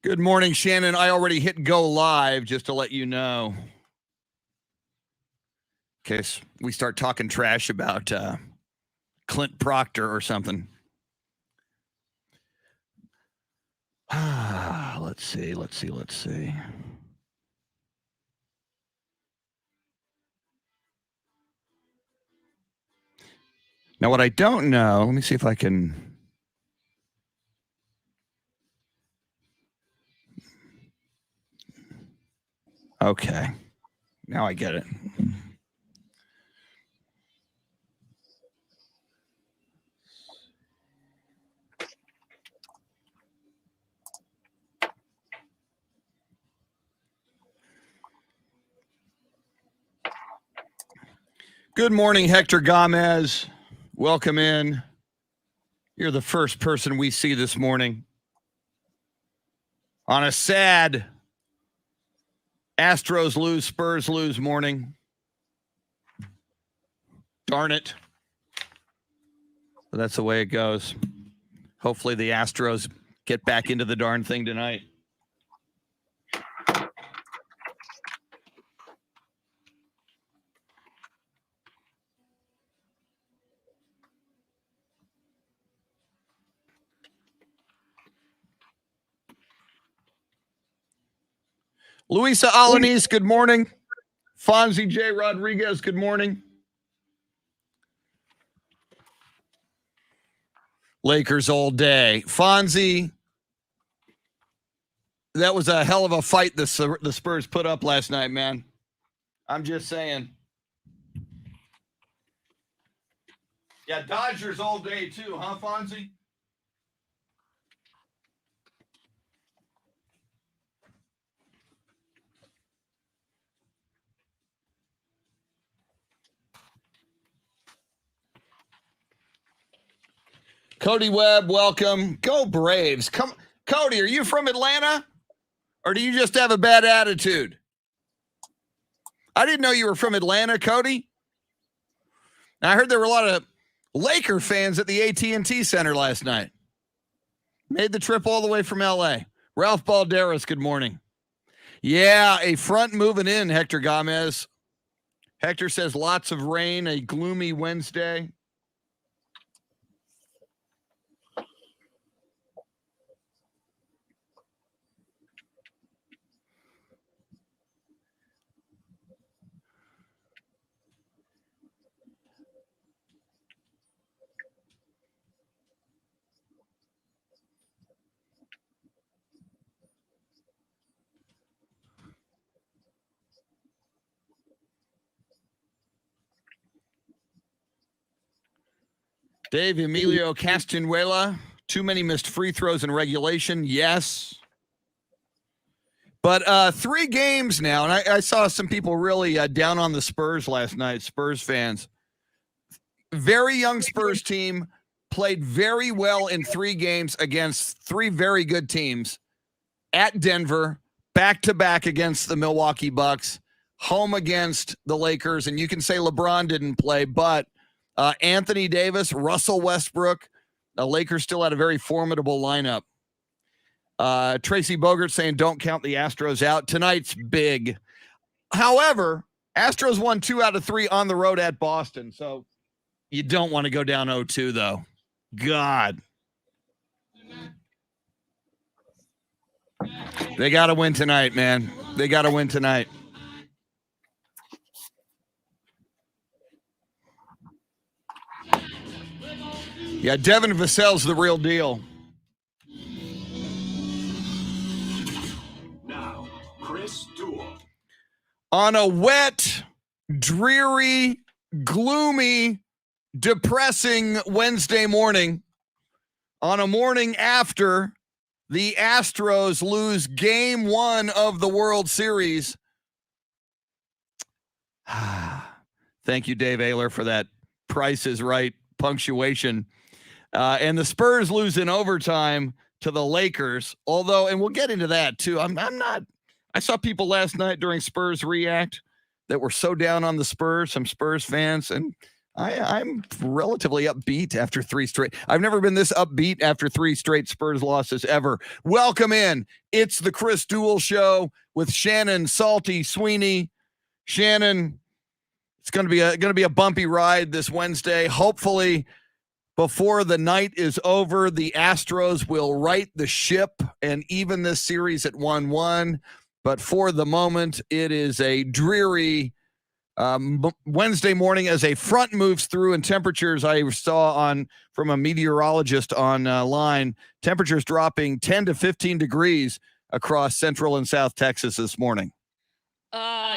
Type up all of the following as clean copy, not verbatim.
Good morning, Shannon. I already hit go live just to let you know. In case we start talking trash about Clint Proctor or something. Let's see. Now, what I don't know, let me see if I can. Okay. Now I get it. Good morning, Hector Gomez. Welcome in. You're the first person we see this morning on a sad Astros lose, Spurs lose morning. Darn it. But that's the way it goes. Hopefully the Astros get back into the darn thing tonight. Luisa Alanis, good morning. Fonzie J. Rodriguez, good morning. Lakers all day. Fonzie, that was a hell of a fight the Spurs put up last night, man. I'm just saying. Yeah, Dodgers all day too, huh, Fonzie? Cody Webb, welcome. Go Braves. Come, Cody, are you from Atlanta? Or do you just have a bad attitude? I didn't know you were from Atlanta, Cody. Now, I heard there were a lot of Laker fans at the AT&T Center last night. Made the trip all the way from L.A. Ralph Balderas, good morning. Yeah, a front moving in, Hector Gomez. Hector says lots of rain, a gloomy Wednesday. Dave Emilio Castanuela, too many missed free throws in regulation. Yes. But 3 games now, and I saw some people really down on the Spurs last night, Spurs fans. Very young Spurs team, played very well in 3 games against 3 very good teams. At Denver, back-to-back against the Milwaukee Bucks, home against the Lakers, and you can say LeBron didn't play, but Anthony Davis, Russell Westbrook, the Lakers still had a very formidable lineup. Tracy Bogert saying don't count the Astros out. Tonight's big. However, Astros won 2 out of 3 on the road at Boston, so you don't want to go down 0-2, though. God. They got to win tonight, man. They got to win tonight. Yeah, Devin Vassell's the real deal. Now, Chris Duel. On a wet, dreary, gloomy, depressing Wednesday morning, on a morning after the Astros lose game 1 of the World Series. Thank you, Dave Ayler, for that Price is Right punctuation. And the Spurs lose in overtime to the Lakers. Although, and we'll get into that too. I'm not. I saw people last night during Spurs React that were so down on the Spurs, some Spurs fans, and I'm relatively upbeat after 3 straight. I've never been this upbeat after 3 straight Spurs losses ever. Welcome in. It's the Chris Duel Show with Shannon, Salty, Sweeney. Shannon, it's going to be a bumpy ride this Wednesday. Hopefully, before the night is over, the Astros will right the ship and even this series at 1-1. But for the moment, it is a dreary Wednesday morning as a front moves through, and temperatures I saw from a meteorologist online, temperatures dropping 10 to 15 degrees across Central and South Texas this morning.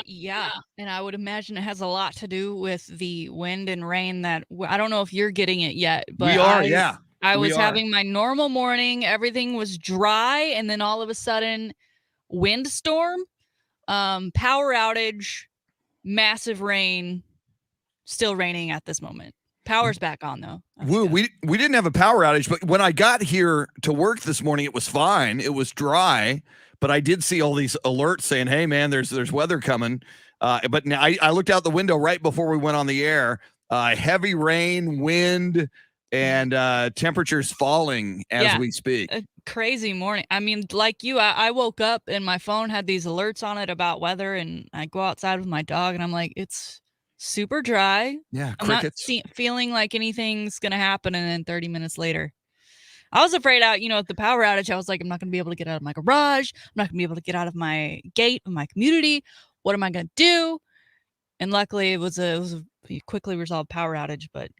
Yeah, and I would imagine it has a lot to do with the wind and rain that I don't know if you're getting it yet, but we are, yeah. I was having my normal morning, everything was dry, and then all of a sudden, windstorm, power outage, massive rain, still raining at this moment. Power's back on though. We didn't have a power outage, but when I got here to work this morning, it was fine. It was dry, but I did see all these alerts saying, "Hey, man, there's weather coming." But now I looked out the window right before we went on the air. Heavy rain, wind, and temperatures falling as we speak. A crazy morning. I mean, like you, I woke up and my phone had these alerts on it about weather, and I go outside with my dog, and I'm like, it's super dry. Yeah, I'm crickets. not feeling like anything's gonna happen, and then 30 minutes later, I was afraid out. With the power outage, I was like, I'm not gonna be able to get out of my garage. I'm not gonna be able to get out of my gate of my community. What am I gonna do? And luckily, it was a quickly resolved power outage. But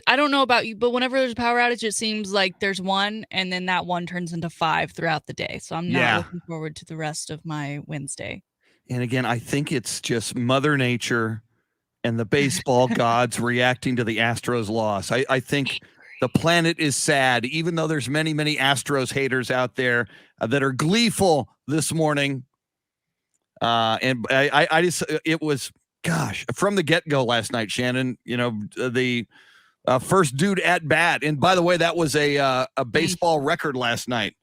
I don't know about you, but whenever there's a power outage, it seems like there's one, and then that one turns into 5 throughout the day. So I'm not looking forward to the rest of my Wednesday. And again, I think it's just Mother Nature and the baseball gods reacting to the Astros loss. I think the planet is sad, even though there's many, many Astros haters out there that are gleeful this morning. And I just, it was, gosh, from the get-go last night, Shannon, the first dude at bat. And by the way, that was a baseball record last night.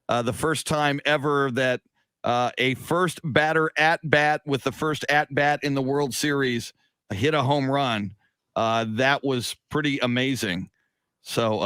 The first time ever that a first batter at bat with the first at bat in the World Series hit a home run. That was pretty amazing. So,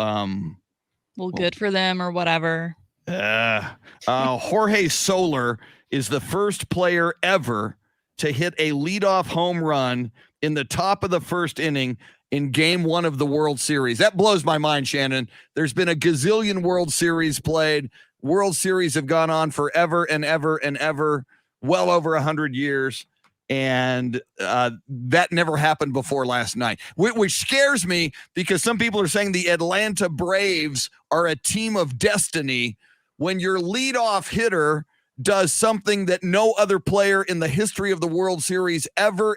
well, good for them or whatever. Jorge Soler is the first player ever to hit a leadoff home run in the top of the first inning in Game 1 of the World Series. That blows my mind, Shannon. There's been a gazillion World Series played. World Series have gone on forever and ever and ever, well over 100 years. And that never happened before last night, which scares me because some people are saying the Atlanta Braves are a team of destiny when your leadoff hitter does something that no other player in the history of the World Series ever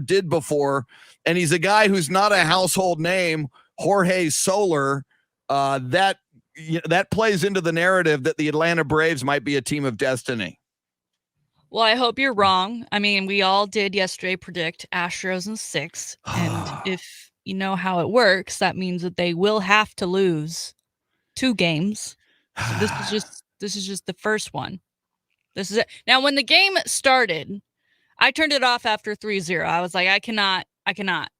did before. And he's a guy who's not a household name, Jorge Soler. That plays into the narrative that the Atlanta Braves might be a team of destiny. Well, I hope you're wrong. I mean, we all did yesterday predict Astros in 6. And if you know how it works, that means that they will have to lose 2 games. So this is just the first one. This is it. Now, when the game started, I turned it off after 3-0. I was like, I cannot. I cannot.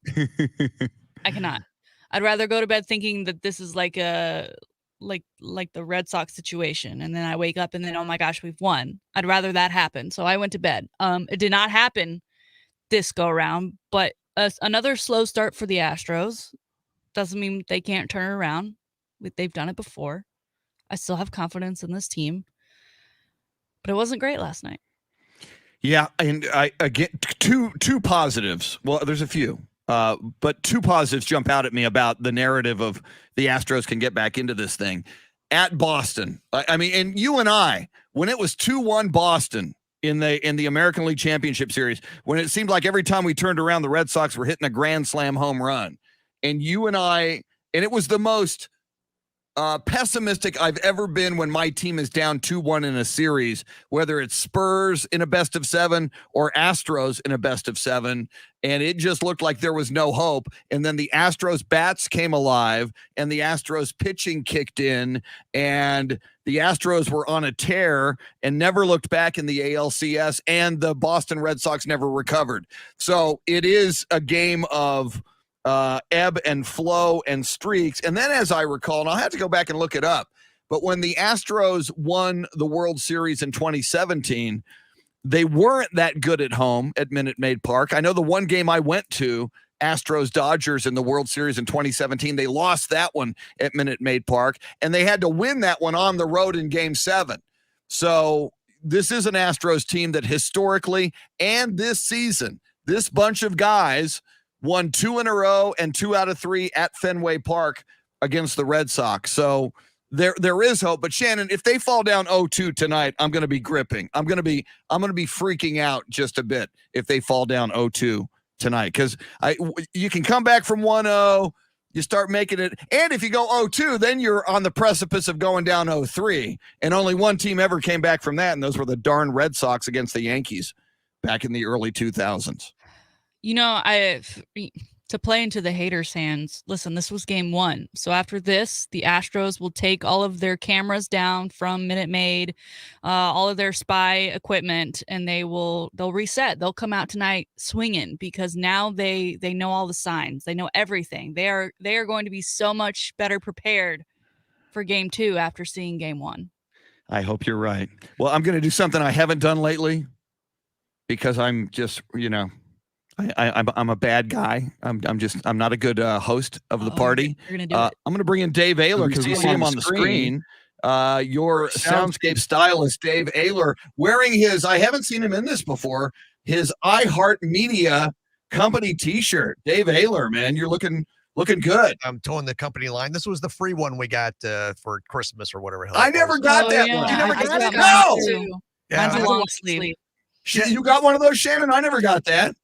I'd rather go to bed thinking that this is like the Red Sox situation, and then I wake up and then, oh my gosh, we've won. I'd rather that happen. So I went to bed. It did not happen this go around, but another slow start for the Astros doesn't mean they can't turn it around. They've done it before. I still have confidence in this team, but it wasn't great last night. Yeah, and I again two positives. Well, there's a few. But 2 positives jump out at me about the narrative of the Astros can get back into this thing. At Boston, I mean, and you and I, when it was 2-1 Boston in the American League Championship Series, when it seemed like every time we turned around, the Red Sox were hitting a grand slam home run. And you and I, and it was the most pessimistic I've ever been when my team is down 2-1 in a series, whether it's Spurs in a best of 7 or Astros in a best of 7. And it just looked like there was no hope. And then the Astros bats came alive and the Astros pitching kicked in and the Astros were on a tear and never looked back in the ALCS, and the Boston Red Sox never recovered. So it is a game of ebb and flow and streaks. And then, as I recall, and I'll have to go back and look it up, but when the Astros won the World Series in 2017, they weren't that good at home at Minute Maid Park. I know the one game I went to, Astros-Dodgers in the World Series in 2017, they lost that one at Minute Maid Park, and they had to win that one on the road in Game 7. So this is an Astros team that historically and this season, this bunch of guys won 2 in a row and 2 out of 3 at Fenway Park against the Red Sox. So there is hope. But Shannon, if they fall down 0-2 tonight, I'm going to be gripping. I'm going to be freaking out just a bit if they fall down 0-2 tonight, because you can come back from 1-0, you start making it, and if you go 0-2, then you're on the precipice of going down 0-3. And only one team ever came back from that, and those were the darn Red Sox against the Yankees back in the early 2000s. You know, to play into the haters' hands, listen, this was game 1. So after this, the Astros will take all of their cameras down from Minute Maid, all of their spy equipment, and they'll reset. They'll come out tonight swinging, because now they know all the signs. They know everything. They are going to be so much better prepared for game 2 after seeing game 1. I hope you're right. Well, I'm going to do something I haven't done lately, because I'm just, I'm a bad guy. I'm not a good host of the party. You're gonna do it. I'm going to bring in Dave Ayler, because you see him on the screen. Your soundscape stylist, Dave Ayler, wearing his, I haven't seen him in this before, his iHeartMedia company t-shirt. Dave Ayler, man, you're looking good. I'm towing the company line. This was the free one we got for Christmas or whatever. I never got that one. You never got it? No. Yeah. Mine's a long sleeve. You got one of those, Shannon? I never got that.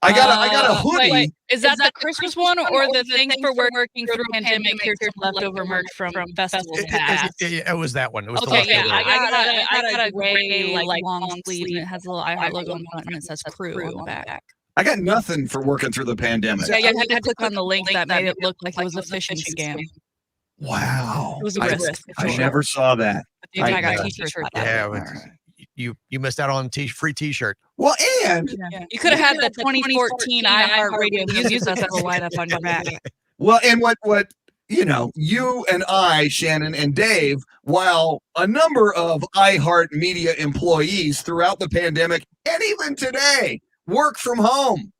I got a hoodie. Wait. Is that the Christmas one or the thing for working through pandemic? Here's some leftover merch from festivals past. It was that one. It was okay, the yeah. one. I got a gray long sleeve, and it has a little iHeart logo on the front, and it says "Crew" on the back. I got nothing for working through the pandemic. Yeah, you had to click on the link that made it look like it was a phishing scam. Wow. It was a risk. I never saw that. I got t-shirts. Yeah. You missed out on free t-shirt. Well, and you could have had the 2014 iHeartRadio Music Festival lineup on your back. Well, and what you and I, Shannon and Dave, while a number of iHeartMedia employees throughout the pandemic and even today work from home.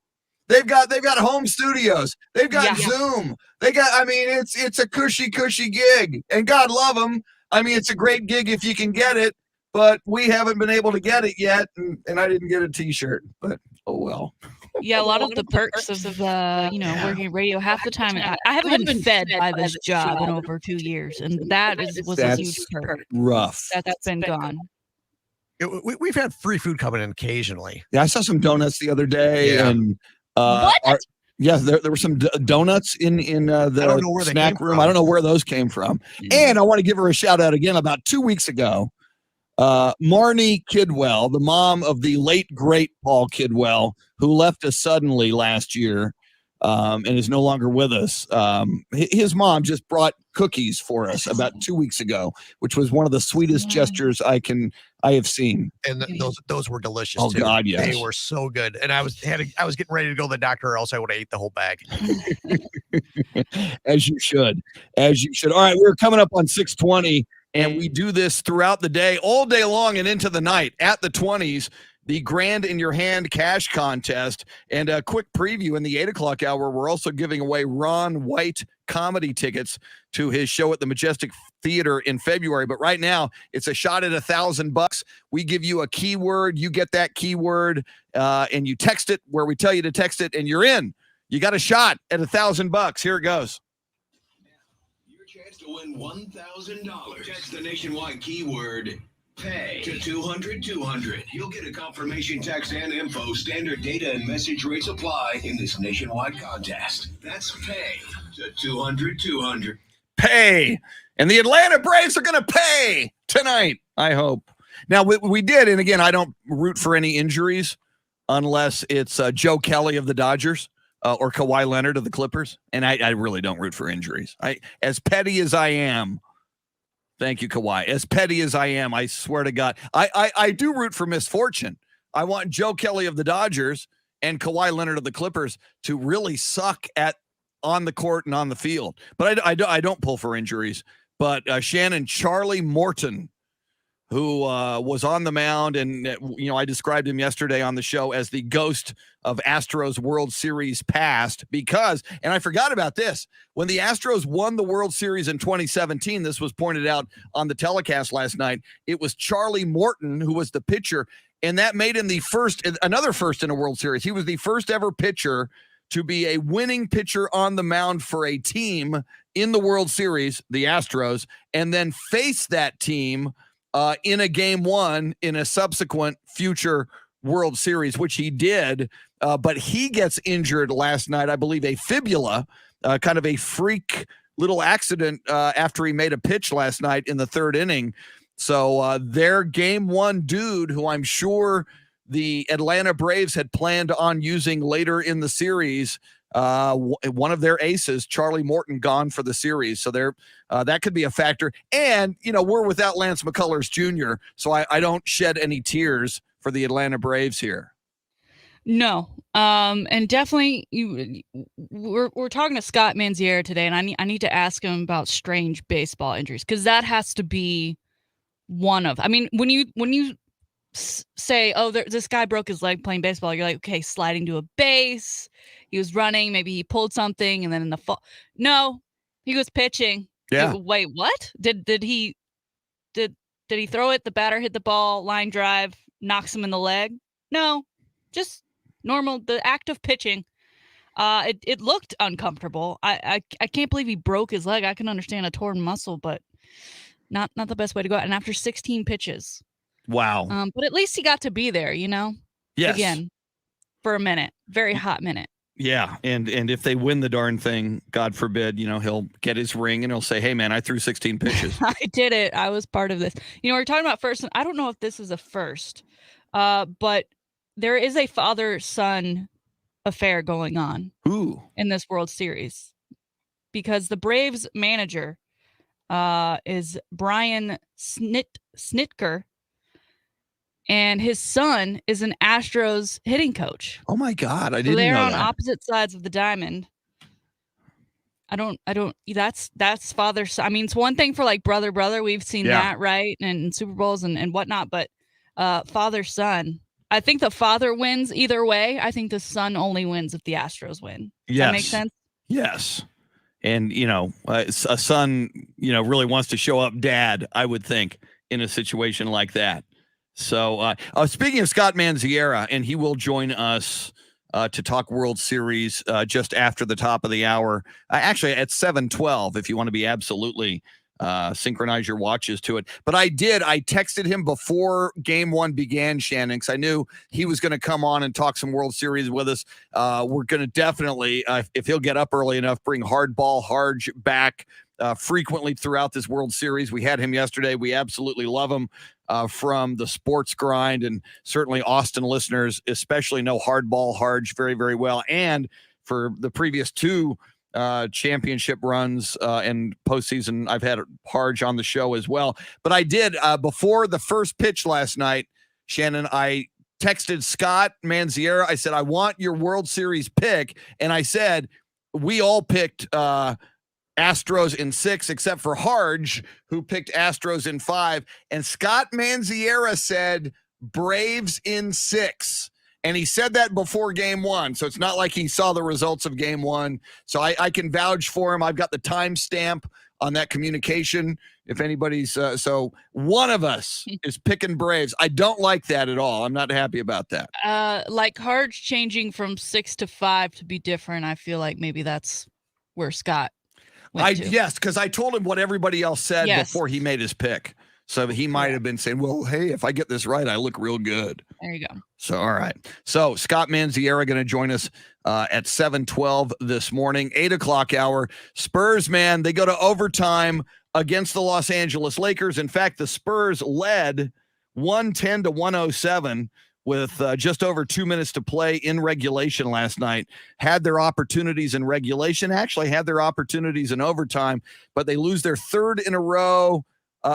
They've got home studios. They've got Zoom. It's a cushy gig, and God love them. I mean, it's a great gig if you can get it. But we haven't been able to get it yet, and I didn't get a t-shirt, but oh well. Yeah, a lot of the perks of working radio, half the time, I haven't been fed by this job in over 2 years, and was a huge perk. Rough. That's been gone. We've had free food coming in occasionally. Yeah, I saw some donuts the other day, and what? there were some donuts in the snack room. I don't know where those came from. And I want to give her a shout out again. About 2 weeks ago, Marnie Kidwell, the mom of the late great Paul Kidwell, who left us suddenly last year and is no longer with us. His mom just brought cookies for us about 2 weeks ago, which was one of the sweetest gestures I have seen. And those were delicious. Oh too. God, yes, they were so good. And I was getting ready to go to the doctor, or else I would have ate the whole bag. As you should. All right, we're coming up on 6:20. And we do this throughout the day, all day long and into the night at the 20s, the Grand in Your Hand cash contest. And a quick preview in the 8 o'clock hour, we're also giving away Ron White comedy tickets to his show at the Majestic Theater in February. But right now, it's a shot at $1,000. We give you a keyword. You get that keyword and you text it where we tell you to text it, and you're in. You got a shot at $1,000. Here it goes. Chance to win $1,000. Text the nationwide keyword PAY to 200-200. You'll get a confirmation text and info. Standard data and message rates apply in this nationwide contest. That's PAY to 200-200. PAY And the Atlanta Braves are going to pay tonight, I hope. Now, we did, and again, I don't root for any injuries unless it's Joe Kelly of the Dodgers or Kawhi Leonard of the Clippers, and I really don't root for injuries. As petty as I am, thank you, Kawhi, as petty as I am, I swear to God, I do root for misfortune. I want Joe Kelly of the Dodgers and Kawhi Leonard of the Clippers to really suck at on the court and on the field. But I don't pull for injuries. But Shannon, Charlie Morton, who was on the mound, and I described him yesterday on the show as the ghost of Astros World Series past because, and I forgot about this, when the Astros won the World Series in 2017, this was pointed out on the telecast last night, it was Charlie Morton who was the pitcher, and that made him another first in a World Series. He was the first ever pitcher to be a winning pitcher on the mound for a team in the World Series, the Astros, and then face that team in a game one in a subsequent future World Series, which he did. But he gets injured last night, I believe, a fibula, kind of a freak little accident after he made a pitch last night in the third inning. So their game one dude, who I'm sure the Atlanta Braves had planned on using later in the series, one of their aces, Charlie Morton, gone for the series. So that could be a factor. And, we're without Lance McCullers Jr., so I don't shed any tears for the Atlanta Braves here. No. And definitely we're talking to Scott Mandziara today, and I need to ask him about strange baseball injuries, because that has to be one of, when you say, oh, this guy broke his leg playing baseball, you're like, okay, sliding to a base, he was running, maybe he pulled something, and then in the fall, no, he was pitching. Yeah. Wait, what? Did he throw it? The batter hit the ball, line drive, knocks him in the leg? No, just normal, the act of pitching. It looked uncomfortable. I can't believe he broke his leg. I can understand a torn muscle, but not the best way to go. And after 16 pitches. Wow. But at least he got to be there, Yes. Again, for a minute. Very hot minute. Yeah. And if they win the darn thing, God forbid, he'll get his ring and he'll say, hey, man, I threw 16 pitches. I did it. I was part of this. We're talking about first, and I don't know if this is a first, but there is a father-son affair going on in this World Series, because the Braves manager is Brian Snitker, and his son is an Astros hitting coach. Oh my God, I didn't know that. They're on opposite sides of the diamond. That's father son. It's one thing for like brother. We've seen that, right? And Super Bowls and whatnot, but father son. I think the father wins either way. I think the son only wins if the Astros win. Does that make sense? Yes. And, a son, really wants to show up dad, I would think, in a situation like that. So speaking of Scott Mandziara, and he will join us to talk World Series just after the top of the hour, actually at 7:12, if you want to be absolutely synchronize your watches to it. But I texted him before game one began, Shannon, because I knew he was going to come on and talk some World Series with us. We're going to definitely, if he'll get up early enough, bring Hardball Harge back frequently throughout this World Series. We had him yesterday. We absolutely love him from the Sports Grind, and certainly Austin listeners especially know Hardball Harge very, very well. And for the previous two championship runs and postseason, I've had Harge on the show as well. But I did before the first pitch last night, Shannon, I texted Scott Mandziara. I said, I want your World Series pick. And I said, we all picked Astros in 6, except for Harge, who picked Astros in 5. And Scott Mandziara said Braves in 6. And he said that before game one. So it's not like he saw the results of game one. So I can vouch for him. I've got the timestamp on that communication. If anybody's so one of us is picking Braves. I don't like that at all. I'm not happy about that. Like Harge changing from 6 to 5 to be different. I feel like maybe that's where Scott went to. Yes, because I told him what everybody else said before he made his pick. So he might have been saying, well, hey, if I get this right, I look real good. There you go. So, all right. So Scott Mandziara going to join us at 7:12 this morning, 8 o'clock hour. Spurs, man, they go to overtime against the Los Angeles Lakers. In fact, the Spurs led 110-107 with just over 2 minutes to play in regulation last night. Had their opportunities in regulation, actually had their opportunities in overtime, but they lose their third in a row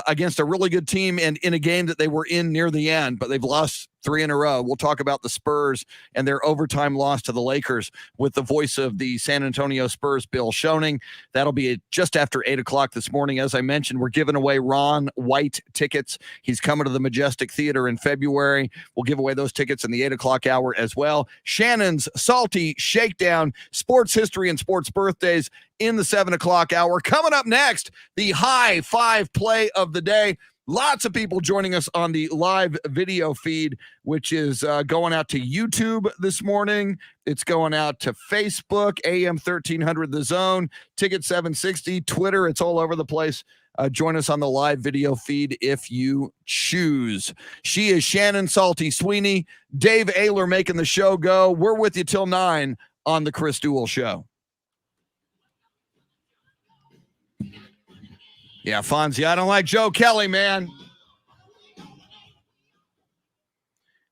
against a really good team and in a game that they were in near the end, but they've lost 3 in a row. We'll talk about the Spurs and their overtime loss to the Lakers with the voice of the San Antonio Spurs, Bill Schoening. That'll be just after 8 o'clock this morning. As I mentioned, we're giving away Ron White tickets. He's coming to the Majestic Theater in February. We'll give away those tickets in the 8 o'clock hour as well. Shannon's Salty Shakedown, sports history and sports birthdays in the 7 o'clock hour. Coming up next, the high five play of the day. Lots of people joining us on the live video feed, which is going out to YouTube this morning. It's going out to Facebook, AM 1300 The Zone, Ticket 760, Twitter. It's all over the place. Join us on the live video feed if you choose. She is Shannon Salty Sweeney. Dave Ayler making the show go. We're with you till 9 on the Chris Duel Show. Yeah, Fonzie, I don't like Joe Kelly, man.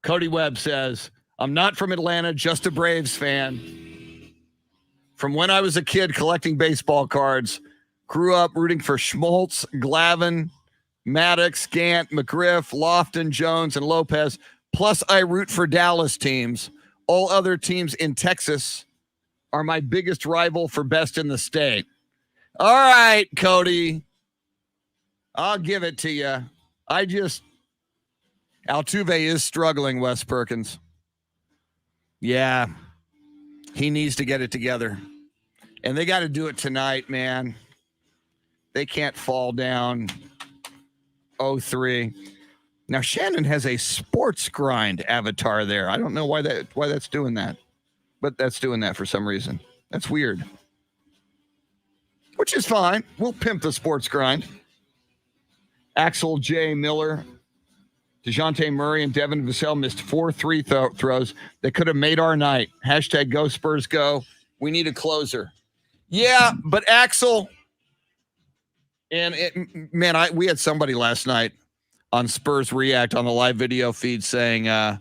Cody Webb says, I'm not from Atlanta, just a Braves fan. From when I was a kid collecting baseball cards, grew up rooting for Schmaltz, Glavine, Maddox, Gant, McGriff, Lofton, Jones, and Lopez. Plus, I root for Dallas teams. All other teams in Texas are my biggest rival for best in the state. All right, Cody. I'll give it to you. Altuve is struggling, Wes Perkins. Yeah. He needs to get it together. And they got to do it tonight, man. They can't fall down 0-3. Now, Shannon has a sports grind avatar there. I don't know why that's doing that. But that's doing that for some reason. That's weird. Which is fine. We'll pimp the sports grind. Axel J. Miller, DeJounte Murray, and Devin Vassell missed 4 throws that could have made our night. Hashtag go Spurs go. We need a closer. Yeah, but Axel, and we had somebody last night on Spurs React on the live video feed saying, I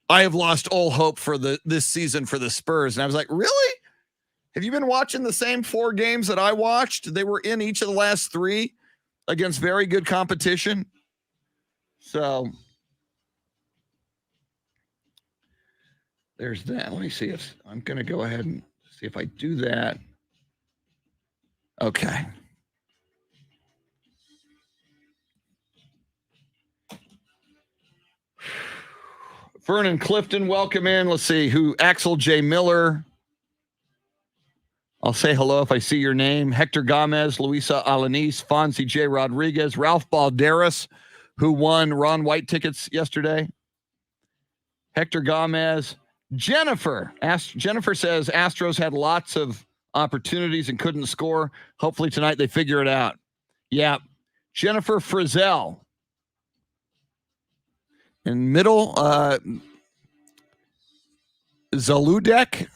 have lost all hope for this season for the Spurs. And I was like, really? Have you been watching the same 4 games that I watched? They were in each of the last 3. Against very good competition. So there's that. Let me see if I'm going to go ahead and see if I do that. Okay. Vernon Clifton, welcome in. Let's see who. Axel J. Miller. I'll say hello if I see your name. Hector Gomez, Luisa Alanis, Fonzie J. Rodriguez, Ralph Balderas, who won Ron White tickets yesterday. Hector Gomez. Jennifer. Jennifer says Astros had lots of opportunities and couldn't score. Hopefully tonight they figure it out. Yeah. Jennifer Frizzell. In middle, Zaludek,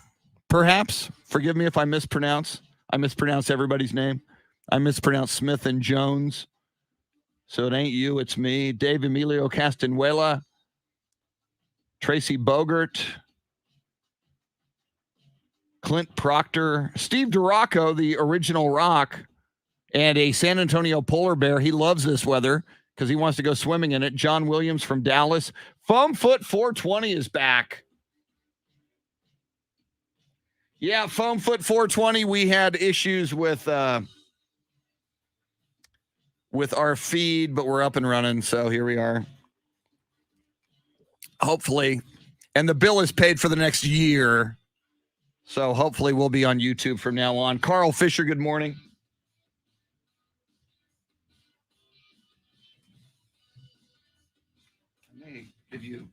perhaps. Forgive me if I mispronounce. I mispronounce everybody's name. I mispronounce Smith and Jones. So it ain't you, it's me. Dave Emilio Castanuela. Tracy Bogert. Clint Proctor. Steve DeRocco, the original Rock, and a San Antonio polar bear. He loves this weather because he wants to go swimming in it. John Williams from Dallas. Foamfoot 420 is back. Yeah, Foamfoot 420. We had issues with our feed, but we're up and running. So here we are. Hopefully. And the bill is paid for the next year. So hopefully we'll be on YouTube from now on. Carl Fisher, good morning. I may give you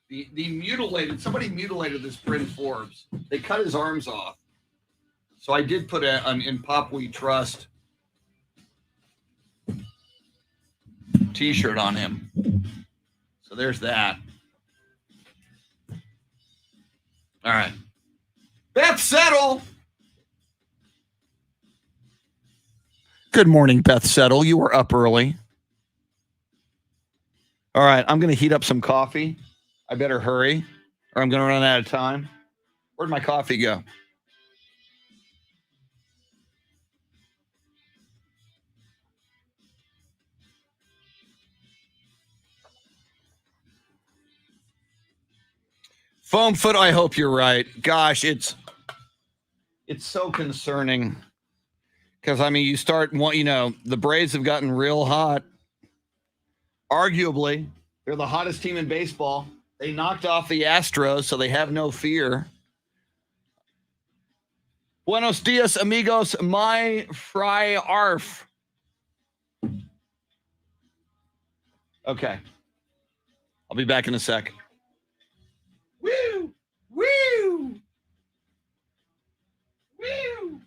the mutilated, somebody mutilated this Bryn Forbes. They cut his arms off. So I did put an In Pop We Trust t-shirt on him. So there's that. All right. Beth Settle. Good morning, Beth Settle. You were up early. All right, I'm going to heat up some coffee. I better hurry or I'm going to run out of time. Where'd my coffee go? Foam foot, I hope you're right. Gosh, it's so concerning because, I mean, you start, the Braves have gotten real hot. Arguably, they're the hottest team in baseball. They knocked off the Astros, so they have no fear. Buenos dias, amigos. My fry arf. Okay. I'll be back in a sec. Woo! Woo! Woo!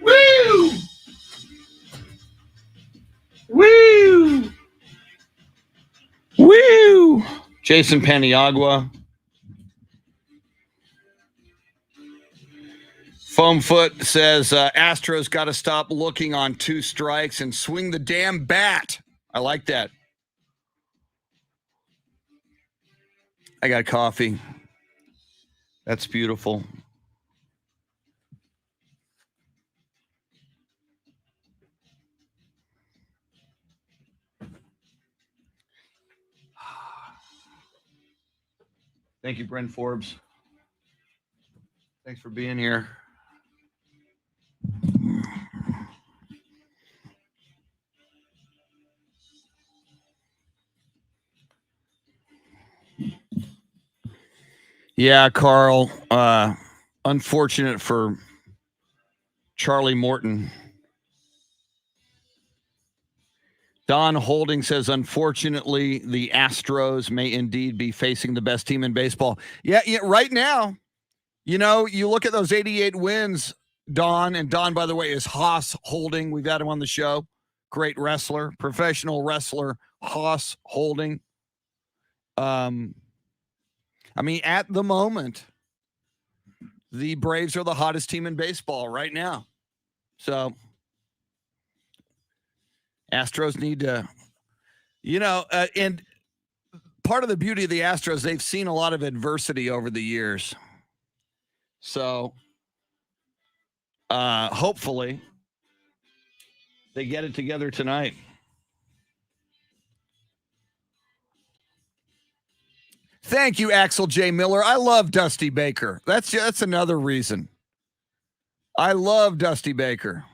Woo! Woo! Woo! Jason Paniagua. Foamfoot says Astros got to stop looking on 2 strikes and swing the damn bat. I like that. I got coffee. That's beautiful. Thank you, Brent Forbes. Thanks for being here. Yeah, Carl. Unfortunate for Charlie Morton. Don Holding says, unfortunately, the Astros may indeed be facing the best team in baseball. Yeah, right now, you look at those 88 wins, Don, and Don, by the way, is Haas Holding. We've had him on the show. Great wrestler, professional wrestler, Haas Holding. I mean, at the moment, the Braves are the hottest team in baseball right now. So Astros need to, and part of the beauty of the Astros, they've seen a lot of adversity over the years. So hopefully they get it together tonight. Thank you, Axel J. Miller. I love Dusty Baker. That's another reason. I love Dusty Baker.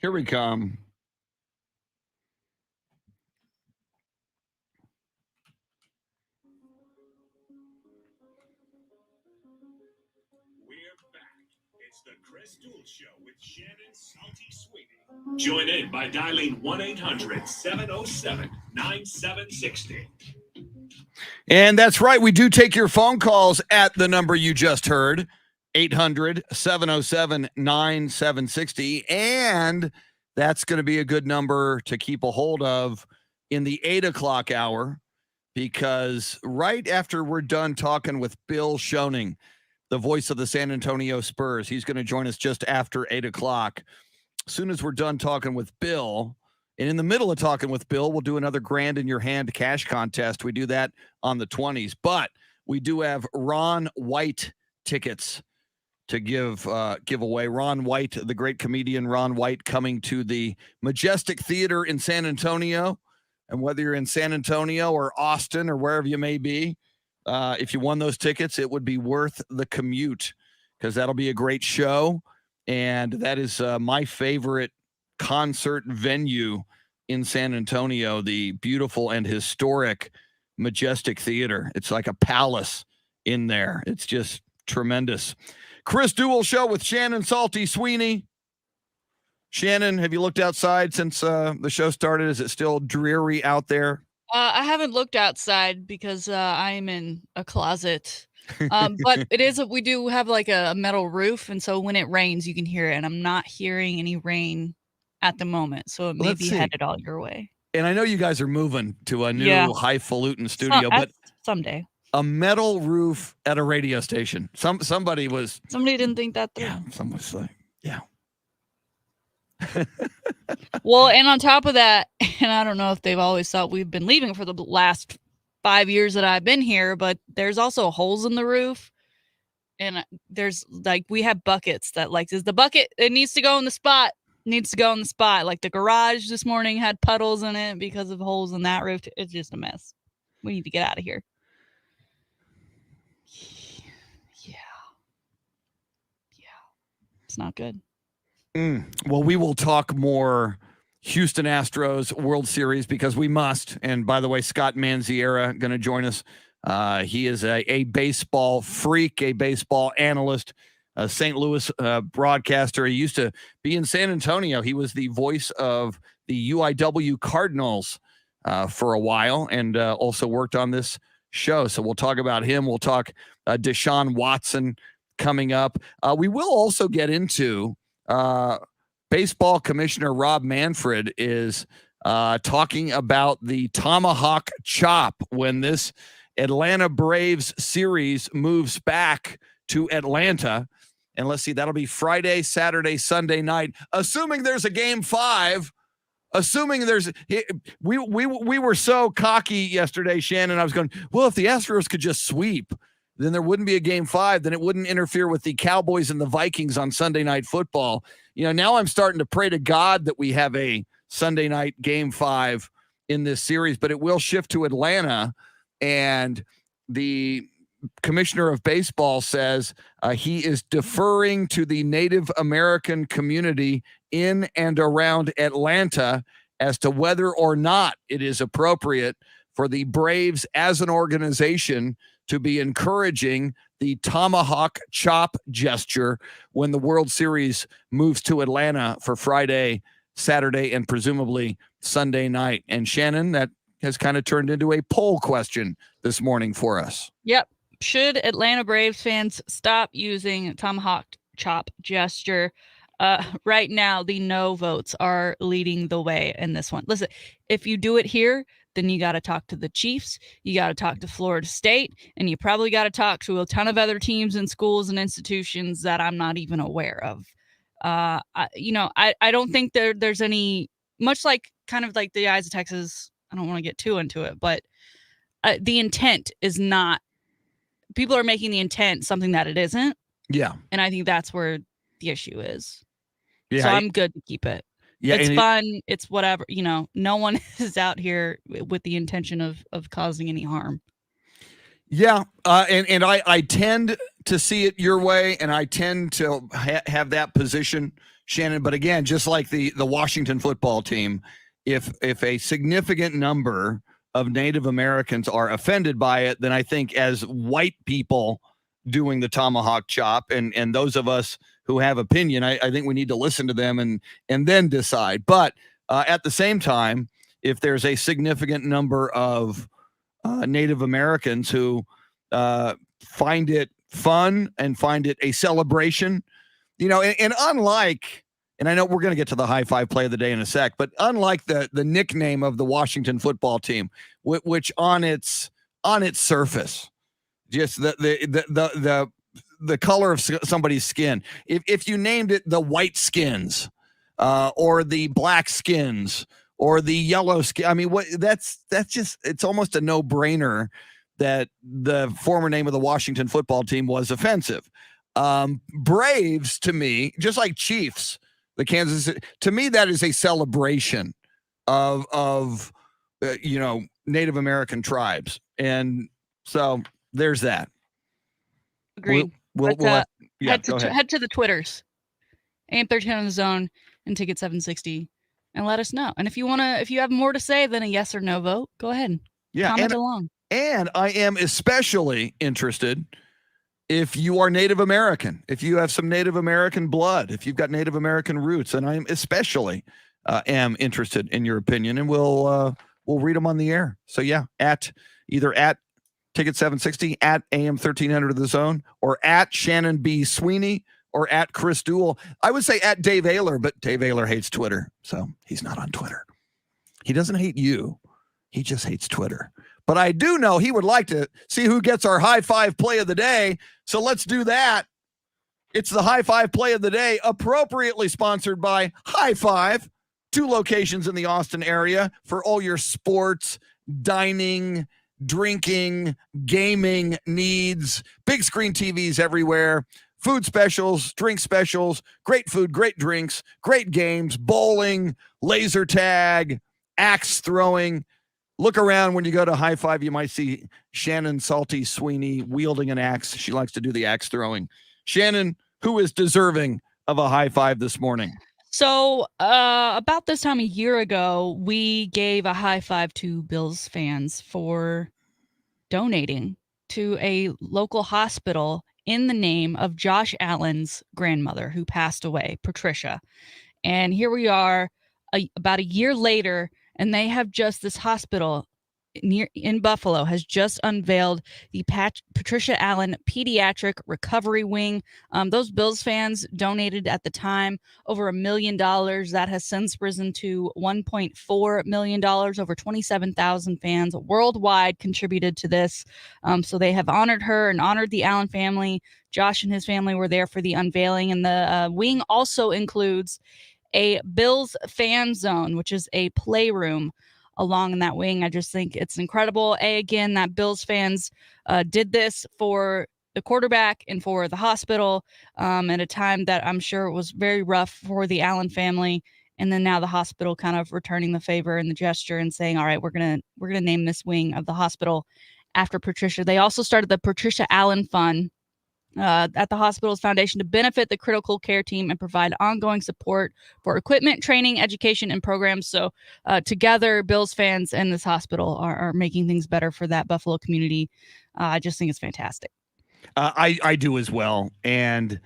Here we come. We're back. It's the Chris Duel Show with Shannon Salty Sweeney. Join in by dialing 1-800-707-9760. And that's right. We do take your phone calls at the number you just heard, 800-707-9760. And that's going to be a good number to keep a hold of in the 8 o'clock hour, because right after we're done talking with Bill Schoening, the voice of the San Antonio Spurs, he's going to join us just after 8 o'clock. As soon as we're done talking with Bill, and in the middle of talking with Bill, we'll do another grand in your hand cash contest. We do that on the 20s, but we do have Ron White tickets to give away. Ron White, the great comedian Ron White, coming to the Majestic Theater in San Antonio. And whether you're in San Antonio or Austin or wherever you may be, if you won those tickets, it would be worth the commute, because that'll be a great show. And that is my favorite concert venue in San Antonio, the beautiful and historic Majestic Theater. It's like a palace in there. It's just tremendous. Chris Duel Show with Shannon Salty Sweeney. Shannon, have you looked outside since the show started? Is it still dreary out there? I haven't looked outside because I'm in a closet. But it is, we do have like a metal roof. And so when it rains, you can hear it. And I'm not hearing any rain at the moment. So it may be headed all your way. And I know you guys are moving to a new highfalutin studio, but someday. A metal roof at a radio station. Somebody didn't think that through. Yeah, someone was like, yeah. Well, and on top of that, and I don't know if they've always thought we've been leaving for the last 5 years that I've been here, but there's also holes in the roof. And there's like, we have buckets that like, is the bucket, it needs to go in the spot, Like the garage this morning had puddles in it because of holes in that roof. It's just a mess. We need to get out of here. Yeah. It's not good. Well, we will talk more Houston Astros World Series because we must. And by the way, Scott Mandziara going to join us. He is a baseball freak, a baseball analyst, a St. Louis broadcaster. He used to be in San Antonio. He was the voice of the UIW Cardinals for a while, and also worked on this show. So we'll talk about him. We'll talk Deshaun Watson coming up. We will also get into baseball commissioner Rob Manfred is talking about the tomahawk chop when this Atlanta Braves series moves back to Atlanta. And let's see, that'll be Friday, Saturday, Sunday night, assuming there's a game 5. Assuming there's, we were so cocky yesterday, Shannon. I was going, well, if the Astros could just sweep, then there wouldn't be a game 5. Then it wouldn't interfere with the Cowboys and the Vikings on Sunday Night Football. You know, now I'm starting to pray to God that we have a Sunday night game 5 in this series, but it will shift to Atlanta. And the commissioner of baseball says he is deferring to the Native American community in and around Atlanta as to whether or not it is appropriate for the Braves as an organization to be encouraging the tomahawk chop gesture when the World Series moves to Atlanta for Friday, Saturday, and presumably Sunday night. And Shannon, that has kind of turned into a poll question this morning for us. Yep. Should Atlanta Braves fans stop using tomahawk chop gesture? Right now, the no votes are leading the way in this one. Listen, if you do it here, then you got to talk to the Chiefs, you got to talk to Florida State, and you probably got to talk to a ton of other teams and schools and institutions that I'm not even aware of. I don't think there's any, much like kind of like the Eyes of Texas. I don't want to get too into it, but the intent is not, people are making the intent something that it isn't. Yeah. And I think that's where the issue is. Yeah. So I'm good to keep it. Yeah, it's fun. It's whatever, no one is out here with the intention of causing any harm. Yeah. And I tend to see it your way, and I tend to have that position, Shannon. But again, just like the Washington football team, if a significant number of Native Americans are offended by it, then I think as white people doing the tomahawk chop and those of us who have opinion, I think we need to listen to them and then decide. But at the same time, if there's a significant number of Native Americans who find it fun and find it a celebration, and unlike, and I know we're going to get to the high five play of the day in a sec, but unlike the nickname of the Washington football team, which on its surface, just the color of somebody's skin. If you named it the white skins, or the black skins, or the yellow skin, I mean, that's just, it's almost a no-brainer that the former name of the Washington football team was offensive. Braves, to me, just like Chiefs, the Kansas City, to me, that is a celebration of Native American tribes, and so there's that. Agreed. We'll head to the Twitters, AM13 on the Zone and Ticket 760, and let us know. And if you have more to say than a yes or no vote, go ahead. Yeah, comment along. And I am especially interested if you are Native American, if you have some Native American blood, if you've got Native American roots, and I am especially am interested in your opinion, and we'll read them on the air. So yeah, either at Ticket 760, at AM 1300 of the Zone, or at Shannon B. Sweeney, or at Chris Duel. I would say at Dave Ayler, but Dave Ayler hates Twitter, so he's not on Twitter. He doesn't hate you. He just hates Twitter. But I do know he would like to see who gets our high five play of the day. So let's do that. It's the high five play of the day, appropriately sponsored by High Five, 2 locations in the Austin area for all your sports, dining, drinking, gaming needs. Big screen TVs everywhere. Food specials, drink specials, great food, great drinks, great games, bowling, laser tag, axe throwing. Look around when you go to High Five. You might see Shannon Salty Sweeney wielding an axe. She likes to do the axe throwing. Shannon, who is deserving of a high five this morning? So about this time a year ago, we gave a high five to Bills fans for donating to a local hospital in the name of Josh Allen's grandmother, who passed away, Patricia. And here we are about a year later, and they have just, this hospital in Buffalo has just unveiled the Patricia Allen Pediatric Recovery Wing. Those Bills fans donated at the time over $1 million. That has since risen to $1.4 million. Over 27,000 fans worldwide contributed to this. So they have honored her and honored the Allen family. Josh and his family were there for the unveiling. And the wing also includes a Bills fan zone, which is a playroom along in that wing. I just think it's incredible. Again, that Bills fans did this for the quarterback and for the hospital at a time that I'm sure was very rough for the Allen family. And then now the hospital kind of returning the favor and the gesture and saying, all right, we're gonna name this wing of the hospital after Patricia. They also started the Patricia Allen Fund, at the hospital's foundation to benefit the critical care team and provide ongoing support for equipment, training, education, and programs. So together, Bills fans and this hospital are making things better for that Buffalo community. I just think it's fantastic. I do as well. And,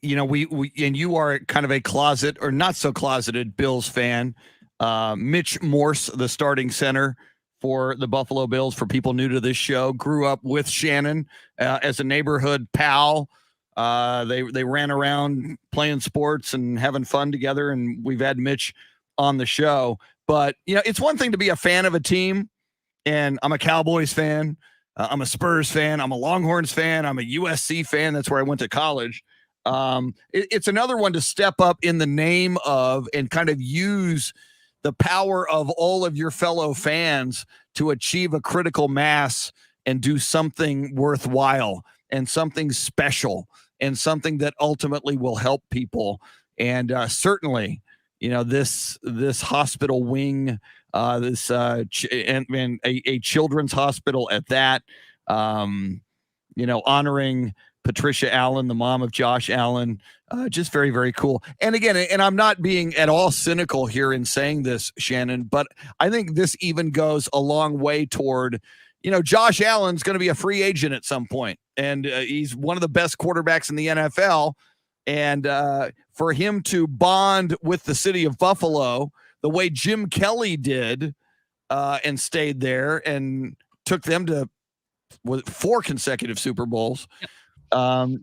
we and you are kind of a closet or not so closeted Bills fan. Mitch Morse, the starting center for the Buffalo Bills, for people new to this show, grew up with Shannon as a neighborhood pal. They ran around playing sports and having fun together, and we've had Mitch on the show. But, it's one thing to be a fan of a team, and I'm a Cowboys fan. I'm a Spurs fan. I'm a Longhorns fan. I'm a USC fan. That's where I went to college. It's another one to step up in the name of and kind of use the power of all of your fellow fans to achieve a critical mass and do something worthwhile and something special and something that ultimately will help people. And certainly, this hospital wing, and a children's hospital at that, honoring Patricia Allen, the mom of Josh Allen, just very, very cool. And again, and I'm not being at all cynical here in saying this, Shannon, but I think this even goes a long way toward, Josh Allen's going to be a free agent at some point, and he's one of the best quarterbacks in the NFL. And for him to bond with the city of Buffalo the way Jim Kelly did, and stayed there and took them to 4 consecutive Super Bowls. Yep. I'm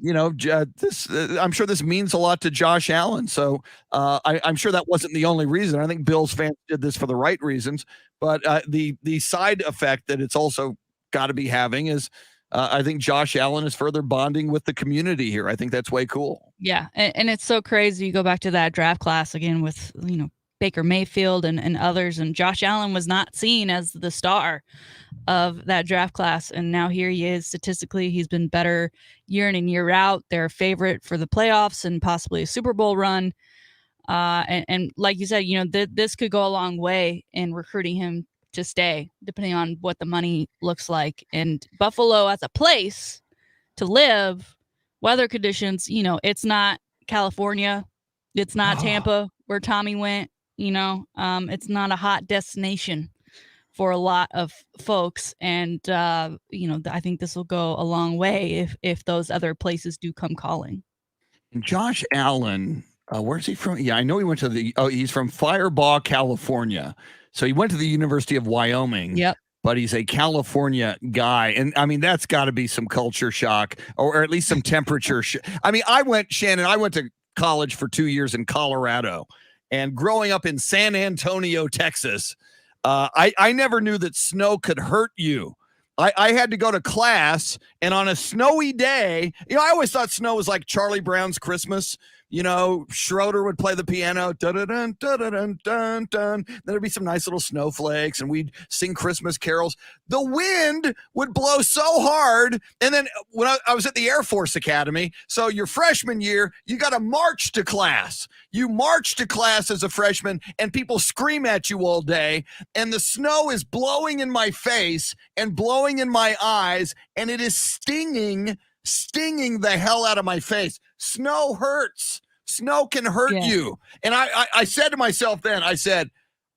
sure this means a lot to Josh Allen. So I'm sure that wasn't the only reason. I think Bills fans did this for the right reasons, but the side effect that it's also got to be having is I think Josh Allen is further bonding with the community here. I think that's way cool. Yeah, and it's so crazy. You go back to that draft class again with Baker Mayfield and others, and Josh Allen was not seen as the star of that draft class, and now here he is. Statistically, he's been better year in and year out. They're a favorite for the playoffs and possibly a Super Bowl run. And like you said, this could go a long way in recruiting him to stay, depending on what the money looks like. And Buffalo as a place to live, weather conditions, it's not California, it's not Tampa where Tommy went. It's not a hot destination for a lot of folks. And, I think this will go a long way if those other places do come calling. And Josh Allen, where's he from? Yeah, I know he went to he's from Firebaugh, California. So he went to the University of Wyoming. Yep. But he's a California guy. And I mean, that's got to be some culture shock or at least some temperature. I went to college for 2 years in Colorado. And growing up in San Antonio, Texas, I never knew that snow could hurt you. I had to go to class, and on a snowy day, I always thought snow was like Charlie Brown's Christmas. Schroeder would play the piano, dun-dun-dun, dun-dun-dun, dun-dun. There'd be some nice little snowflakes, and we'd sing Christmas carols. The wind would blow so hard, and then when I was at the Air Force Academy, so your freshman year, you got to march to class. You march to class as a freshman, and people scream at you all day, and the snow is blowing in my face and blowing in my eyes, and it is stinging the hell out of my face. Snow hurts. Snow can hurt you. And I said to myself then,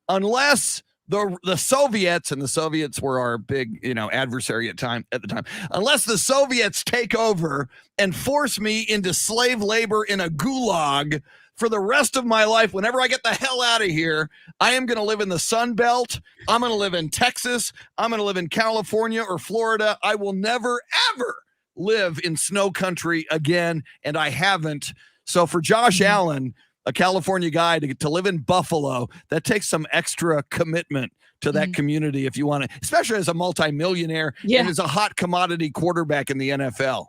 unless the Soviets, and the Soviets were our big, adversary at the time, unless the Soviets take over and force me into slave labor in a gulag for the rest of my life, whenever I get the hell out of here, I am going to live in the Sun Belt. I'm going to live in Texas. I'm going to live in California or Florida. I will never, ever live in snow country again, and I haven't. So for Josh Allen, a California guy, to live in Buffalo, that takes some extra commitment to that community if you want to, especially as a multimillionaire and as a hot commodity quarterback in the NFL.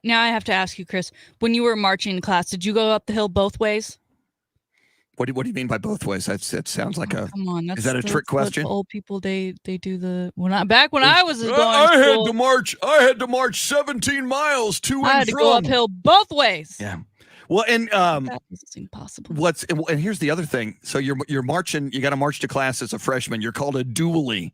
Now I have to ask you, Chris, when you were marching in class, did you go up the hill both ways? What do you mean by both ways? That sounds like come on. Is that a trick question? Old people, they do the back when I was going. I had to march 17 miles to and from. I had to go uphill both ways. Yeah. Well, and that was impossible. And here's the other thing. So you're marching. You got to march to class as a freshman. You're called a duelie.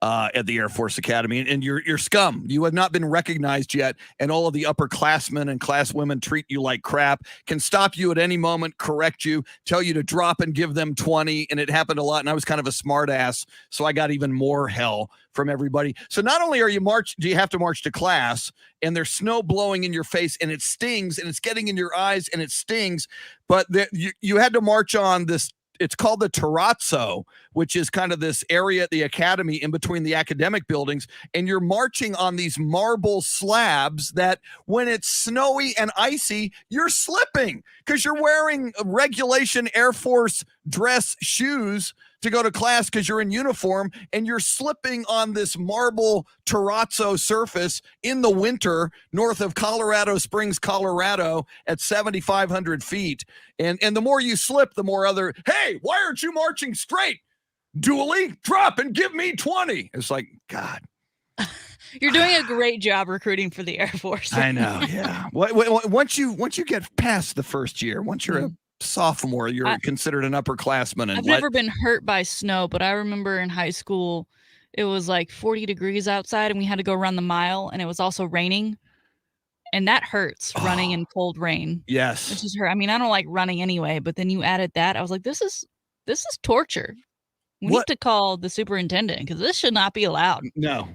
at the Air Force Academy, and you're scum. You have not been recognized yet, and all of the upperclassmen and classwomen treat you like crap, can stop you at any moment, correct you, tell you to drop and give them 20, and it happened a lot, and I was kind of a smart ass, so I got even more hell from everybody. So not only do you have to march to class, and there's snow blowing in your face, and it stings, and it's getting in your eyes, and it stings, but you had to march on this. It's called the terrazzo, which is kind of this area at the academy in between the academic buildings. And you're marching on these marble slabs that when it's snowy and icy, you're slipping because you're wearing regulation Air Force dress shoes to go to class because you're in uniform, and you're slipping on this marble terrazzo surface in the winter north of Colorado Springs, Colorado at 7,500 feet. And the more you slip, the more hey, why aren't you marching straight? Dually, drop and give me 20. It's like, God. You're doing a great job recruiting for the Air Force. I know, yeah. Once you get past the first year, once you're a sophomore, you're considered an upperclassman. And I've never been hurt by snow, but I remember in high school, it was like 40 degrees outside, and we had to go run the mile, and it was also raining. And that hurts, running in cold rain. Yes. It just hurt. I mean, I don't like running anyway, but then you added that. I was like, this is torture. We need to call the superintendent because this should not be allowed. No.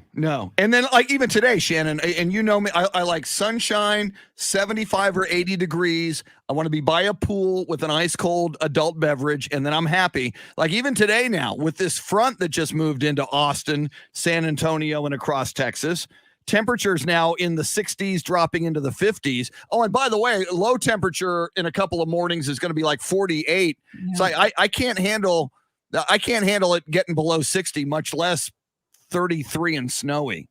And then like even today, Shannon, and you know me, I like sunshine, 75 or 80 degrees. I want to be by a pool with an ice cold adult beverage, and then I'm happy. Like even today now with this front that just moved into Austin, San Antonio, and across Texas, temperatures now in the 60s, dropping into the 50s. Oh, and by the way, low temperature in a couple of mornings is going to be like 48. Yeah. So I can't handle it getting below 60, much less 33 and snowy.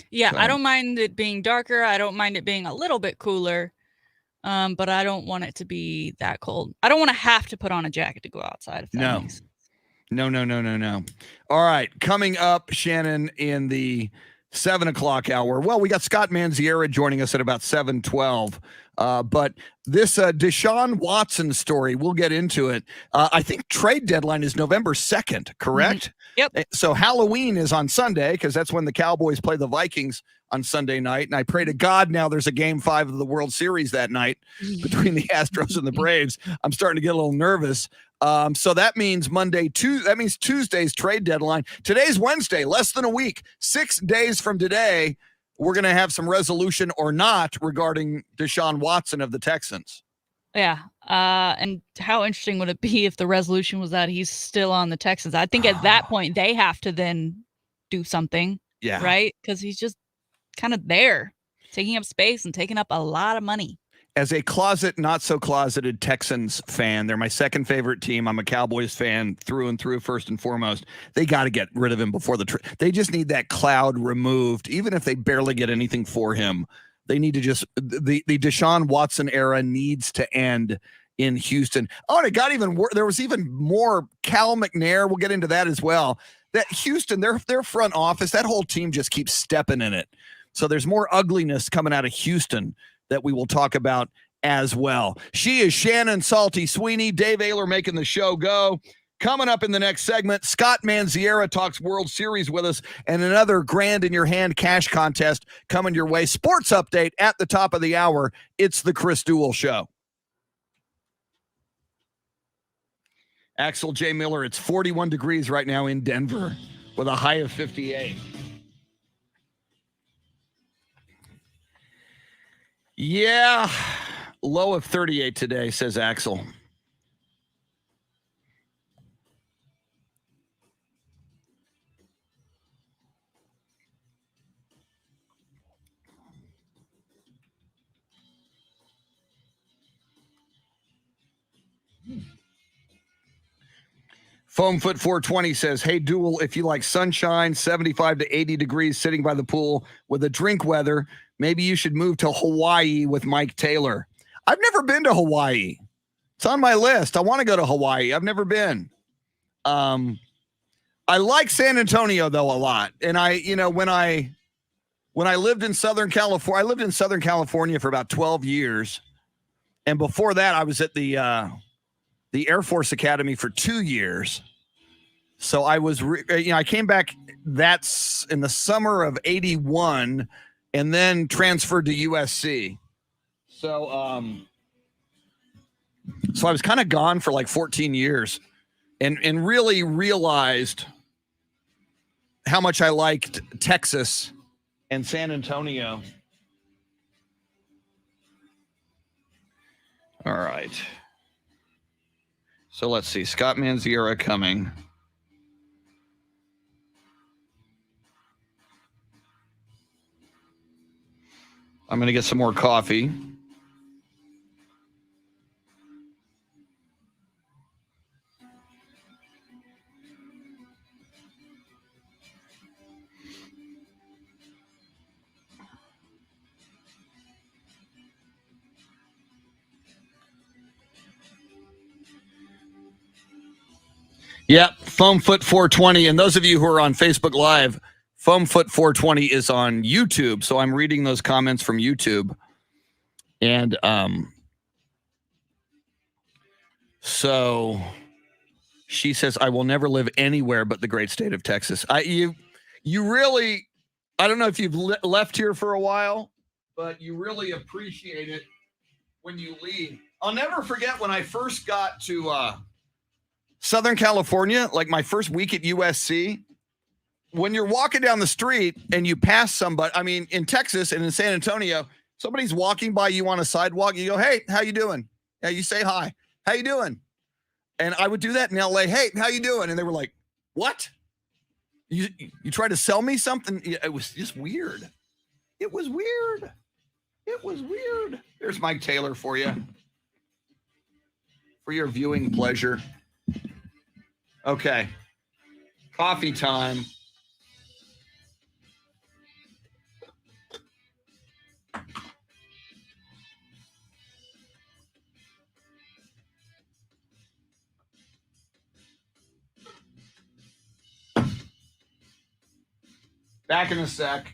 Yeah, so. I don't mind it being darker. I don't mind it being a little bit cooler, but I don't want it to be that cold. I don't want to have to put on a jacket to go outside. If that makes sense. No. All right, coming up, Shannon, in the 7 o'clock hour. Well, we got Scott Mandziara joining us at about 7:12. But this Deshaun Watson story, we'll get into it. I think trade deadline is November 2nd, correct? Mm-hmm. Yep. So Halloween is on Sunday because that's when the Cowboys play the Vikings on Sunday night. And I pray to God now there's a Game 5 of the World Series that night between the Astros and the Braves. I'm starting to get a little nervous. So that means Tuesday's trade deadline. Today's Wednesday, less than a week, 6 days from today. We're going to have some resolution or not regarding Deshaun Watson of the Texans. Yeah. And how interesting would it be if the resolution was that he's still on the Texans? I think at that point they have to then do something. Yeah. Right? Because he's just kind of there, taking up space and taking up a lot of money. As a not so closeted Texans fan, they're my second favorite team. I'm a Cowboys fan through and through, first and foremost. They got to get rid of him before they just need that cloud removed. Even if they barely get anything for him, they need to the Deshaun Watson era needs to end in Houston. Oh, and it got even worse. There was even more Cal McNair. We'll get into that as well. That Houston, their front office, that whole team just keeps stepping in it. So there's more ugliness coming out of Houston that we will talk about as well. She is Shannon Salty Sweeney. Dave Ayler making the show go. Coming up in the next segment, Scott Mandziara talks World Series with us, and another grand in your hand cash contest coming your way. Sports update at the top of the hour. It's the Chris Duel Show. Axel J. Miller, it's 41 degrees right now in Denver with a high of 58. Yeah, low of 38 today, says Axel. Foamfoot 420 says, hey, Duel, if you like sunshine, 75 to 80 degrees sitting by the pool with a drink weather, maybe you should move to Hawaii with Mike Taylor. I've never been to Hawaii. It's on my list. I want to go to Hawaii. I've never been. I like San Antonio, though, a lot. And when I lived in Southern California, for about 12 years. And before that, I was at the Air Force Academy for 2 years. So I was, I came back. That's in the summer of '81, and then transferred to USC. So, so I was kind of gone for like 14 years, and really realized how much I liked Texas and San Antonio. All right. So let's see. Scott Mandziara coming. I'm going to get some more coffee. Yep, Foamfoot 420. And those of you who are on Facebook Live, Foamfoot 420 is on YouTube. So I'm reading those comments from YouTube. And so she says, I will never live anywhere but the great state of Texas. You really, I don't know if you've left here for a while, but you really appreciate it when you leave. I'll never forget when I first got to Southern California, like my first week at USC. When you're walking down the street and you pass somebody, I mean, in Texas and in San Antonio, somebody's walking by you on a sidewalk. You go, hey, how you doing? Yeah, you say hi. How you doing? And I would do that in LA. Hey, how you doing? And they were like, what? You try to sell me something? It was just weird. It was weird. It was weird. There's Mike Taylor for you. For your viewing pleasure. Okay. Coffee time. Back in a sec.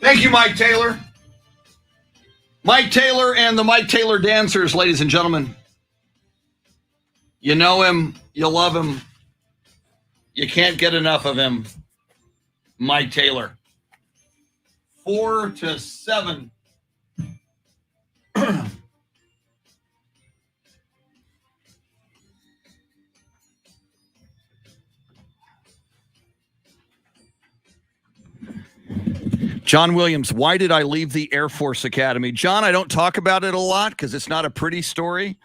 Thank you, Mike Taylor. Mike Taylor and the Mike Taylor Dancers, ladies and gentlemen. You know him. You love him. You can't get enough of him. Mike Taylor. 4-7. John Williams, why did I leave the Air Force Academy? John, I don't talk about it a lot because it's not a pretty story.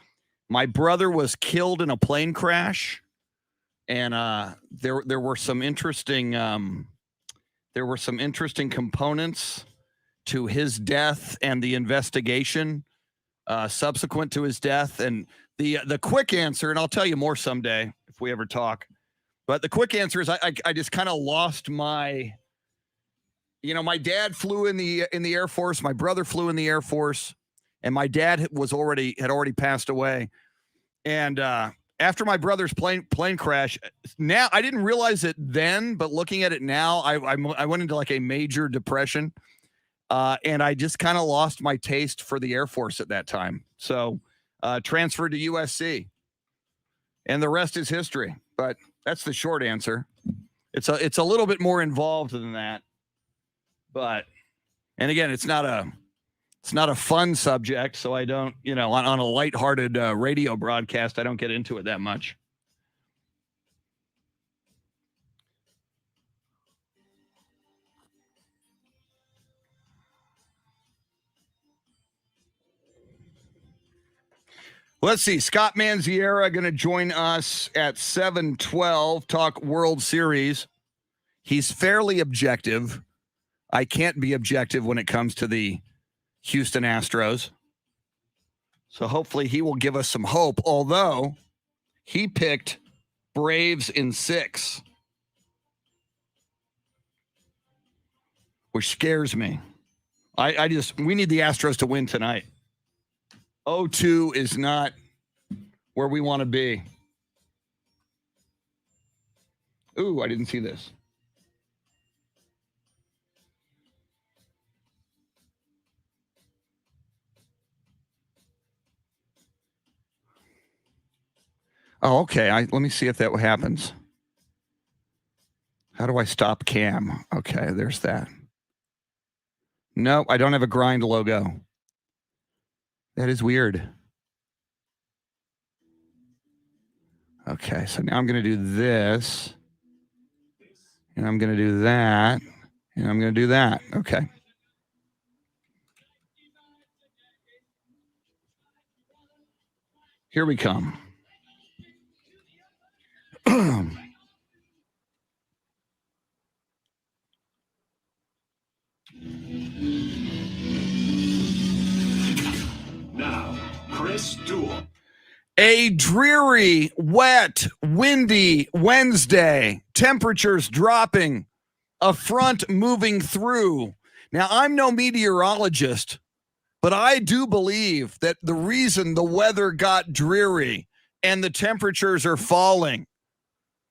My brother was killed in a plane crash, and there were some interesting components to his death and the investigation subsequent to his death. And the quick answer, and I'll tell you more someday if we ever talk, but the quick answer is I just kind of lost my. My dad flew in the Air Force. My brother flew in the Air Force, and my dad had already passed away. And after my brother's plane crash, now I didn't realize it then, but looking at it now, I went into like a major depression, and I just kind of lost my taste for the Air Force at that time. So transferred to USC, and the rest is history. But that's the short answer. It's a little bit more involved than that. But, and again, it's not a fun subject, so I don't, on a lighthearted radio broadcast, I don't get into it that much. Let's see. Scott Mandziara going to join us at 7:12, talk World Series. He's fairly objective. I can't be objective when it comes to the Houston Astros. So hopefully he will give us some hope, although he picked Braves in 6, which scares me. We need the Astros to win tonight. 0-2 is not where we want to be. Ooh, I didn't see this. Oh, okay. Let me see if that happens. How do I stop cam? Okay, there's that. No, I don't have a grind logo. That is weird. Okay, so now I'm going to do this. And I'm going to do that. And I'm going to do that. Okay. Here we come. Now, Chris Duel. A dreary, wet, windy Wednesday. Temperatures dropping. A front moving through. Now, I'm no meteorologist, but I do believe that the reason the weather got dreary and the temperatures are falling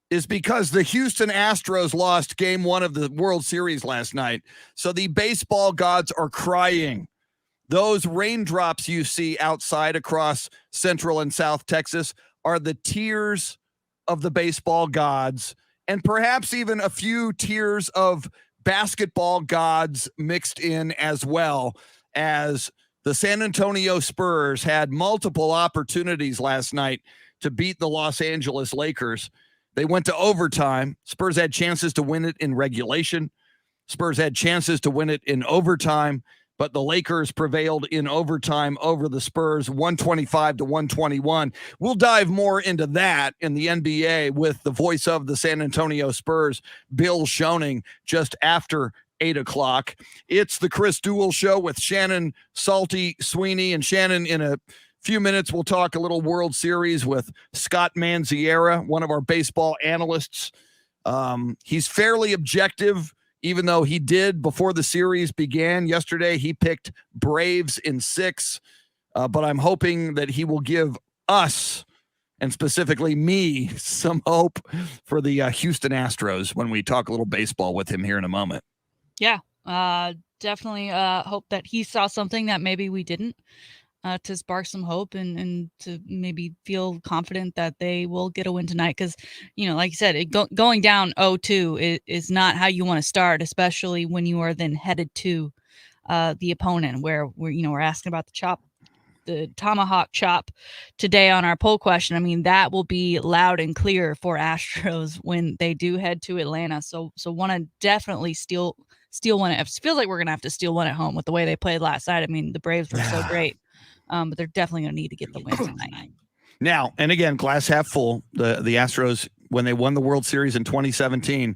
is because the Houston Astros lost game 1 of the World Series last night. So the baseball gods are crying. Those raindrops you see outside across Central and South Texas are the tears of the baseball gods, and perhaps even a few tears of basketball gods mixed in as well, as the San Antonio Spurs had multiple opportunities last night to beat the Los Angeles Lakers. They went to overtime. Spurs had chances to win it in regulation. Spurs had chances to win it in overtime, but the Lakers prevailed in overtime over the Spurs, 125-121. We'll dive more into that in the NBA with the voice of the San Antonio Spurs, Bill Schoening, just after 8 o'clock. It's the Chris Duel Show with Shannon, Salty, Sweeney, and Shannon. In a few minutes, we'll talk a little World Series with Scott Mandziara, one of our baseball analysts. He's fairly objective, even though he did, before the series began yesterday, he picked Braves in 6. But I'm hoping that he will give us, and specifically me, some hope for the Houston Astros when we talk a little baseball with him here in a moment. Yeah. definitely hope that he saw something that maybe we didn't, to spark some hope and to maybe feel confident that they will get a win tonight. Because, like you said, going down 0-2 is not how you want to start, especially when you are then headed to the opponent, where we're asking about the tomahawk chop today on our poll question. I mean, that will be loud and clear for Astros when they do head to Atlanta. So want to definitely steal one. It feels like we're going to have to steal one at home with the way they played last night. I mean, the Braves were so great, but they're definitely going to need to get the win tonight. Now, and again, glass half full, the Astros, when they won the World Series in 2017,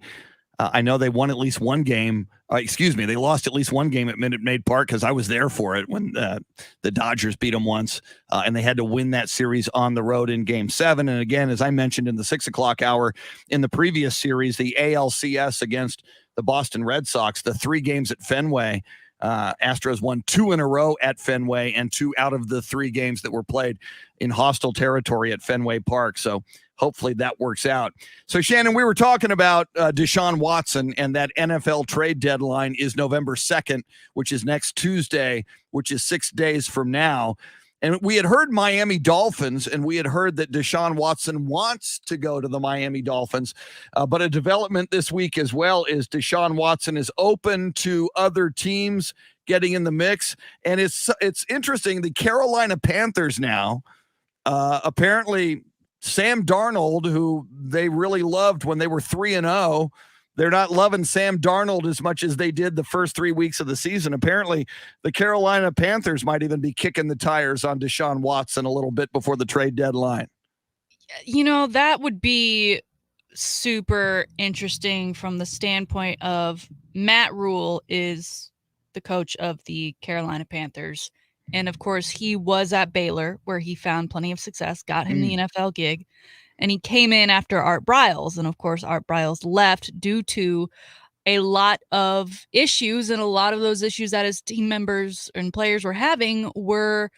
I know they won at least one game. They lost at least one game at Minute Maid Park because I was there for it when the Dodgers beat them once, and they had to win that series on the road in Game 7. And again, as I mentioned in the 6 o'clock hour in the previous series, the ALCS against the Boston Red Sox, the 3 games at Fenway, Astros won 2 in a row at Fenway and 2 out of the 3 games that were played in hostile territory at Fenway Park. So hopefully that works out. So, Shannon, we were talking about Deshaun Watson, and that NFL trade deadline is November 2nd, which is next Tuesday, which is 6 days from now. And we had heard Miami Dolphins, and we had heard that Deshaun Watson wants to go to the Miami Dolphins. But a development this week as well is Deshaun Watson is open to other teams getting in the mix. And it's interesting. The Carolina Panthers now, apparently Sam Darnold, who they really loved when they were 3-0, they're not loving Sam Darnold as much as they did the first 3 weeks of the season. Apparently, the Carolina Panthers might even be kicking the tires on Deshaun Watson a little bit before the trade deadline. That would be super interesting from the standpoint of Matt Rule is the coach of the Carolina Panthers. And of course, he was at Baylor, where he found plenty of success, got him the NFL gig. And he came in after Art Briles. And of course, Art Briles left due to a lot of issues. And a lot of those issues that his team members and players were having were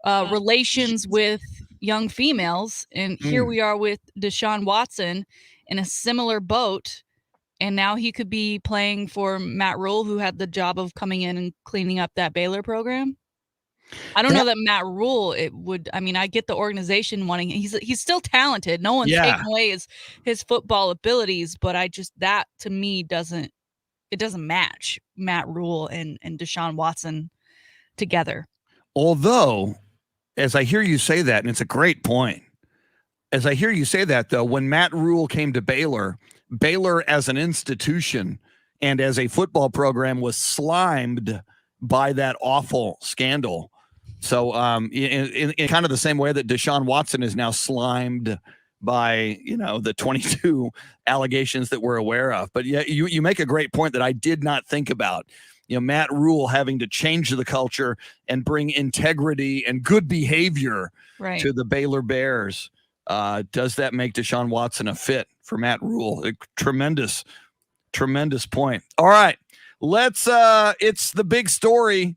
relations with young females. And here we are with Deshaun Watson in a similar boat. And now he could be playing for Matt Rule, who had the job of coming in and cleaning up that Baylor program. I don't know that Matt Rule, I get the organization wanting, he's still talented. No one's taking away his football abilities, but that to me doesn't match Matt Rule and Deshaun Watson together. Although, as I hear you say that, and it's a great point, as I hear you say that, though, when Matt Rule came to Baylor as an institution and as a football program was slimed by that awful scandal. So in kind of the same way that Deshaun Watson is now slimed by, the 22 allegations that we're aware of. But yeah, you make a great point that I did not think about. Matt Rule having to change the culture and bring integrity and good behavior to the Baylor Bears. Does that make Deshaun Watson a fit for Matt Rule? A tremendous point. All right. It's the big story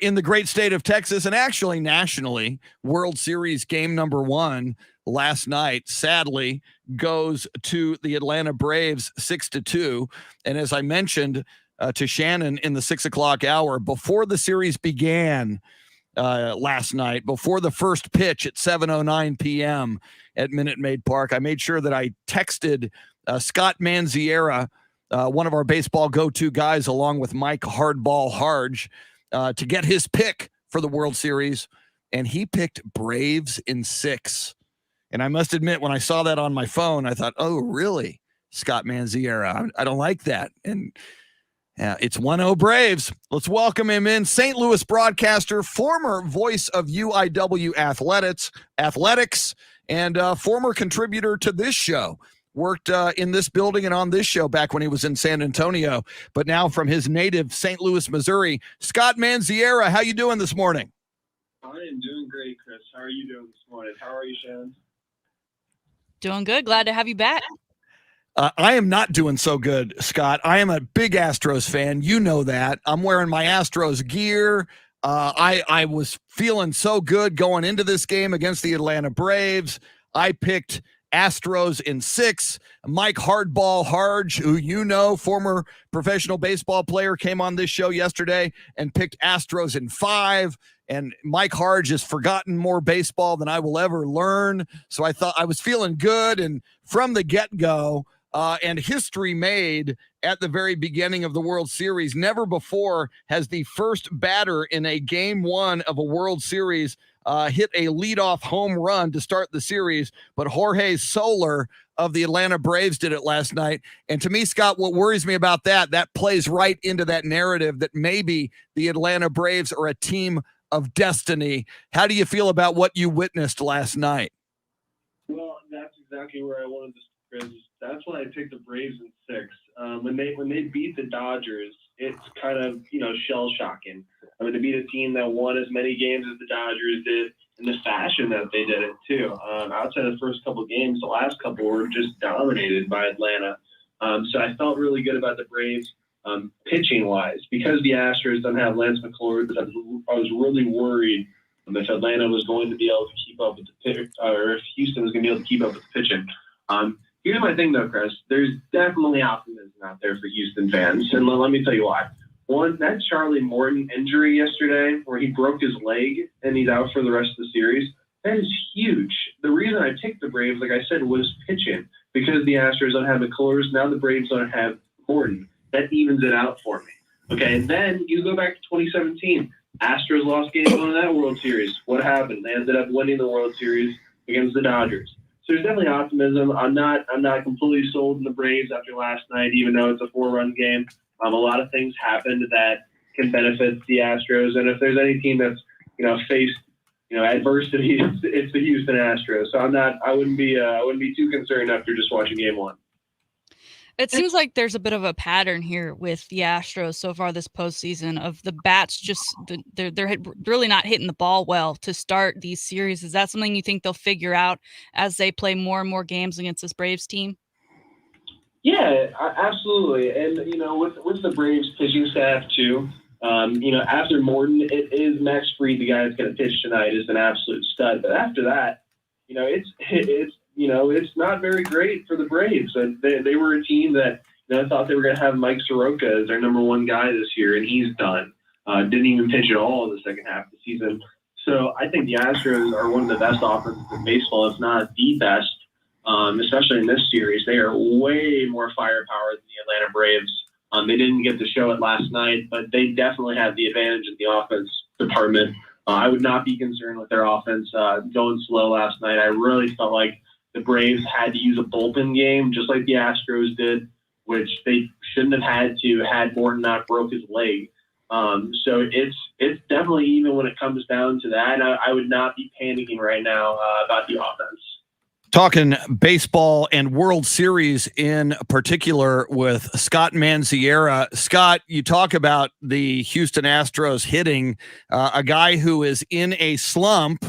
in the great state of Texas, and actually nationally. World Series game number 1 last night, sadly, goes to the Atlanta Braves 6-2. And as I mentioned to Shannon in the 6 o'clock hour, before the series began last night, before the first pitch at 7:09 p.m. at Minute Maid Park, I made sure that I texted Scott Mandziara, one of our baseball go-to guys, along with Mike Hardball Harge, to get his pick for the World Series, and he picked Braves in 6. And I must admit, when I saw that on my phone, I thought, oh, really, Scott Mandziara? I don't like that. And it's 1-0 Braves. Let's welcome him in. St. Louis broadcaster, former voice of UIW Athletics, and former contributor to this show. Worked in this building and on this show back when he was in San Antonio, but now from his native St. Louis, Missouri. Scott Mandziara, how you doing this morning? I am doing great, Chris. How are you doing this morning? How are you, Shannon? Doing good. Glad to have you back. I am not doing so good, Scott. I am a big Astros fan. You know that. I'm wearing my Astros gear. I was feeling so good going into this game against the Atlanta Braves. I picked Astros in 6. Mike Hardball Harge, who you know, former professional baseball player, came on this show yesterday and picked Astros in 5. And Mike Harge has forgotten more baseball than I will ever learn. So I thought I was feeling good. And from the get-go, and history made at the very beginning of the World Series, never before has the first batter in a Game 1 of a World Series hit a leadoff home run to start the series. But Jorge Soler of the Atlanta Braves did it last night. And to me, Scott, what worries me about that plays right into that narrative that maybe the Atlanta Braves are a team of destiny. How do you feel about what you witnessed last night? Well, that's exactly where I wanted to start. That's why I picked the Braves in 6. When they beat the Dodgers, it's kind of shell shocking. I mean, to beat a team that won as many games as the Dodgers did in the fashion that they did it too. Outside of the first couple of games, the last couple were just dominated by Atlanta. So I felt really good about the Braves. Pitching-wise, because the Astros don't have Lance McCullers, I was really worried if Atlanta was going to be able to keep up with the pitch, or if Houston was going to be able to keep up with the pitching. Here's my thing, though, Chris. There's definitely optimism out there for Houston fans, and let me tell you why. One, that Charlie Morton injury yesterday, where he broke his leg and he's out for the rest of the series, that is huge. The reason I picked the Braves, like I said, was pitching, because the Astros don't have McCullers. Now the Braves don't have Morton. That evens it out for me. Okay, and then you go back to 2017. Astros lost Game 1 of that World Series. What happened? They ended up winning the World Series against the Dodgers. So there's definitely optimism. I'm not completely sold in the Braves after last night, even though it's a 4-run game. A lot of things happened that can benefit the Astros, and if there's any team that's faced adversity, it's the Houston Astros. So I wouldn't be too concerned after just watching Game 1. It seems like there's a bit of a pattern here with the Astros so far this postseason of the bats they're really not hitting the ball well to start these series. Is that something you think they'll figure out as they play more and more games against this Braves team? Yeah, absolutely. And, with the Braves pitching staff too, after Morton, it is Max Fried, the guy that's going to pitch tonight, is an absolute stud. But after that, it's not very great for the Braves. They were a team that thought they were going to have Mike Soroka as their number 1 guy this year, and he's done. Didn't even pitch at all in the second half of the season. So I think the Astros are one of the best offenses in baseball, if not the best, especially in this series. They are way more firepower than the Atlanta Braves. They didn't get to show it last night, but they definitely have the advantage in the offense department. I would not be concerned with their offense going slow last night. I really felt like the Braves had to use a bullpen game, just like the Astros did, which they shouldn't have had to had Morton not broke his leg. So it's definitely, even when it comes down to that, I would not be panicking right now about the offense. Talking baseball and World Series in particular with Scott Mandziara. Scott, you talk about the Houston Astros hitting a guy who is in a slump,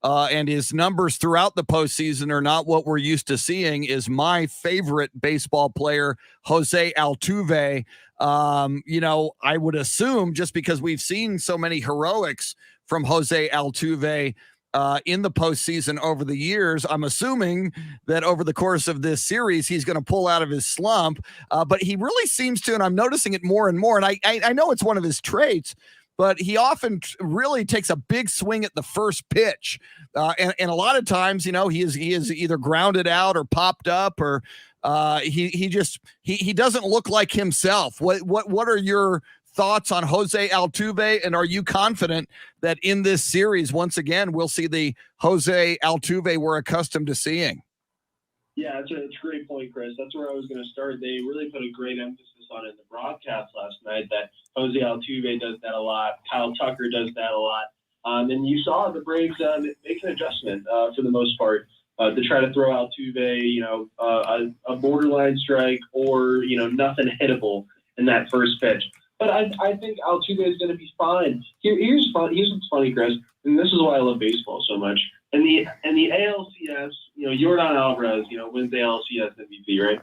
and his numbers throughout the postseason are not what we're used to seeing, is my favorite baseball player, Jose Altuve. I would assume, just because we've seen so many heroics from Jose Altuve in the postseason over the years, I'm assuming that over the course of this series, he's going to pull out of his slump. But he really seems to, and I'm noticing it more and more, and I know it's one of his traits, but he often really takes a big swing at the first pitch. And a lot of times, he is either grounded out or popped up, or he doesn't look like himself. What are your thoughts on Jose Altuve, and are you confident that in this series, once again, we'll see the Jose Altuve we're accustomed to seeing? Yeah, it's a great point, Chris. That's where I was going to start. They really put a great emphasis on it in the broadcast last night, that Jose Altuve does that a lot. Kyle Tucker does that a lot. And you saw the Braves make an adjustment for the most part to try to throw Altuve, a borderline strike or, nothing hittable in that first pitch. But I think Altuve is going to be fine. Here's what's funny, Chris, and this is why I love baseball so much. In the ALCS, Yordan Alvarez, wins the ALCS MVP, right?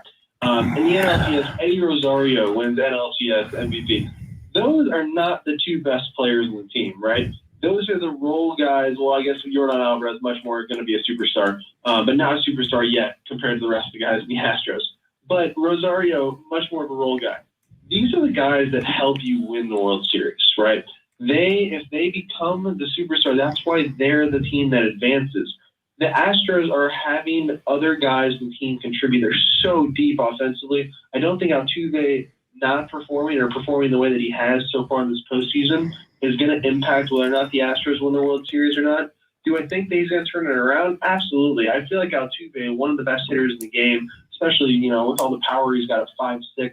In the NLCS, Eddie Rosario wins NLCS MVP. Those are not the two best players in the team, right? those are the role guys. Well, I guess Yordan Alvarez much more going to be a superstar, but not a superstar yet compared to the rest of the guys in the Astros. But Rosario, much more of a role guy. These are the guys that help you win the World Series, right? If they become the superstar, that's why they're the team that advances. The Astros are having other guys in the team contribute. They're so deep offensively. I don't think Altuve not performing or performing the way that he has so far in this postseason is going to impact whether or not the Astros win the World Series or not. Do I think that he's going to turn it around? Absolutely. I feel like Altuve, one of the best hitters in the game, especially, with all the power he's got at 5'6",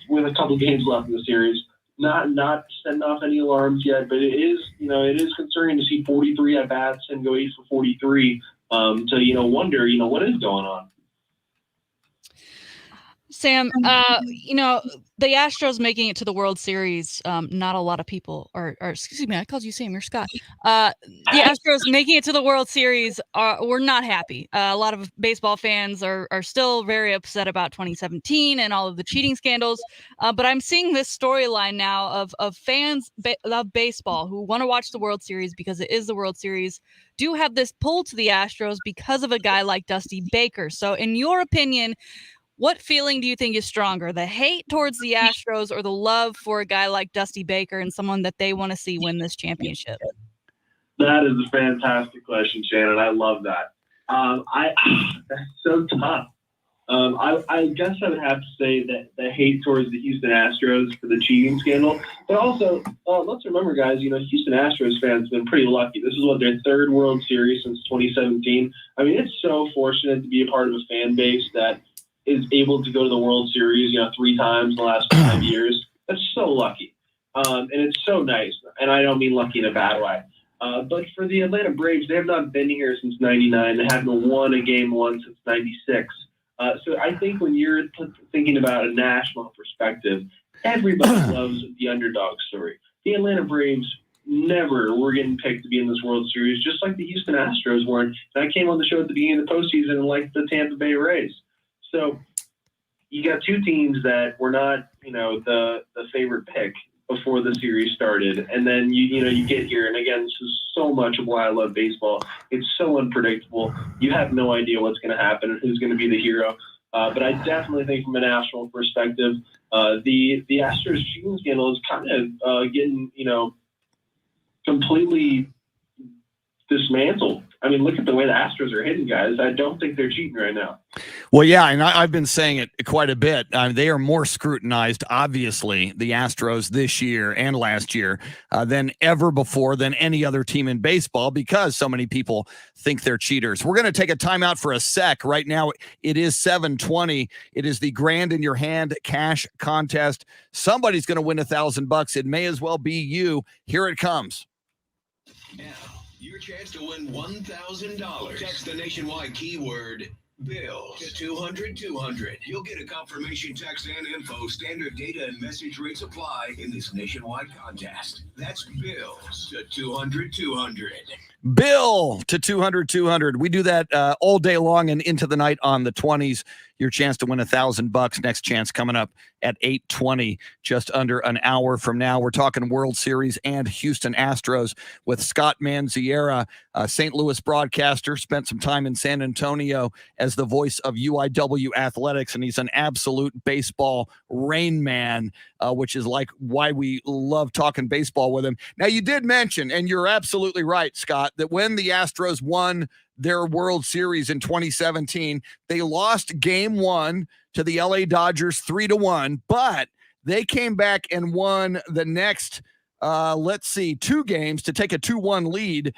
with a couple games left in the series, not setting off any alarms yet, but it is concerning to see 43 at bats and go 8 for 43. To wonder, what is going on. Sam, the Astros making it to the World Series, not a lot of people, or excuse me, I called you Sam, you're Scott. The Astros making it to the World Series, we're not happy. A lot of baseball fans are still very upset about 2017 and all of the cheating scandals. But I'm seeing this storyline now of fans of baseball who want to watch the World Series because it is the World Series, do have this pull to the Astros because of a guy like Dusty Baker. So in your opinion, what feeling do you think is stronger, the hate towards the Astros or the love for a guy like Dusty Baker and someone that they want to see win this championship? That is a fantastic question, Shannon. I love that. That's so tough. I guess I would have to say that the hate towards the Houston Astros for the cheating scandal. But also, let's remember, guys, Houston Astros fans have been pretty lucky. This is their third World Series since 2017. I mean, it's so fortunate to be a part of a fan base that is able to go to the World Series, 3 times in the last 5 years. That's so lucky. And it's so nice. And I don't mean lucky in a bad way. But for the Atlanta Braves, they have not been here since 99. They haven't won a game once since 96. So I think when you're thinking about a national perspective, everybody loves the underdog story. The Atlanta Braves never were getting picked to be in this World Series, just like the Houston Astros weren't. And I came on the show at the beginning of the postseason and liked the Tampa Bay Rays. So you got two teams that were not, the favorite pick before the series started. And then, you get here. And again, this is so much of why I love baseball. It's so unpredictable. You have no idea what's going to happen and who's going to be the hero. But I definitely think from a national perspective, the Astros cheating scandal is kind of getting, completely dismantled. I mean, look at the way the Astros are hitting, guys. I don't think they're cheating right now. Well, yeah, and I've been saying it quite a bit. They are more scrutinized, obviously, the Astros this year and last year than ever before, than any other team in baseball, because so many people think they're cheaters. We're going to take a timeout for a sec. Right now, it is 7:20. It is the Grand in Your Hand cash contest. Somebody's going to win $1,000. It may as well be you. Here it comes. Now, your chance to win $1,000. Text the nationwide keyword Bill to 200-200. You'll get a confirmation text and info. Standard data and message rates apply in this nationwide contest. That's Bills to 200-200. Bill to 200-200. We do that all day long and into the night on the 20s. Your chance to win $1,000. Next chance coming up at 8:20, just under an hour from now. We're talking World Series and Houston Astros with Scott Mandziara, St. Louis broadcaster, spent some time in San Antonio as the voice of UIW Athletics, and he's an absolute baseball rain man, which is like why we love talking baseball with him. Now, you did mention, and you're absolutely right, Scott, that when the Astros won their World Series in 2017, they lost game 1 to the LA Dodgers 3-1, but they came back and won the next, 2 games to take a 2-1 lead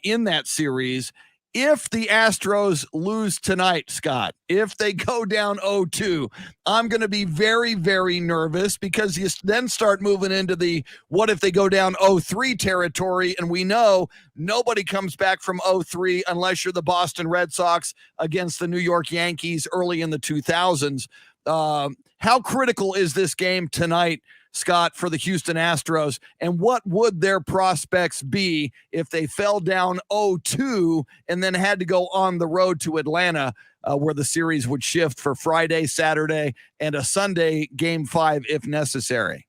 in that series. If the Astros lose tonight, Scott, if they go down 0-2, I'm going to be very, very nervous, because you then start moving into the what if they go down 0-3 territory, and we know nobody comes back from 0-3 unless you're the Boston Red Sox against the New York Yankees early in the 2000s. How critical is this game tonight, Scott, for the Houston Astros, and what would their prospects be if they fell down 0-2 and then had to go on the road to Atlanta, where the series would shift for Friday, Saturday, and a Sunday game 5 if necessary?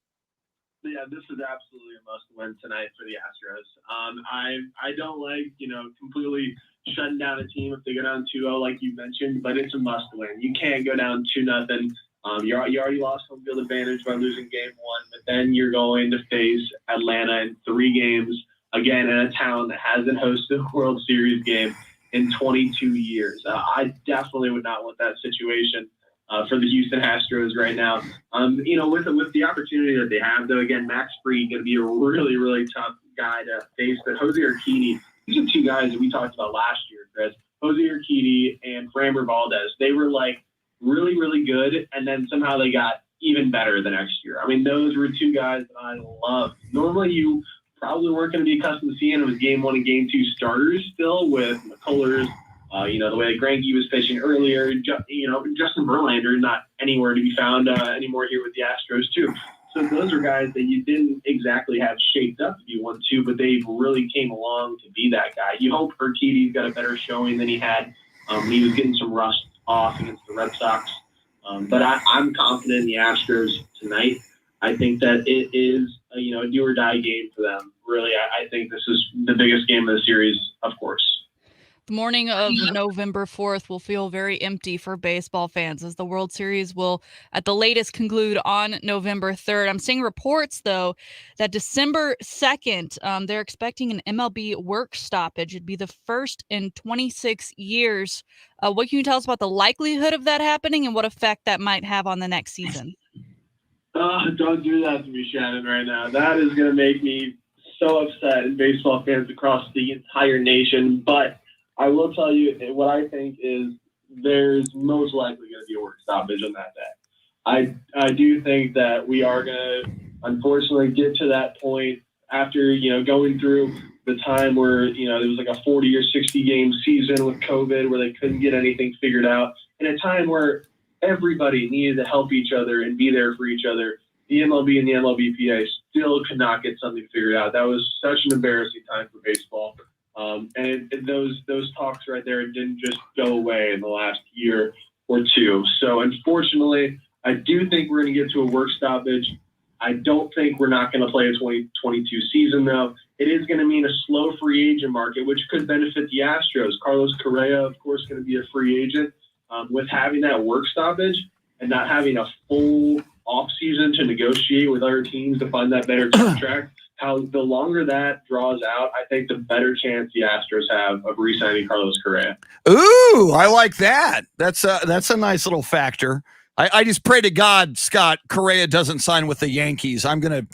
Yeah, this is absolutely a must-win tonight for the Astros. I don't like, completely shutting down a team if they go down 2-0, like you mentioned, but it's a must-win. You can't go down 2-0. You already lost home field advantage by losing game 1, but then you're going to face Atlanta in 3 games, again, in a town that hasn't hosted a World Series game in 22 years. I definitely would not want that situation for the Houston Astros right now. With the opportunity that they have, though, again, Max Fried going to be a really, really tough guy to face. But Jose Urquidy, these are 2 guys that we talked about last year, Chris. Jose Urquidy and Framber Valdez. They were like really, really good, and then somehow they got even better the next year. I mean, those were 2 guys that I loved. Normally, you probably weren't going to be accustomed to seeing. It was game 1 and game 2 starters still with McCullers. The way Greinke was pitching earlier, Justin Verlander not anywhere to be found anymore here with the Astros too. So those are guys that you didn't exactly have shaped up if you want to, but they really came along to be that guy. You hope Urquidy's got a better showing than he had when he was getting some rust off against the Red Sox. But I'm confident in the Astros tonight. I think that it is a do or die game for them. Really, I think this is the biggest game of the series, of course. The morning of November 4th will feel very empty for baseball fans as the World Series will at the latest conclude on November 3rd. I'm seeing reports, though, that December 2nd, they're expecting an MLB work stoppage. It'd be the first in 26 years. What can you tell us about the likelihood of that happening and what effect that might have on the next season? Don't do that to me, Shannon, right now. That is going to make me so upset, and baseball fans across the entire nation. But I will tell you what I think is there's most likely going to be a work stoppage on that day. I do think that we are going to, unfortunately, get to that point after, going through the time where, there was like a 40 or 60 game season with COVID where they couldn't get anything figured out, in a time where everybody needed to help each other and be there for each other. The MLB and the MLBPA still could not get something figured out. That was such an embarrassing time for baseball. And those talks right there didn't just go away in the last year or 2. So unfortunately, I do think we're going to get to a work stoppage. I don't think we're not going to play a 2022 season, though. It is going to mean a slow free agent market, which could benefit the Astros. Carlos Correa, of course, going to be a free agent. With having that work stoppage and not having a full offseason to negotiate with other teams to find that better contract, the longer that draws out, I think the better chance the Astros have of re-signing Carlos Correa. Ooh, I like that. That's a nice little factor. I just pray to God, Scott, Correa doesn't sign with the Yankees. I'm gonna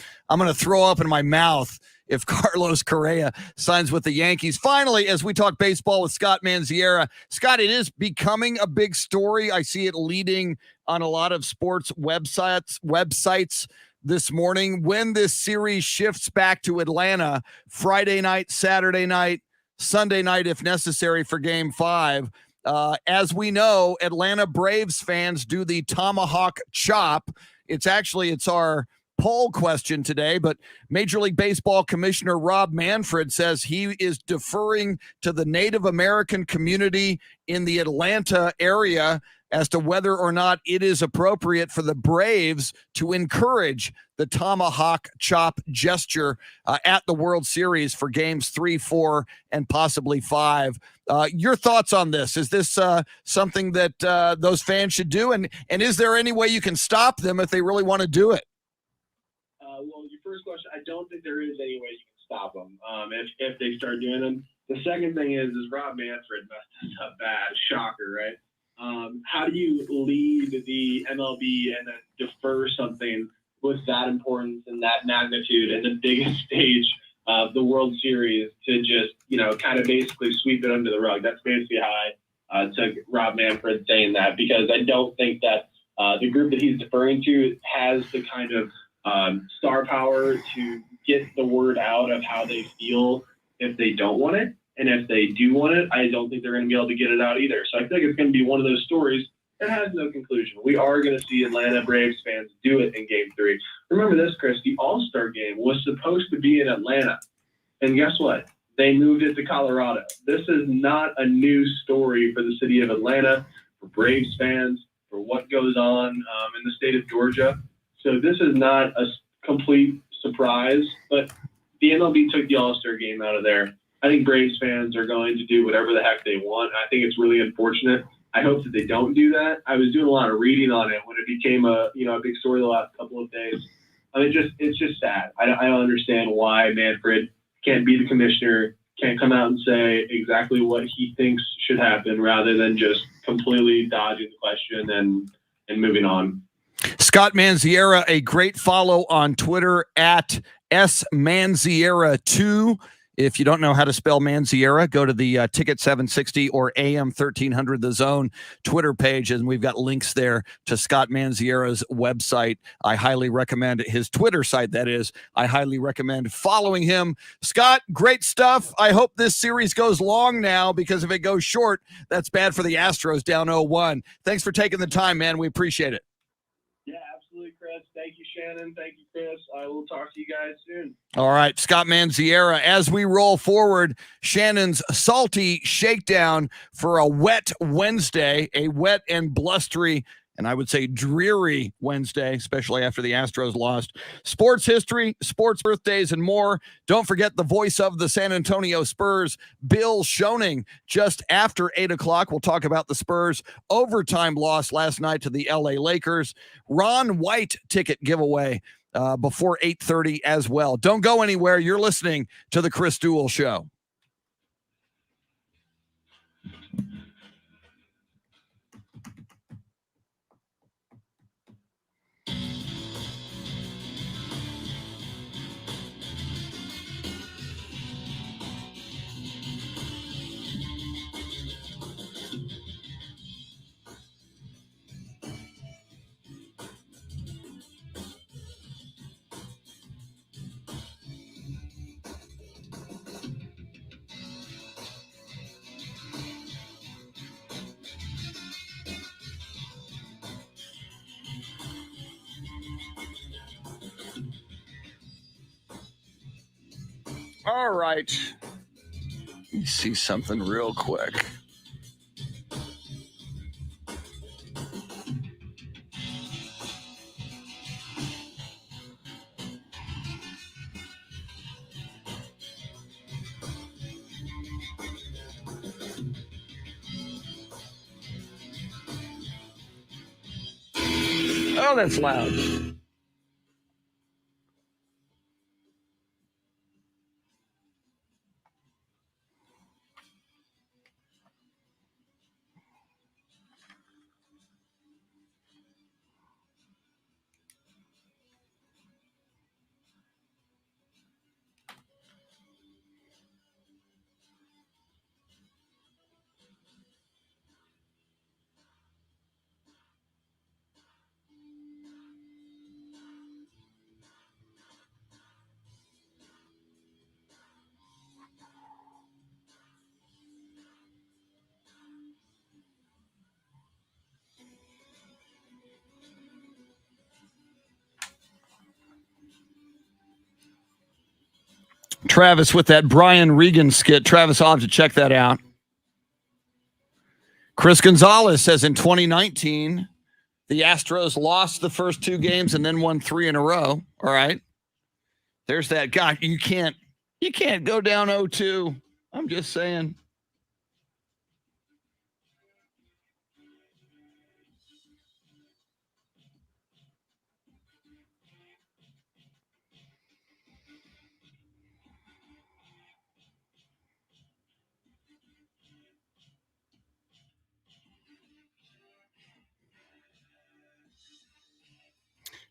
throw up in my mouth if Carlos Correa signs with the Yankees. Finally, as we talk baseball with Scott Mandziara, Scott, it is becoming a big story. I see it leading on a lot of sports websites this morning. When this series shifts back to Atlanta, Friday night, Saturday night, Sunday night, if necessary, for Game 5. As we know, Atlanta Braves fans do the tomahawk chop. It's our poll question today, but Major League Baseball Commissioner Rob Manfred says he is deferring to the Native American community in the Atlanta area as to whether or not it is appropriate for the Braves to encourage the tomahawk chop gesture at the World Series for games 3, 4, and possibly 5. Your thoughts on this? Is this something that those fans should do? And is there any way you can stop them if they really want to do it? Well, your first question, I don't think there is any way you can stop them if they start doing them. The second thing is Rob Manfred messed us up bad. Shocker, right? How do you lead the MLB and then defer something with that importance and that magnitude and the biggest stage of the World Series to just, kind of basically sweep it under the rug? That's basically how I took Rob Manfred saying that, because I don't think that the group that he's deferring to has the kind of star power to get the word out of how they feel if they don't want it. And if they do want it, I don't think they're going to be able to get it out either. So I think it's going to be one of those stories that has no conclusion. We are going to see Atlanta Braves fans do it in Game 3. Remember this, Chris, the All-Star game was supposed to be in Atlanta. And guess what? They moved it to Colorado. This is not a new story for the city of Atlanta, for Braves fans, for what goes on in the state of Georgia. So this is not a complete surprise, but the MLB took the All-Star game out of there. I think Braves fans are going to do whatever the heck they want. I think it's really unfortunate. I hope that they don't do that. I was doing a lot of reading on it when it became a big story the last couple of days. I mean, it's just sad. I don't understand why Manfred can't be the commissioner, can't come out and say exactly what he thinks should happen rather than just completely dodging the question and moving on. Scott Mandziara, a great follow on Twitter at SManziara2. If you don't know how to spell Mandziara, go to the Ticket 760 or AM 1300 The Zone Twitter page, and we've got links there to Scott Mandziara's website. I highly recommend his Twitter site, that is. I highly recommend following him. Scott, great stuff. I hope this series goes long now, because if it goes short, that's bad for the Astros down 0-1. Thanks for taking the time, man. We appreciate it. Yeah, absolutely, Chris. Thank you, Shannon. Thank you, Chris. I will talk to you guys soon. All right, Scott Mandziara. As we roll forward, Shannon's salty shakedown for a wet Wednesday, a wet and blustery, and I would say dreary Wednesday, especially after the Astros lost. Sports history, sports birthdays, and more. Don't forget the voice of the San Antonio Spurs, Bill Schoening, just after 8 o'clock. We'll talk about the Spurs' overtime loss last night to the LA Lakers. Ron White ticket giveaway before 8:30 as well. Don't go anywhere. You're listening to the Chris Duel Show. All right. Let me see something real quick. Oh, that's loud. Travis with that Brian Regan skit. Travis, I'll have to check that out. Chris Gonzalez says in 2019, the Astros lost the first 2 games and then won 3 in a row. All right. There's that guy. You can't go down 0-2. I'm just saying.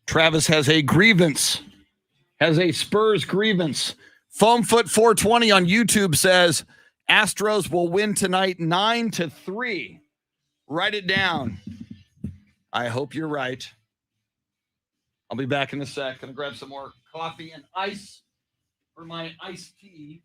Travis has a grievance, has a Spurs grievance. Foamfoot 420 on YouTube says Astros will win tonight 9-3. Write it down. I hope you're right. I'll be back in a sec. Gonna grab some more coffee and ice for my iced tea.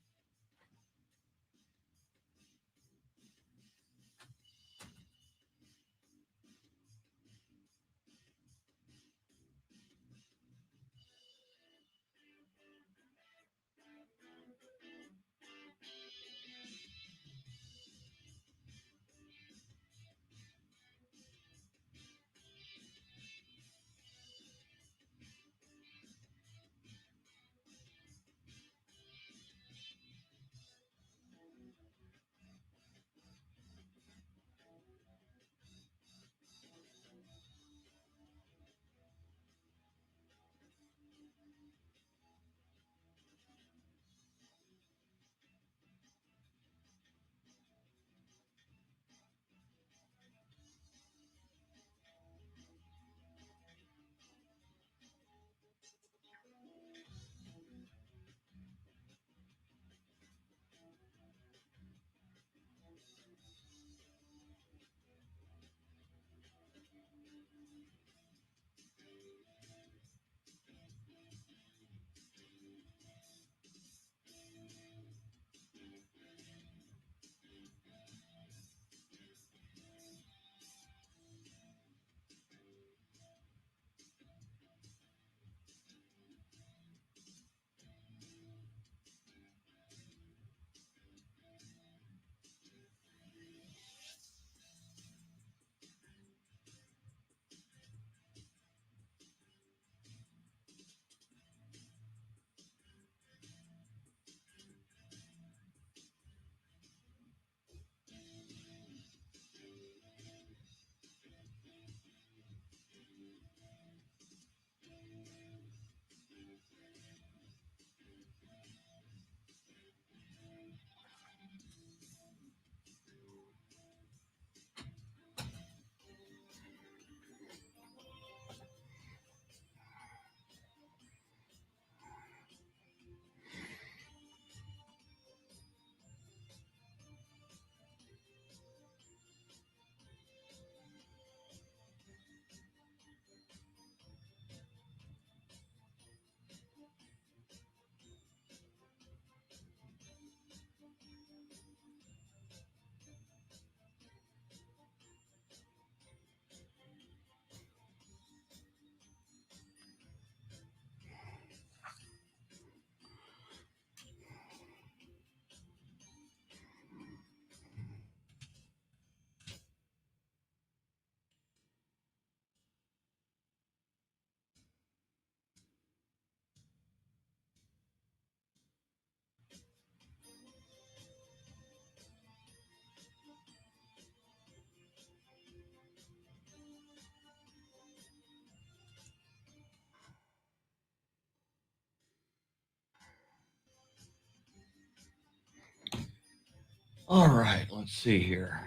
All right, let's see here.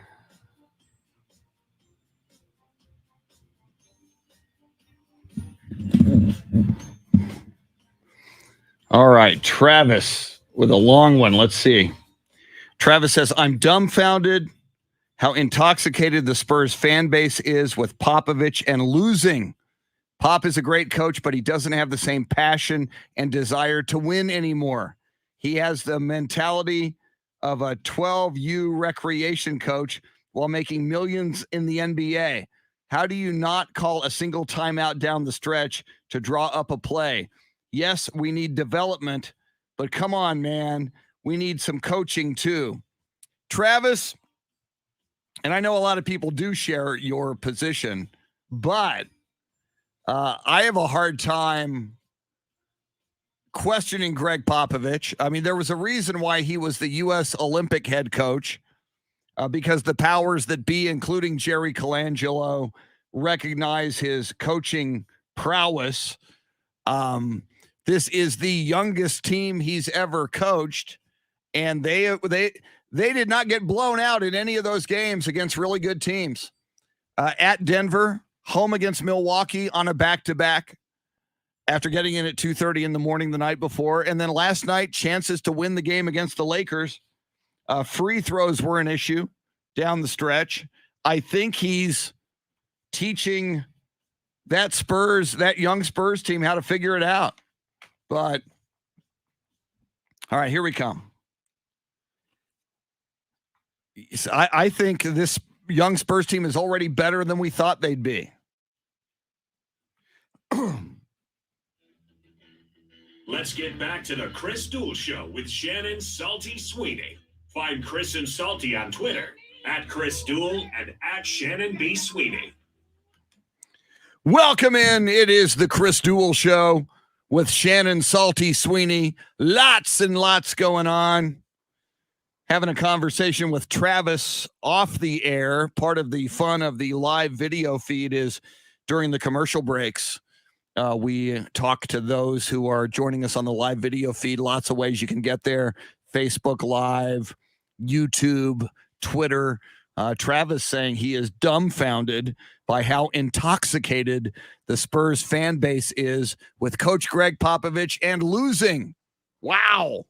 All right, Travis with a long one. Let's see. Travis says, I'm dumbfounded how intoxicated the Spurs fan base is with Popovich and losing. Pop is a great coach, but he doesn't have the same passion and desire to win anymore. He has the mentality of a 12U recreation coach while making millions in the NBA. How do you not call a single timeout down the stretch to draw up a play? Yes, we need development, but come on, man. We need some coaching too. Travis, and I know a lot of people do share your position, but I have a hard time questioning Greg Popovich. I mean, there was a reason why he was the U.S. Olympic head coach, because the powers that be, including Jerry Colangelo, recognize his coaching prowess. This is the youngest team he's ever coached, and they did not get blown out in any of those games against really good teams. At Denver, home against Milwaukee on a back-to-back after getting in at 2:30 in the morning the night before. And then last night, chances to win the game against the Lakers. Free throws were an issue down the stretch. I think he's teaching that young Spurs team how to figure it out. But, all right, here we come. I think this young Spurs team is already better than we thought they'd be. Let's get back to the Chris Duel Show with Shannon Salty Sweeney. Find Chris and Salty on Twitter at Chris Duel and at Shannon B. Sweeney. Welcome in. It is the Chris Duel Show with Shannon Salty Sweeney. Lots and lots going on. Having a conversation with Travis off the air. Part of the fun of the live video feed is during the commercial breaks. We talk to those who are joining us on the live video feed. Lots of ways you can get there. Facebook Live, YouTube, Twitter. Travis saying he is dumbfounded by how intoxicated the Spurs fan base is with Coach Greg Popovich and losing. Wow.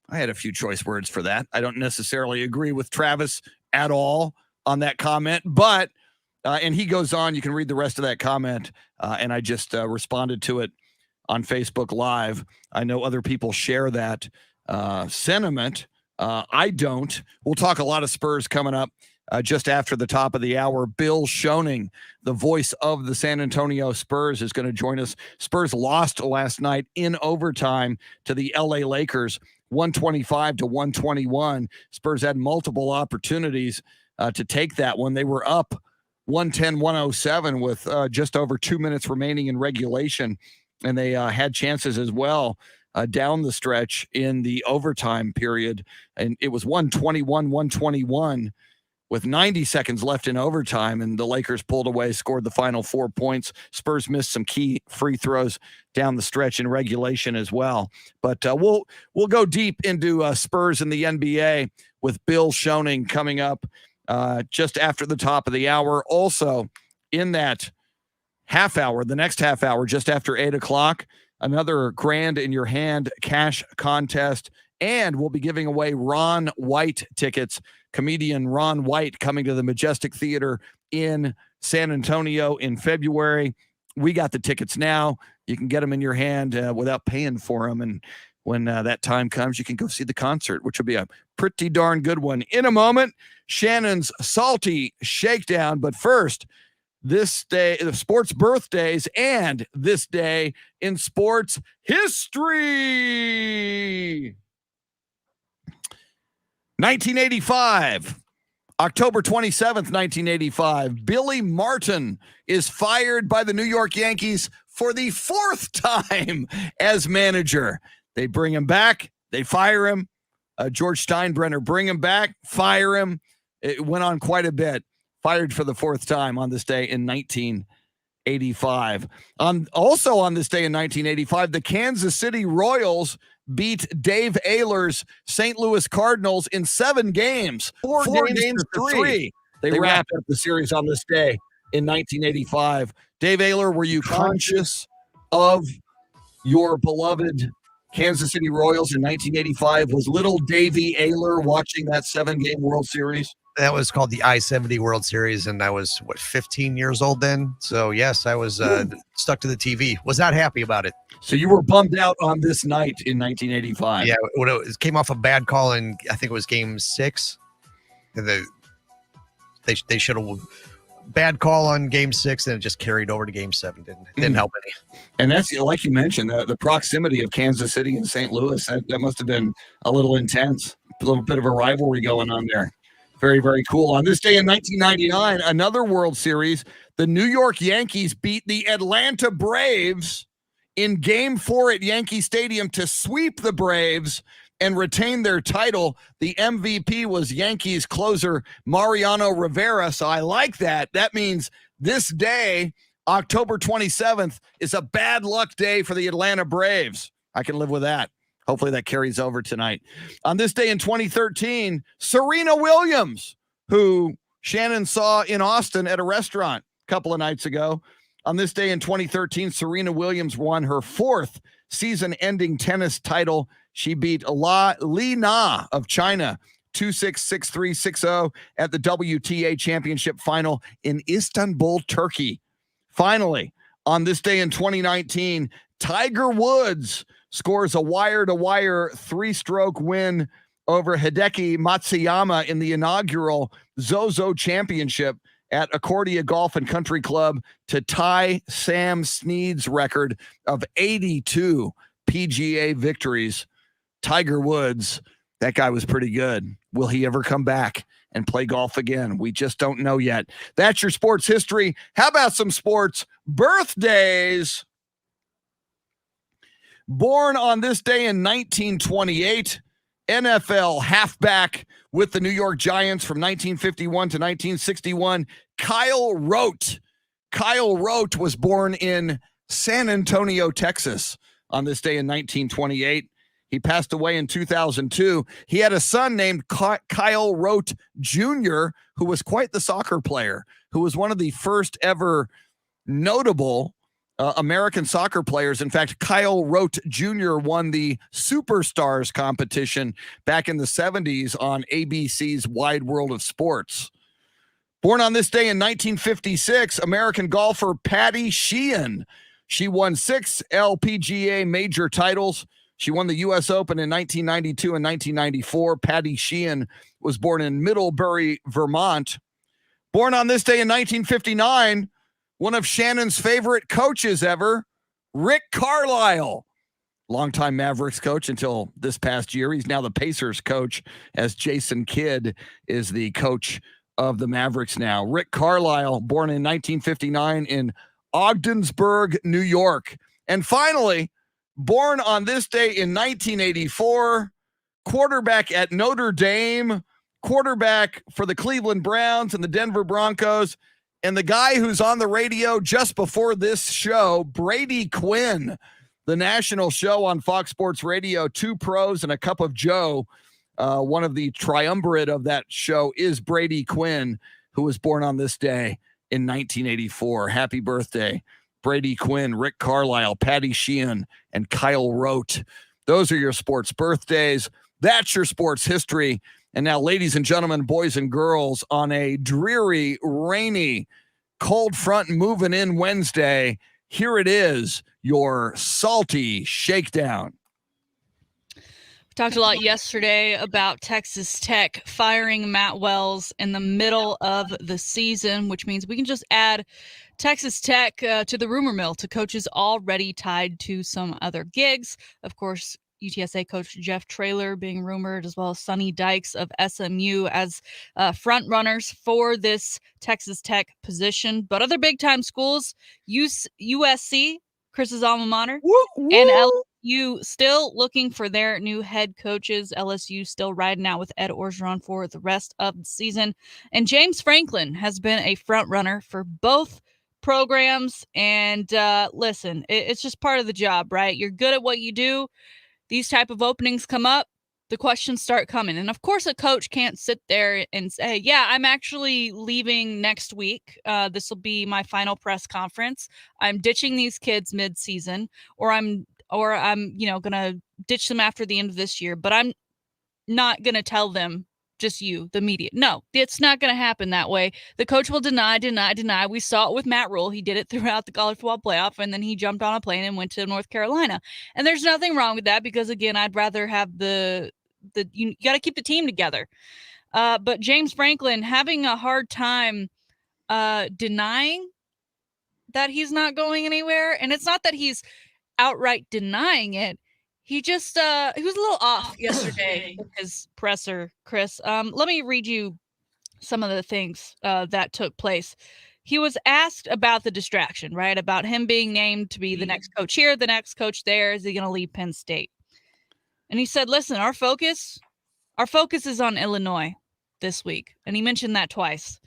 I had a few choice words for that. I don't necessarily agree with Travis at all on that comment, but and he goes on. You can read the rest of that comment, and I just responded to it on Facebook Live. I know other people share that sentiment. I don't. We'll talk a lot of Spurs coming up just after the top of the hour. Bill Schoening, the voice of the San Antonio Spurs, is going to join us. Spurs lost last night in overtime to the LA Lakers, 125-121. Spurs had multiple opportunities to take that one. They were up 110-107 with just over 2 minutes remaining in regulation, and they had chances as well down the stretch in the overtime period, and it was 121-121 with 90 seconds left in overtime, and the Lakers pulled away, scored the final 4 points. Spurs missed some key free throws down the stretch in regulation as well. But we'll go deep into Spurs in the NBA with Bill Schoening coming up just after the top of the hour. Also, in that half hour, the next half hour, just after 8 o'clock, another grand in your hand cash contest. And we'll be giving away Ron White tickets. Comedian Ron White coming to the Majestic Theater in San Antonio in February. We got the tickets now. You can get them in your hand without paying for them. And when that time comes, you can go see the concert, which will be a pretty darn good one. In a moment, Shannon's Salty Shakedown. But first, this day, the sports birthdays, and this day in sports history. 1985, October 27th, 1985, Billy Martin is fired by the New York Yankees for the fourth time as manager. They bring him back, they fire him. George Steinbrenner, bring him back, fire him. It went on quite a bit. Fired for the fourth time on this day in 1985. Also on this day in 1985, the Kansas City Royals beat Dave Ayler's St. Louis Cardinals in 7 games. Four games to 3. They wrapped up the series on this day in 1985. Dave Ayler, were you conscious of your beloved Kansas City Royals in 1985? Was little Davey Ayler watching that 7-game World Series? That was called the I-70 World Series, and I was, 15 years old then? So, yes, I was stuck to the TV. Was not happy about it. So you were bummed out on this night in 1985. Yeah, when it came off a bad call in, I think it was Game 6. And they should have bad call on Game 6, and it just carried over to Game 7. Didn't help any. And that's, like you mentioned, the proximity of Kansas City and St. Louis. That must have been a little intense. A little bit of a rivalry going on there. Very, very cool. On this day in 1999, another World Series, the New York Yankees beat the Atlanta Braves in Game 4 at Yankee Stadium to sweep the Braves and retain their title. The MVP was Yankees closer Mariano Rivera, so I like that. That means this day, October 27th, is a bad luck day for the Atlanta Braves. I can live with that. Hopefully that carries over tonight. On this day in 2013, Serena Williams, who Shannon saw in Austin at a restaurant a couple of nights ago. On this day in 2013, Serena Williams won her 4th season-ending tennis title. She beat Li Na of China 2-6, 6-3, 6-0 at the WTA Championship final in Istanbul, Turkey. Finally, on this day in 2019, Tiger Woods scores a wire-to-wire 3-stroke win over Hideki Matsuyama in the inaugural Zozo Championship at Accordia Golf and Country Club to tie Sam Snead's record of 82 PGA victories. Tiger Woods, that guy was pretty good. Will he ever come back and play golf again? We just don't know yet. That's your sports history. How about some sports birthdays? Born on this day in 1928, NFL halfback with the New York Giants from 1951 to 1961, Kyle Rote. Kyle Rote was born in San Antonio, Texas on this day in 1928. He passed away in 2002. He had a son named Kyle Rote Jr., who was quite the soccer player, who was one of the first ever notable American soccer players. In fact, Kyle Rote Jr. won the Superstars competition back in the 70s on ABC's Wide World of Sports. Born on this day in 1956, American golfer Patty Sheehan. She won 6 LPGA major titles. She won the U.S. Open in 1992 and 1994. Patty Sheehan was born in Middlebury, Vermont. Born on this day in 1959, one of Shannon's favorite coaches ever, Rick Carlisle, longtime Mavericks coach until this past year. He's now the Pacers coach, as Jason Kidd is the coach of the Mavericks now. Rick Carlisle, born in 1959 in Ogdensburg, New York. And finally, born on this day in 1984, quarterback at Notre Dame, quarterback for the Cleveland Browns and the Denver Broncos, and the guy who's on the radio just before this show, Brady Quinn, the national show on Fox Sports Radio, 2 pros and a cup of Joe. One of the triumvirate of that show is Brady Quinn, who was born on this day in 1984. Happy birthday, Brady Quinn, Rick Carlisle, Patty Sheehan, and Kyle Rote. Those are your sports birthdays. That's your sports history. And now, ladies and gentlemen, boys and girls, on a dreary, rainy, cold front moving in Wednesday, here it is, your salty shakedown. We talked a lot yesterday about Texas Tech firing Matt Wells in the middle of the season, which means we can just add Texas Tech to the rumor mill, to coaches already tied to some other gigs. Of course, UTSA coach Jeff Traylor being rumored, as well as Sonny Dykes of SMU as front runners for this Texas Tech position. But other big-time schools, USC, Chris's alma mater, and LSU still looking for their new head coaches. LSU still riding out with Ed Orgeron for the rest of the season. And James Franklin has been a front runner for both programs. And listen, it's just part of the job, right? You're good at what you do. these type of openings come up, the questions start coming. And of course, a coach can't sit there and say, yeah, I'm actually leaving next week. This will be my final press conference. I'm ditching these kids mid-season, or I'm going to ditch them after the end of this year, but I'm not going to tell them, just you, the media. No, it's not going to happen that way. The coach will deny. We saw it with Matt Rule. He did it throughout the college football playoff, and then he jumped on a plane and went to North Carolina. And there's nothing wrong with that, because again, I'd rather have you got to keep the team together. But James Franklin having a hard time denying that he's not going anywhere. And it's not that he's outright denying it. He just he was a little off yesterday in his presser, Chris. Let me read you some of the things that took place. He was asked about the distraction, right? About him being named to be the next coach here, the next coach there. Is he going to leave Penn State? And he said, listen, our focus is on Illinois this week. And he mentioned that twice.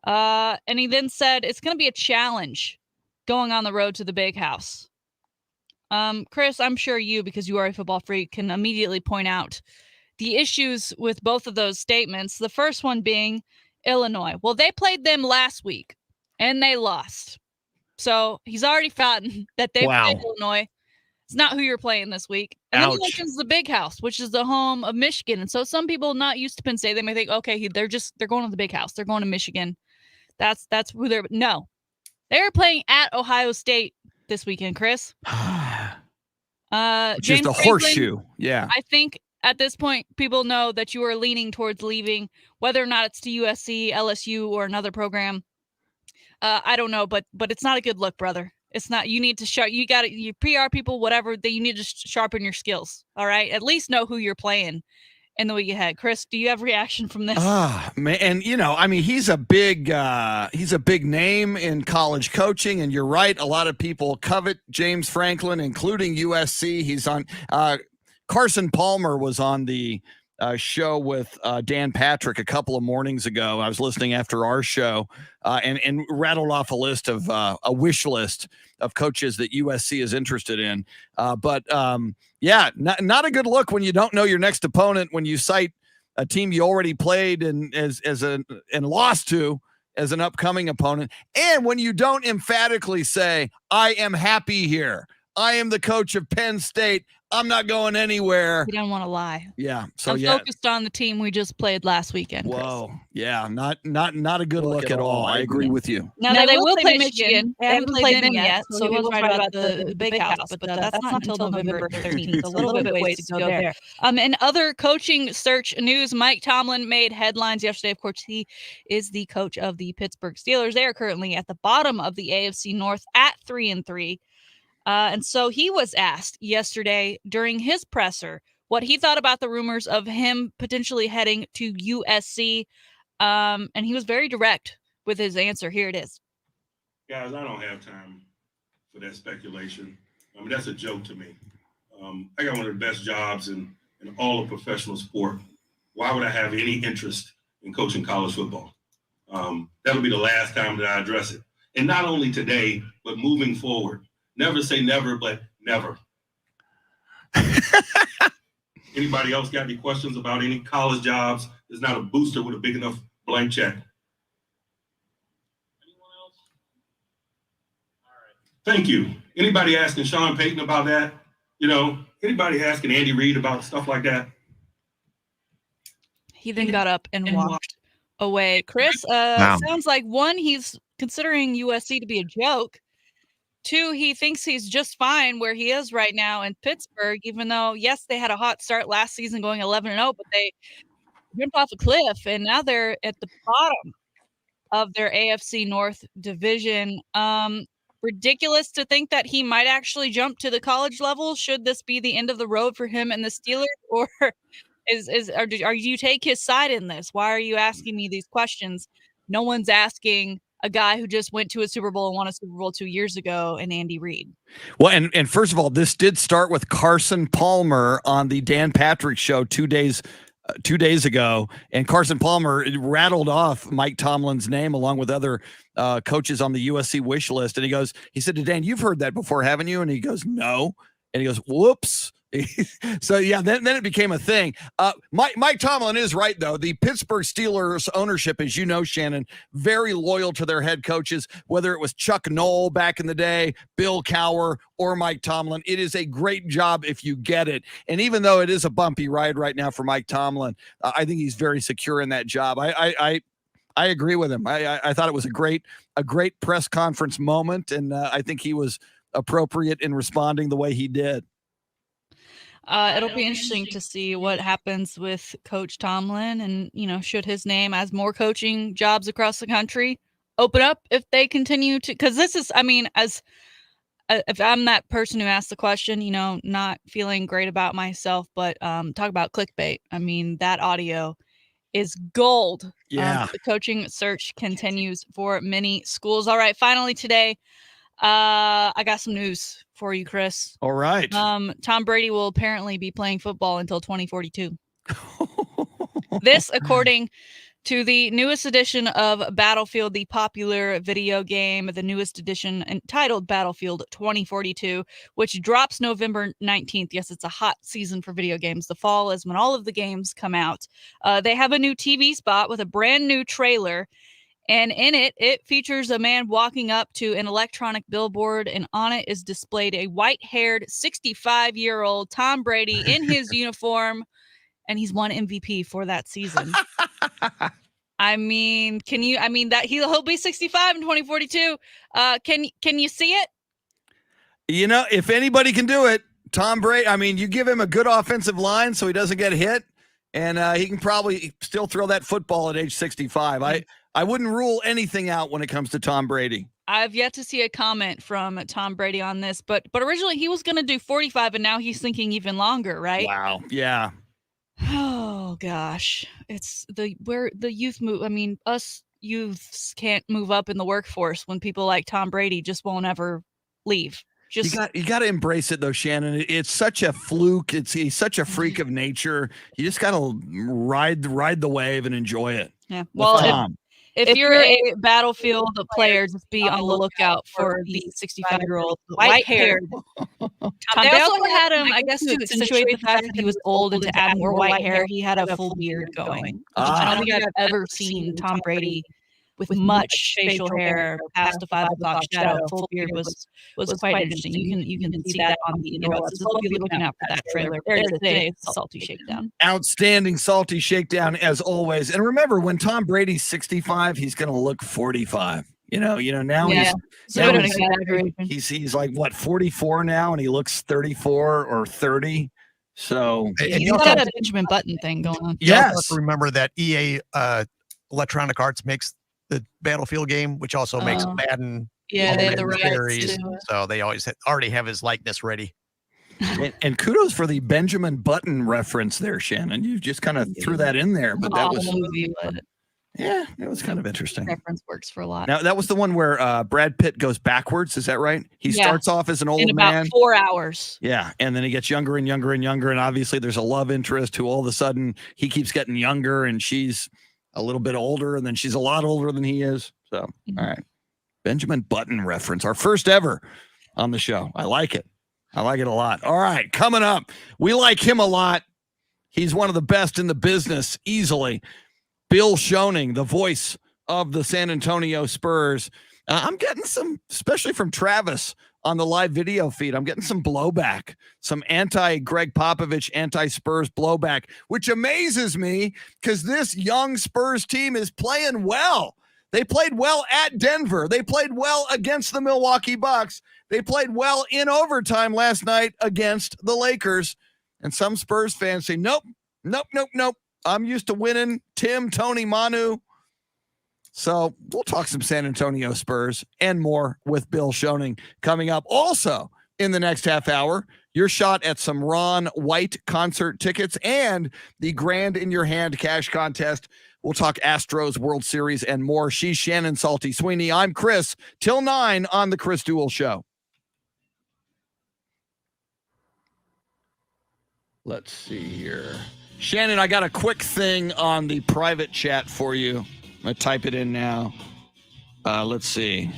And he then said, it's going to be a challenge going on the road to the big house. Chris, I'm sure you, because you are a football freak, can immediately point out the issues with both of those statements. The first one being Illinois. Well, they played them last week and they lost. So he's already forgotten that they played Illinois. It's not who you're playing this week. And then he mentions the big house, which is the home of Michigan. And so some people not used to Penn State, they may think, okay, they're going to the big house. They're going to Michigan. That's who they're. No, they're playing at Ohio State this weekend, Chris. Which James is the Franklin, horseshoe. Yeah. I think at this point, people know that you are leaning towards leaving, whether or not it's to USC, LSU, or another program. I don't know, but it's not a good look, brother. It's not. You need to you got you PR people, whatever, that you need to sharpen your skills. All right. At least know who you're playing in the week ahead. Chris, do you have reaction from this? Man, and he's a big name in college coaching, and you're right. A lot of people covet James Franklin, including USC. He's on. Carson Palmer was on the show with Dan Patrick a couple of mornings ago. I was listening after our show and rattled off a list of a wish list of coaches that USC is interested in. Yeah, not a good look when you don't know your next opponent, when you cite a team you already played and lost to as an upcoming opponent, and when you don't emphatically say, I am happy here. I am the coach of Penn State. I'm not going anywhere. You don't want to lie. Yeah. So I'm focused on the team we just played last weekend. Whoa. Chris. Yeah. Not a good look at all. I agree with you. Now they will play Michigan. They haven't played them yet. So he was right about the big house, but that's not until November 13th. So a little bit ways to go there. And other coaching search news, Mike Tomlin made headlines yesterday. Of course, he is the coach of the Pittsburgh Steelers. They are currently at the bottom of the AFC North at 3-3. And so he was asked yesterday during his presser what he thought about the rumors of him potentially heading to USC. And he was very direct with his answer. Here it is. Guys, I don't have time for that speculation. I mean, that's a joke to me. I got one of the best jobs in all of professional sport. Why would I have any interest in coaching college football? That'll be the last time that I address it. And not only today, but moving forward. Never say never, but never. Anybody else got any questions about any college jobs? There's not a booster with a big enough blank check. Anyone else? All right. Thank you. Anybody asking Sean Payton about that? Anybody asking Andy Reid about stuff like that? He then got up and walked away. Chris, sounds like one, he's considering USC to be a joke. Two, he thinks he's just fine where he is right now in Pittsburgh, even though, yes, they had a hot start last season going 11-0, but they jumped off a cliff, and now they're at the bottom of their AFC North division. Ridiculous to think that he might actually jump to the college level. Should this be the end of the road for him and the Steelers, or are you take his side in this? Why are you asking me these questions? No one's asking a guy who just went to a Super Bowl and won a Super Bowl 2 years ago, and Andy Reid. Well, and first of all, this did start with Carson Palmer on the Dan Patrick show 2 days ago, and Carson Palmer rattled off Mike Tomlin's name along with other coaches on the USC wish list, and he said to Dan, "You've heard that before, haven't you?" And he goes, "No," and he goes, "Whoops." So yeah, then it became a thing. Mike Tomlin is right though. The Pittsburgh Steelers ownership, as you know, Shannon, very loyal to their head coaches, whether it was Chuck Noll back in the day, Bill Cowher, or Mike Tomlin. It is a great job if you get it. And even though it is a bumpy ride right now for Mike Tomlin, I think he's very secure in that job. I agree with him. I thought it was a great press conference moment, and I think he was appropriate in responding the way he did. It'll be interesting to see what happens with Coach Tomlin, and should his name, as more coaching jobs across the country open up, if they continue to, because this is, if I'm that person who asked the question, not feeling great about myself, but talk about clickbait. That audio is gold. Yeah. The coaching search continues for many schools. All right, finally today, I got some news for you, Chris. All right. Tom Brady will apparently be playing football until 2042. This, according to the newest edition of Battlefield, the popular video game, the newest edition entitled Battlefield 2042, which drops November 19th. Yes, it's a hot season for video games. The fall is when all of the games come out. They have a new TV spot with a brand new trailer. And in it features a man walking up to an electronic billboard, and on it is displayed a white-haired 65-year-old Tom Brady in his uniform, and he's won MVP for that season. He'll be 65 in 2042. Can you see it? If anybody can do it, Tom Brady. You give him a good offensive line so he doesn't get hit, and he can probably still throw that football at age 65. I wouldn't rule anything out when it comes to Tom Brady. I've yet to see a comment from Tom Brady on this, but originally he was going to do 45, and now he's thinking even longer, right? Wow. Yeah. Oh gosh, it's where the youth move. Us youths can't move up in the workforce when people like Tom Brady just won't ever leave. You got to embrace it though, Shannon. It's such a fluke. He's such a freak of nature. You just got to ride the wave and enjoy it. Yeah. Well, if you're a Battlefield player, just be on the lookout for the 65-year-old white-haired. They also had him, I guess, to accentuate the fact that he was old and to add more white hair, he had a full beard going. I don't think I've ever seen Tom Brady with much facial hair past the 5 o'clock shadow. Full beard was quite interesting. You can see that on the interwebs. So we'll be looking out for that trailer. There it is today. Salty Shakedown. Outstanding Salty Shakedown as always. And remember, when Tom Brady's 65, he's going to look 45. Now he's like what, 44 now, and he looks 34 or 30. So he's got a Benjamin Button thing going on. You also have to remember that EA Electronic Arts makes the Battlefield game, which also makes Madden. Yeah, they have the rights too. So they already have his likeness ready. And kudos for the Benjamin Button reference there, Shannon. You just kind of threw that in there, but that was it was kind of interesting. Reference works for a lot. Now that was the one where Brad Pitt goes backwards. Is that right? He starts off as an old in about man. 4 hours. Yeah, and then he gets younger and younger and younger, and obviously there's a love interest who all of a sudden he keeps getting younger, and she's a little bit older, and then she's a lot older than he is. So, all right. Benjamin Button reference, our first ever on the show. I like it. I like it a lot. All right, coming up, we like him a lot. He's one of the best in the business, easily. Bill Schoening, the voice of the San Antonio Spurs. I'm getting some, especially from Travis on the live video feed, I'm getting some blowback, some anti-Greg Popovich, anti-Spurs blowback, which amazes me because this young Spurs team is playing well. They played well at Denver. They played well against the Milwaukee Bucks. They played well in overtime last night against the Lakers. And some Spurs fans say, nope. I'm used to winning. Tim, Tony, Manu. So we'll talk some San Antonio Spurs and more with Bill Schoening coming up. Also in the next half hour, your shot at some Ron White concert tickets and the Grand in Your Hand cash contest. We'll talk Astros, World Series, and more. She's Shannon Salty Sweeney. I'm Chris. Till 9 on the Chris Duel Show. Let's see here. Shannon, I got a quick thing on the private chat for you. I'm going to type it in now. Let's see.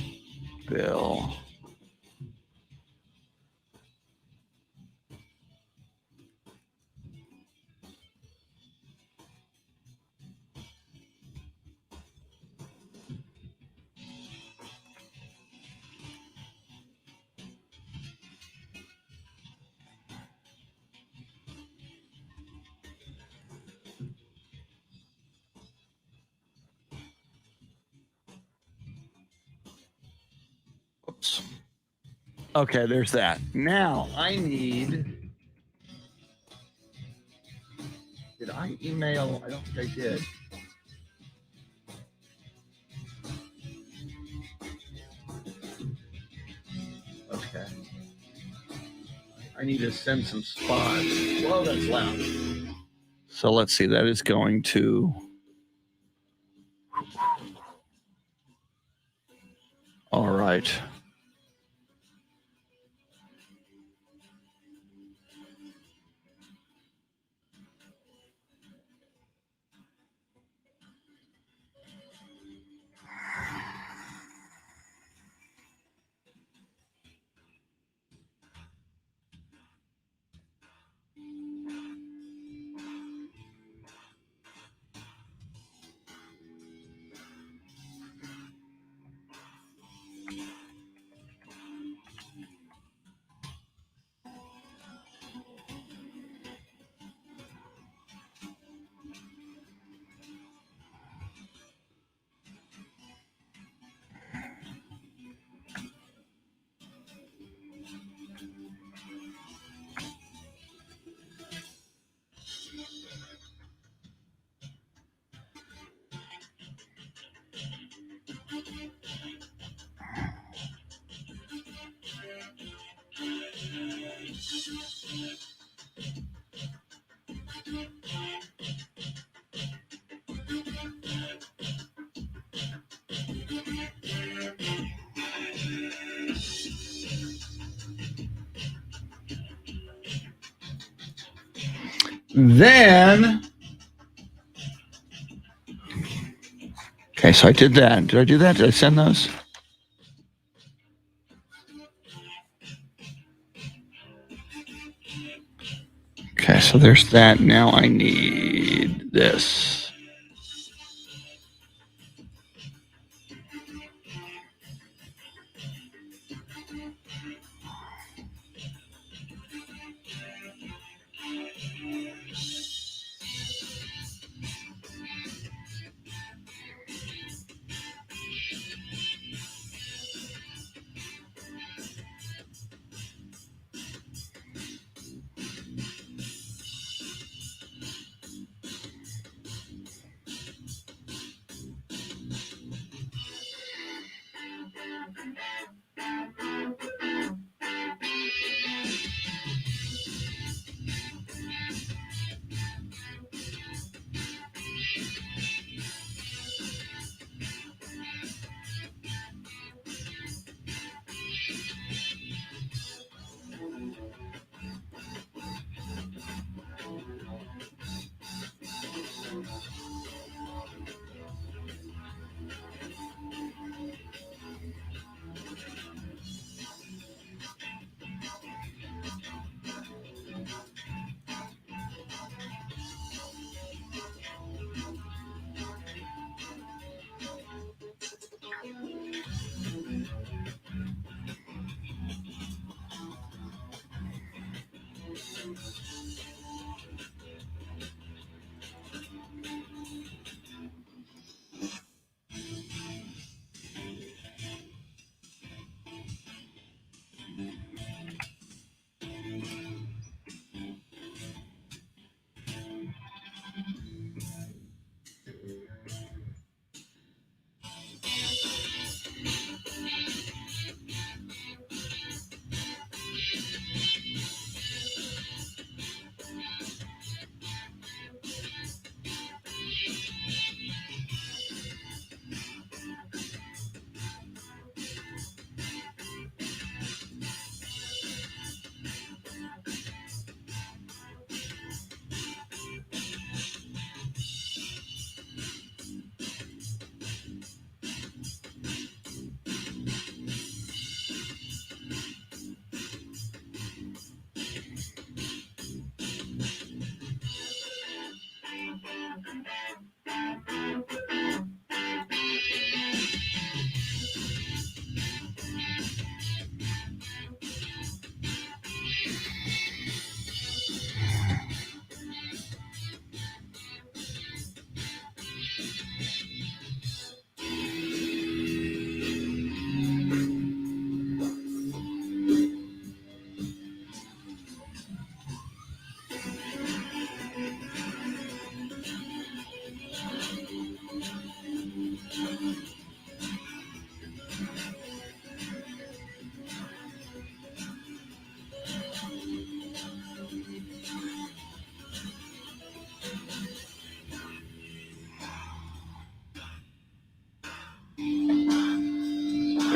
Bill. Okay, there's that. Now I need. Did I email? I don't think I did. Okay. I need to send some spots. Whoa, that's loud. So let's see. That is going to. All right. Then, okay, so I did that. Did I do that? Did I send those? Okay, so there's that. Now I need this.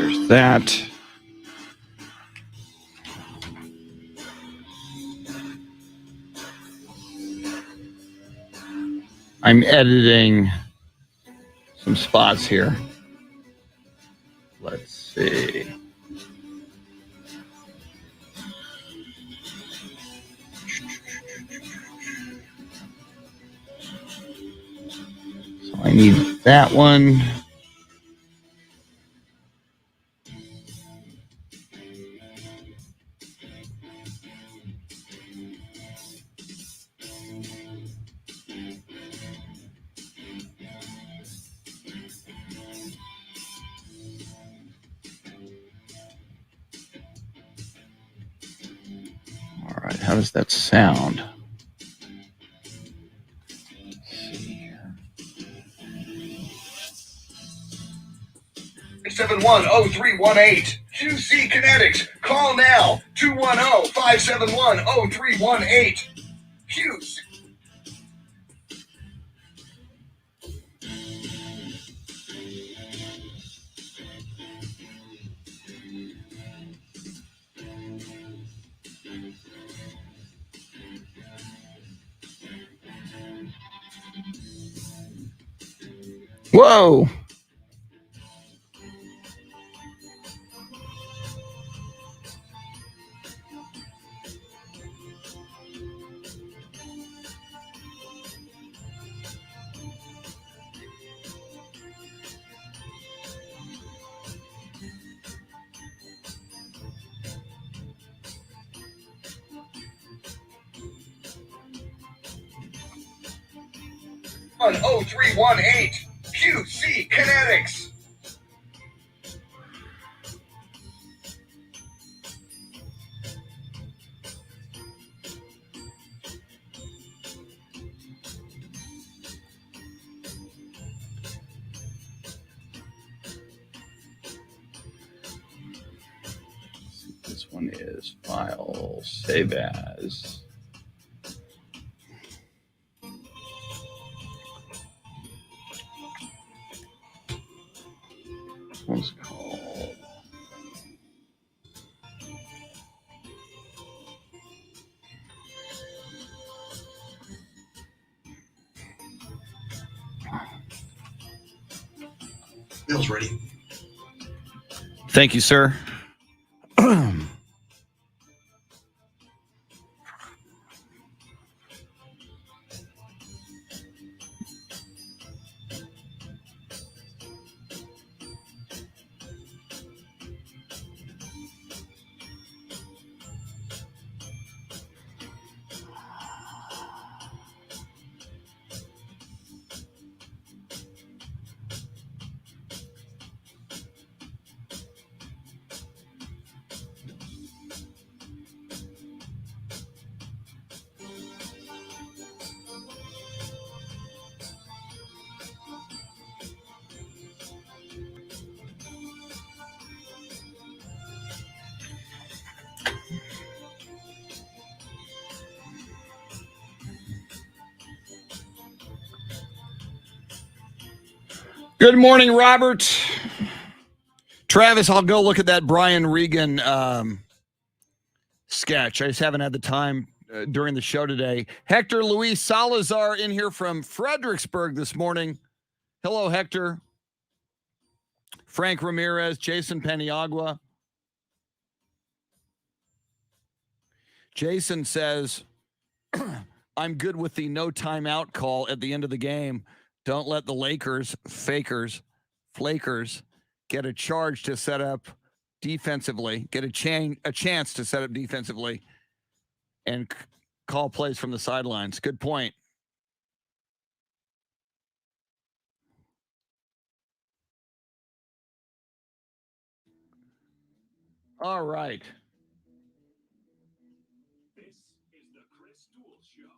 There's that. I'm editing some spots here. Let's see. So I need that one. All right, how does that sound? 571-0318. QC Kinetics. Call now. 210-571-0318. QC. Whoa. On 0318. QC Kinetics. This one is file, save as. This one's called. Bill's ready. Thank you, sir. Good morning, Robert. Travis, I'll go look at that Brian Regan sketch. I just haven't had the time during the show today. Hector Luis Salazar in here from Fredericksburg this morning. Hello, Hector. Frank Ramirez, Jason Paniagua. Jason says, I'm good with the no timeout call at the end of the game. Don't let the Lakers, flakers, get a charge to set up defensively, get a chance to set up defensively and call plays from the sidelines. Good point. All right. This is the Chris Duel Show.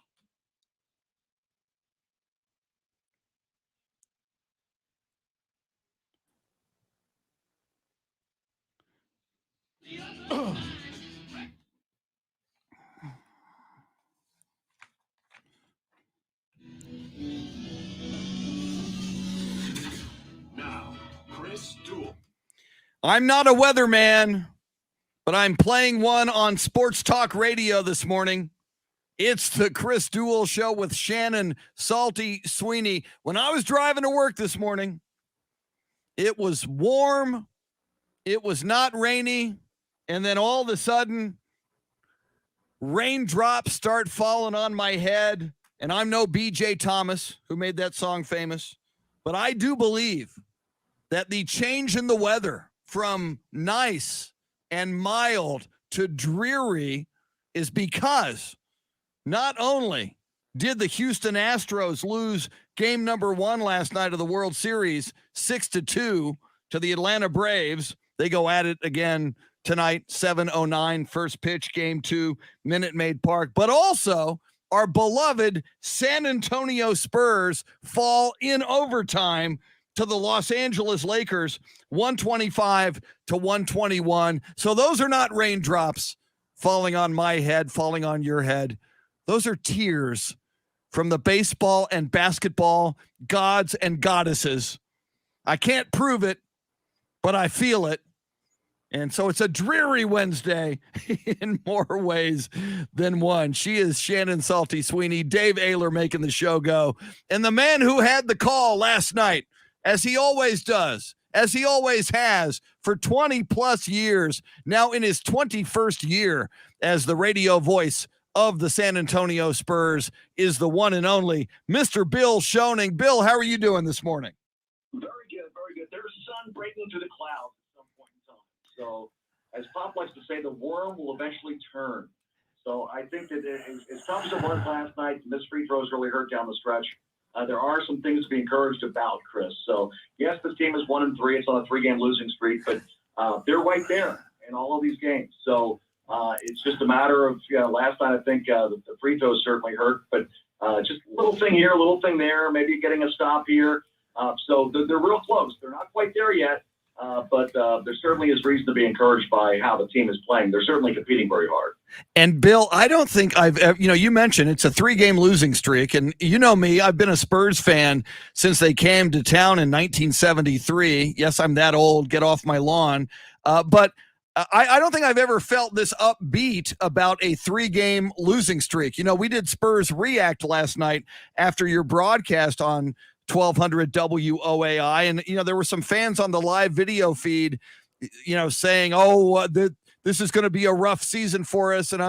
Now, Chris Duel. I'm not a weatherman, but I'm playing one on Sports Talk Radio this morning. It's the Chris Duel Show with Shannon, Salty, Sweeney. When I was driving to work this morning, it was warm, it was not rainy, and then all of a sudden, raindrops start falling on my head. And I'm no BJ Thomas, who made that song famous, but I do believe that the change in the weather from nice and mild to dreary is because not only did the Houston Astros lose game number 1 last night of the World Series 6-2 to the Atlanta Braves. They go at it again tonight, 7:09, first pitch, game 2, Minute Maid Park. But also our beloved San Antonio Spurs fall in overtime to the Los Angeles Lakers, 125-121. So those are not raindrops falling on my head, falling on your head. Those are tears from the baseball and basketball gods and goddesses. I can't prove it, but I feel it. And so it's a dreary Wednesday in more ways than one. She is Shannon Salty Sweeney, Dave Ayler making the show go. And the man who had the call last night, as he always does, as he always has for 20 plus years, now in his 21st year as the radio voice of the San Antonio Spurs, is the one and only Mr. Bill Schoening. Bill, how are you doing this morning? Very good, very good. There's sun breaking through the clouds at some point in time. So, as Pop likes to say, the worm will eventually turn. So, I think that as tough as it was last night, missed free throws really hurt down the stretch. There are some things to be encouraged about, Chris. So, yes, this team is 1-3. It's on a 3-game losing streak, but they're right there in all of these games. So, it's just a matter of, last night I think the free throws certainly hurt, but just a little thing here, a little thing there, maybe getting a stop here. So they're real close. They're not quite there yet, but there certainly is reason to be encouraged by how the team is playing. They're certainly competing very hard. And Bill, I don't think I've ever, you mentioned it's a 3-game losing streak. And you know me, I've been a Spurs fan since they came to town in 1973. Yes, I'm that old. Get off my lawn. But I don't think I've ever felt this upbeat about a 3-game losing streak. We did Spurs React last night after your broadcast on 1200 WOAI. And, there were some fans on the live video feed, saying, this is going to be a rough season for us. And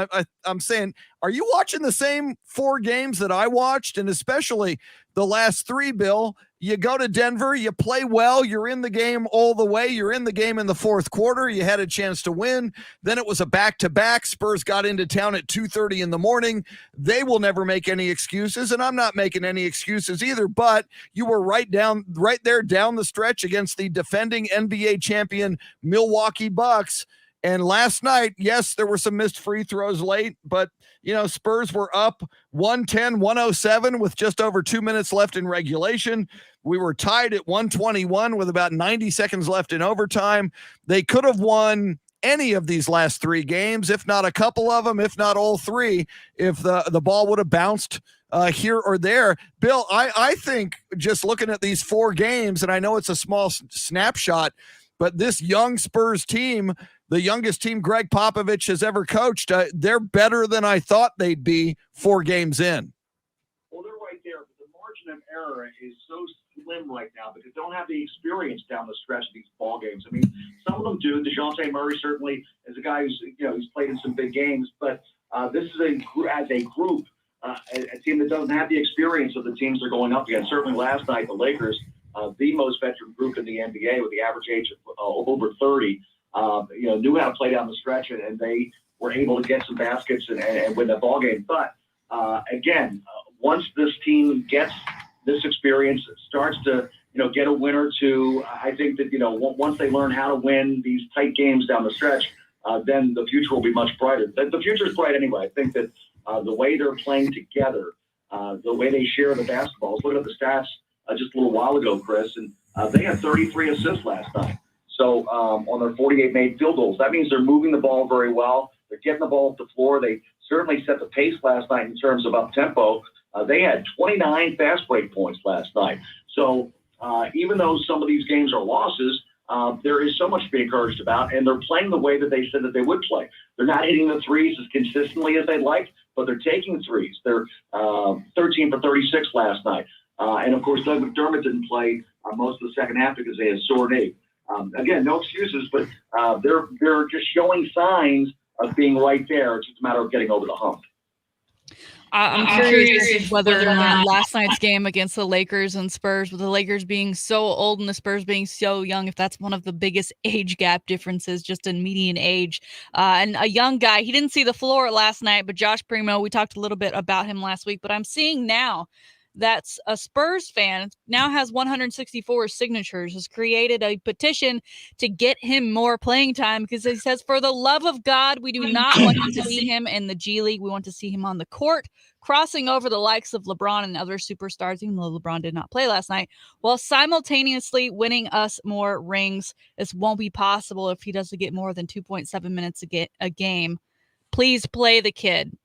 I'm saying, are you watching the same 4 games that I watched? And especially the last 3, Bill, you go to Denver, you play well, you're in the game all the way. You're in the game in the fourth quarter. You had a chance to win. Then it was a back-to-back. Spurs got into town at 2:30 in the morning. They will never make any excuses, and I'm not making any excuses either, but you were right there down the stretch against the defending NBA champion Milwaukee Bucks. And last night, yes, there were some missed free throws late, but, Spurs were up 110-107 with just over 2 minutes left in regulation. We were tied at 121 with about 90 seconds left in overtime. They could have won any of these last 3 games, if not a couple of them, if not all 3, if the ball would have bounced here or there. Bill, I think just looking at these 4 games, and I know it's a small snapshot, but this young Spurs team, the youngest team Greg Popovich has ever coached, they're better than I thought they'd be 4 games in. Well, they're right there, but the margin of error is so slim right now because they don't have the experience down the stretch of these ball games. I mean, some of them do. DeJounte Murray certainly is a guy who's he's played in some big games, but this is as a group, a team that doesn't have the experience of the teams they're going up against. Certainly last night, the Lakers, the most veteran group in the NBA with the average age of over 30. Knew how to play down the stretch, and they were able to get some baskets and win the ball game. But again, once this team gets this experience, starts to get a win or two, I think that once they learn how to win these tight games down the stretch, then the future will be much brighter. The future is bright anyway. I think that the way they're playing together, the way they share the basketballs. Look at the stats just a little while ago, Chris, and they had 33 assists last night. So on their 48 made field goals, that means they're moving the ball very well. They're getting the ball up the floor. They certainly set the pace last night in terms of up-tempo. They had 29 fast break points last night. So even though some of these games are losses, there is so much to be encouraged about, and they're playing the way that they said that they would play. They're not hitting the threes as consistently as they'd like, but they're taking threes. They're 13 for 36 last night. And, of course, Doug McDermott didn't play most of the second half because they had sore knee. Again, no excuses, but they're just showing signs of being right there. It's just a matter of getting over the hump. I'm curious whether or not last night's game against the Lakers and Spurs, with the Lakers being so old and the Spurs being so young, if that's one of the biggest age gap differences just in median age. And a young guy, he didn't see the floor last night, but Josh Primo, we talked a little bit about him last week, but I'm seeing now that's a Spurs fan, now has 164 signatures, has created a petition to get him more playing time because he says, for the love of God, we do not want to see him in the G League. We want to see him on the court, crossing over the likes of LeBron and other superstars, even though LeBron did not play last night, while simultaneously winning us more rings. This won't be possible if he doesn't get more than 2.7 minutes a game. Please play the kid.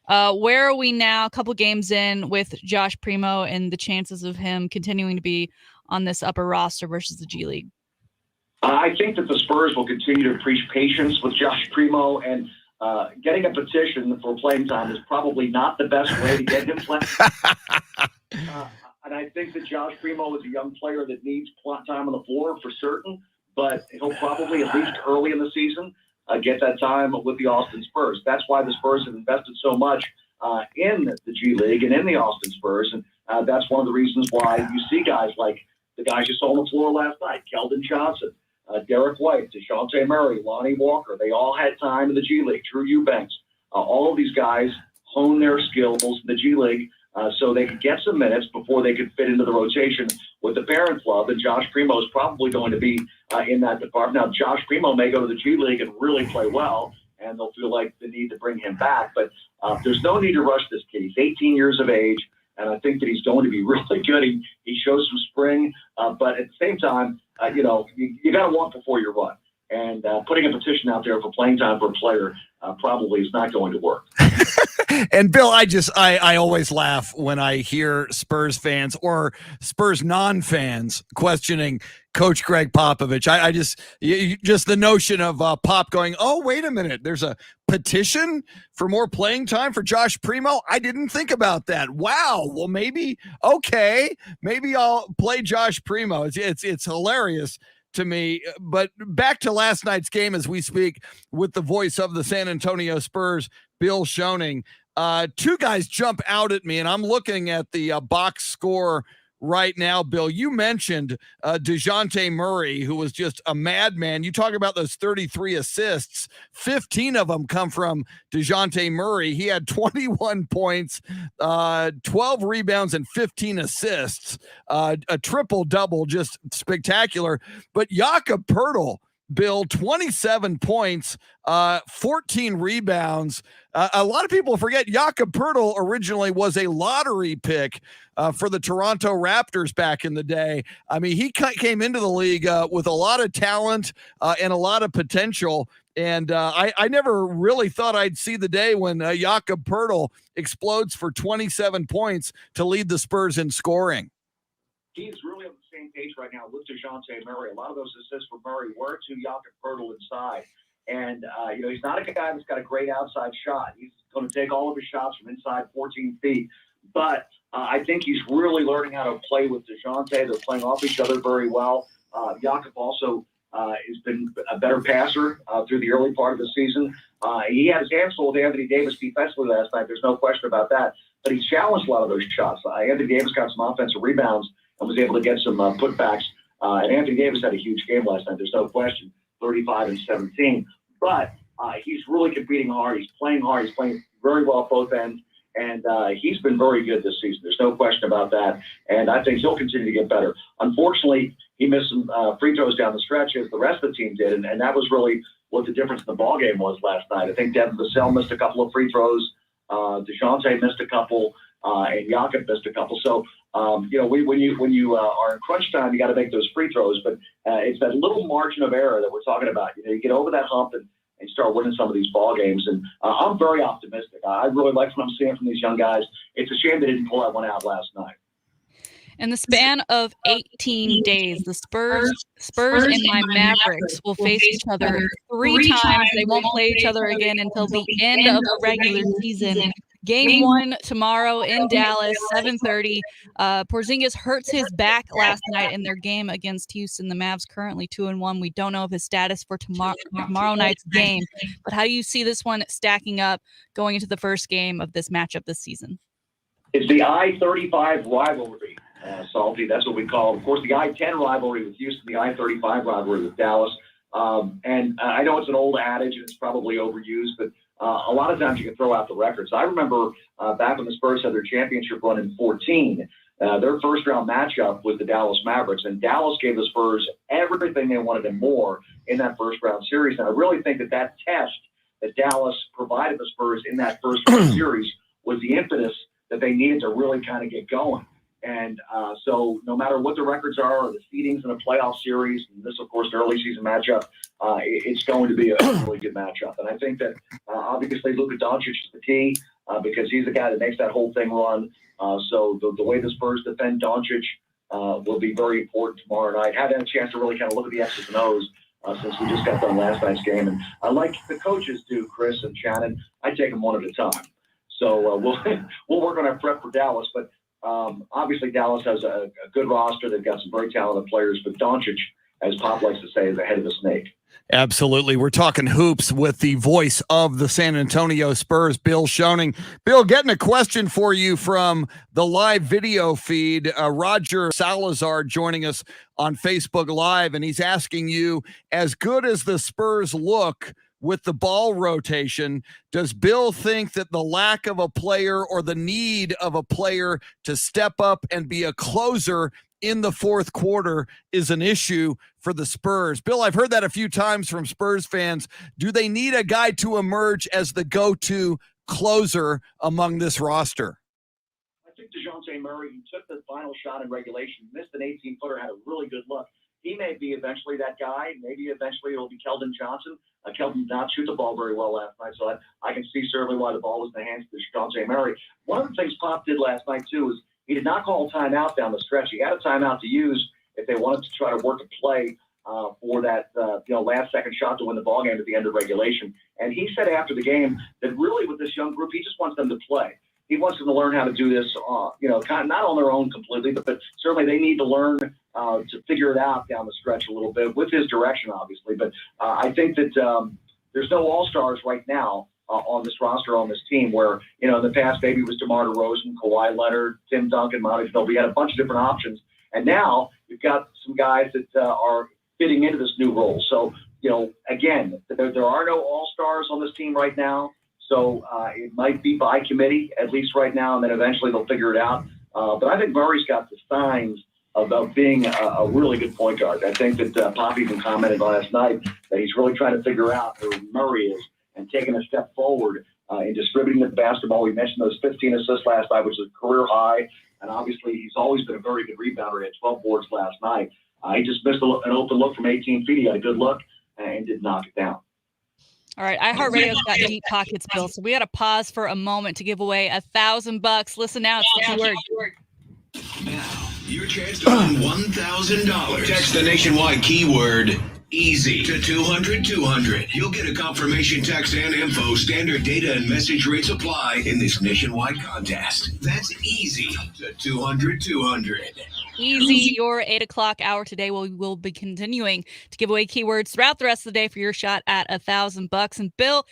Where are we now, a couple games in, with Josh Primo and the chances of him continuing to be on this upper roster versus the G League? I think that the Spurs will continue to preach patience with Josh Primo, and getting a petition for playing time is probably not the best way to get him playing. And I think that Josh Primo is a young player that needs time on the floor for certain, but he'll probably, at least early in the season, get that time with the Austin Spurs. That's why the Spurs have invested so much in the G League and in the Austin Spurs. And that's one of the reasons why you see guys like the guys you saw on the floor last night, Keldon Johnson, Derek White, DeJounte Murray, Lonnie Walker. They all had time in the G League. Drew Eubanks. All of these guys hone their skills in the G League so they could get some minutes before they could fit into the rotation with the parent club. And Josh Primo is probably going to be in that department. Now, Josh Primo may go to the G League and really play well, and they'll feel like the need to bring him back. But there's no need to rush this kid. He's 18 years of age, and I think that he's going to be really good. He shows some spring, but at the same time, you got to walk before you run. And putting a petition out there for playing time for a player probably is not going to work. And Bill, I always laugh when I hear Spurs fans or Spurs non-fans questioning Coach Greg Popovich. I just the notion of Pop going, oh, wait a minute, there's a petition for more playing time for Josh Primo. I didn't think about that. Wow. Well, maybe I'll play Josh Primo. It's hilarious to me. But back to last night's game as we speak with the voice of the San Antonio Spurs, Bill Schoening. Two guys jump out at me, and I'm looking at the box score right now. Bill, you mentioned DeJounte Murray, who was just a madman. You talk about those 33 assists. 15 of them come from DeJounte Murray. He had 21 points, 12 rebounds, and 15 assists. A triple-double, just spectacular. But Jakob Poeltl, Bill, 27 points, 14 rebounds. A lot of people forget Jakob Poeltl originally was a lottery pick for the Toronto Raptors back in the day. I mean, he came into the league with a lot of talent and a lot of potential. And I never really thought I'd see the day when Jakob Poeltl explodes for 27 points to lead the Spurs in scoring. He's really on the same page right now with DeJounte Murray. A lot of those assists for Murray were to Jakob Poeltl inside. And, he's not a guy that's got a great outside shot. He's going to take all of his shots from inside 14 feet. But I think he's really learning how to play with DeJounte. They're playing off each other very well. Jakob also has been a better passer through the early part of the season. He had his hands full with Anthony Davis defensively last night. There's no question about that. But he challenged a lot of those shots. Anthony Davis got some offensive rebounds and was able to get some putbacks. And Anthony Davis had a huge game last night. There's no question, 35 and 17. But he's really competing hard. He's playing hard. He's playing very well at both ends. And he's been very good this season. There's no question about that. And I think he'll continue to get better. Unfortunately, he missed some free throws down the stretch as the rest of the team did. And that was really what the difference in the ballgame was last night. I think Devin Vassell missed a couple of free throws. DeJounte missed a couple. And Jakob missed a couple. So, when you are in crunch time, you got to make those free throws. But it's that little margin of error that we're talking about. You get over that hump and start winning some of these ball games. And I'm very optimistic. I really like what I'm seeing from these young guys. It's a shame they didn't pull that one out last night. In the span of 18 days, the Spurs and my Mavericks will face each other 3 times. They won't play each other again until the end of the regular season. Game 1 tomorrow in Dallas, 7:30. Porzingis hurts his back last night in their game against Houston. The Mavs currently 2-1. We don't know of his status for tomorrow night's game. But how do you see this one stacking up going into the first game of this matchup this season? It's the I-35 rivalry, Salty. That's what we call it. Of course, the I-10 rivalry with Houston, the I-35 rivalry with Dallas. And I know it's an old adage and it's probably overused, but a lot of times you can throw out the records. I remember back when the Spurs had their championship run in 2014, their first-round matchup was the Dallas Mavericks, and Dallas gave the Spurs everything they wanted and more in that first-round series. And I really think that test that Dallas provided the Spurs in that first-round series was the impetus that they needed to really kind of get going. And so no matter what the records are or the seedings in a playoff series, and this, of course, an early season matchup, it's going to be a really good matchup. And I think that obviously Luka Doncic is the key because he's the guy that makes that whole thing run. So the way the Spurs defend Doncic will be very important tomorrow night. Haven't had a chance to really kind of look at the X's and O's since we just got done last night's game. And I like the coaches do, Chris and Shannon. I take them one at a time. So we'll work on our prep for Dallas, but obviously Dallas has a good roster. They've got some very talented players, but Doncic, as Pop likes to say, is the head of the snake. Absolutely. We're talking hoops with the voice of the San Antonio Spurs, Bill Schoening. Bill, getting a question for you from the live video feed. Roger Salazar joining us on Facebook Live, and he's asking you, as good as the Spurs look with the ball rotation, does Bill think that the lack of a player or the need of a player to step up and be a closer in the fourth quarter is an issue for the Spurs? Bill, I've heard that a few times from Spurs fans. Do they need a guy to emerge as the go-to closer among this roster? I think DeJounte Murray, he took the final shot in regulation, missed an 18-footer, had a really good look. He may be eventually that guy. Maybe eventually it'll be Keldon Johnson. Keldon did not shoot the ball very well last night, so I can see certainly why the ball was in the hands of DeJounte Murray. One of the things Pop did last night, too, is he did not call a timeout down the stretch. He had a timeout to use if they wanted to try to work a play for that last-second shot to win the ballgame at the end of regulation. And he said after the game that really with this young group, he just wants them to play. He wants them to learn how to do this, kind of not on their own completely, but certainly they need to learn to figure it out down the stretch a little bit with his direction, obviously. But I think that there's no all-stars right now on this roster, on this team, where, in the past maybe it was DeMar DeRozan, Kawhi Leonard, Tim Duncan, Monty Ginobili. We had a bunch of different options. And now you've got some guys that are fitting into this new role. So, again, there are no all-stars on this team right now. So it might be by committee, at least right now, and then eventually they'll figure it out. But I think Murray's got the signs of being a really good point guard. I think that Pop even commented last night that he's really trying to figure out who Murray is and taking a step forward in distributing the basketball. We mentioned those 15 assists last night, which is a career high. And obviously he's always been a very good rebounder. He had 12 boards last night. He just missed an open look from 18 feet. He had a good look and did knock it down. All right, iHeartRadio's got deep pockets, Bill. So we got to pause for a moment to give away $1,000. Listen now, it's the keyword. Now, your chance to win $1,000. Text the nationwide keyword EASY to 200-200. You'll get a confirmation text and info. Standard data and message rates apply in this nationwide contest. That's EASY to 200-200. Easy, your 8 o'clock hour today. We will be continuing to give away keywords throughout the rest of the day for your shot at $1,000. And Bill,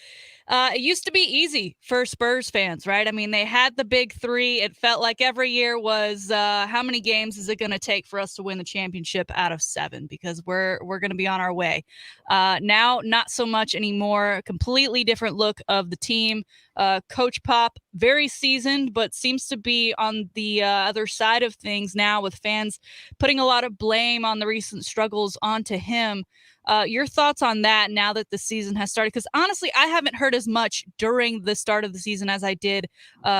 it used to be easy for Spurs fans, right? I mean, they had the big three. It felt like every year was how many games is it going to take for us to win the championship out of 7? Because we're going to be on our way. Now, not so much anymore. Completely different look of the team. Coach Pop, very seasoned, but seems to be on the other side of things now, with fans putting a lot of blame on the recent struggles onto him. Your thoughts on that now that the season has started? Because honestly, I haven't heard as much during the start of the season as I did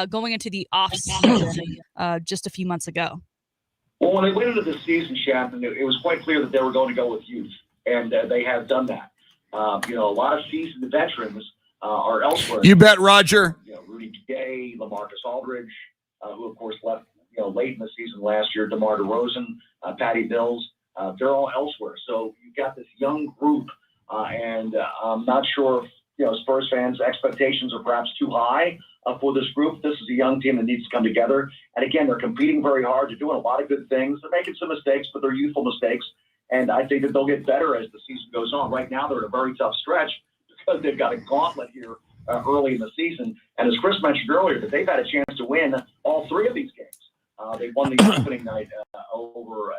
going into the off season just a few months ago. Well, when they went into the season, Shannon, it was quite clear that they were going to go with youth, and they have done that. A lot of seasoned veterans are elsewhere. You bet, Roger. Rudy Gay, LaMarcus Aldridge, who of course left late in the season last year, DeMar DeRozan, Patty Mills, they're all elsewhere. So you've got this young group, and I'm not sure if, Spurs fans' expectations are perhaps too high for this group. This is a young team that needs to come together. And again, they're competing very hard. They're doing a lot of good things. They're making some mistakes, but they're youthful mistakes. And I think that they'll get better as the season goes on. Right now, they're in a very tough stretch because they've got a gauntlet here early in the season. And as Chris mentioned earlier, that they've had a chance to win all three of these games. They won the opening night over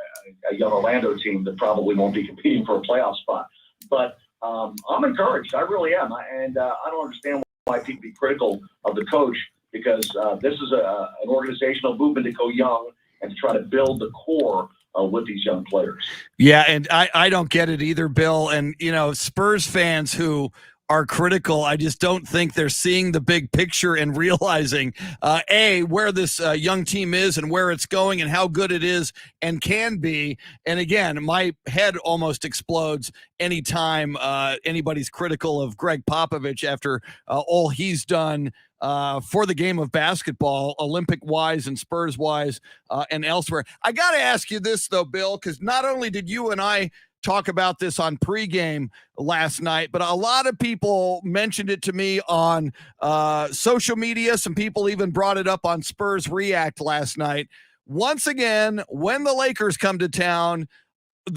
a young Orlando team that probably won't be competing for a playoff spot. But I'm encouraged. I really am. I don't understand why people be critical of the coach, because this is an organizational movement to go young and to try to build the core with these young players. Yeah, and I don't get it either, Bill. And, Spurs fans who are critical, I just don't think they're seeing the big picture and realizing, where this young team is and where it's going and how good it is and can be. And again, my head almost explodes anytime anybody's critical of Greg Popovich after all he's done for the game of basketball, Olympic-wise and Spurs-wise and elsewhere. I got to ask you this, though, Bill, because not only did you and I talk about this on pregame last night, but a lot of people mentioned it to me on social media. Some people even brought it up on Spurs React last night. Once again, when the Lakers come to town,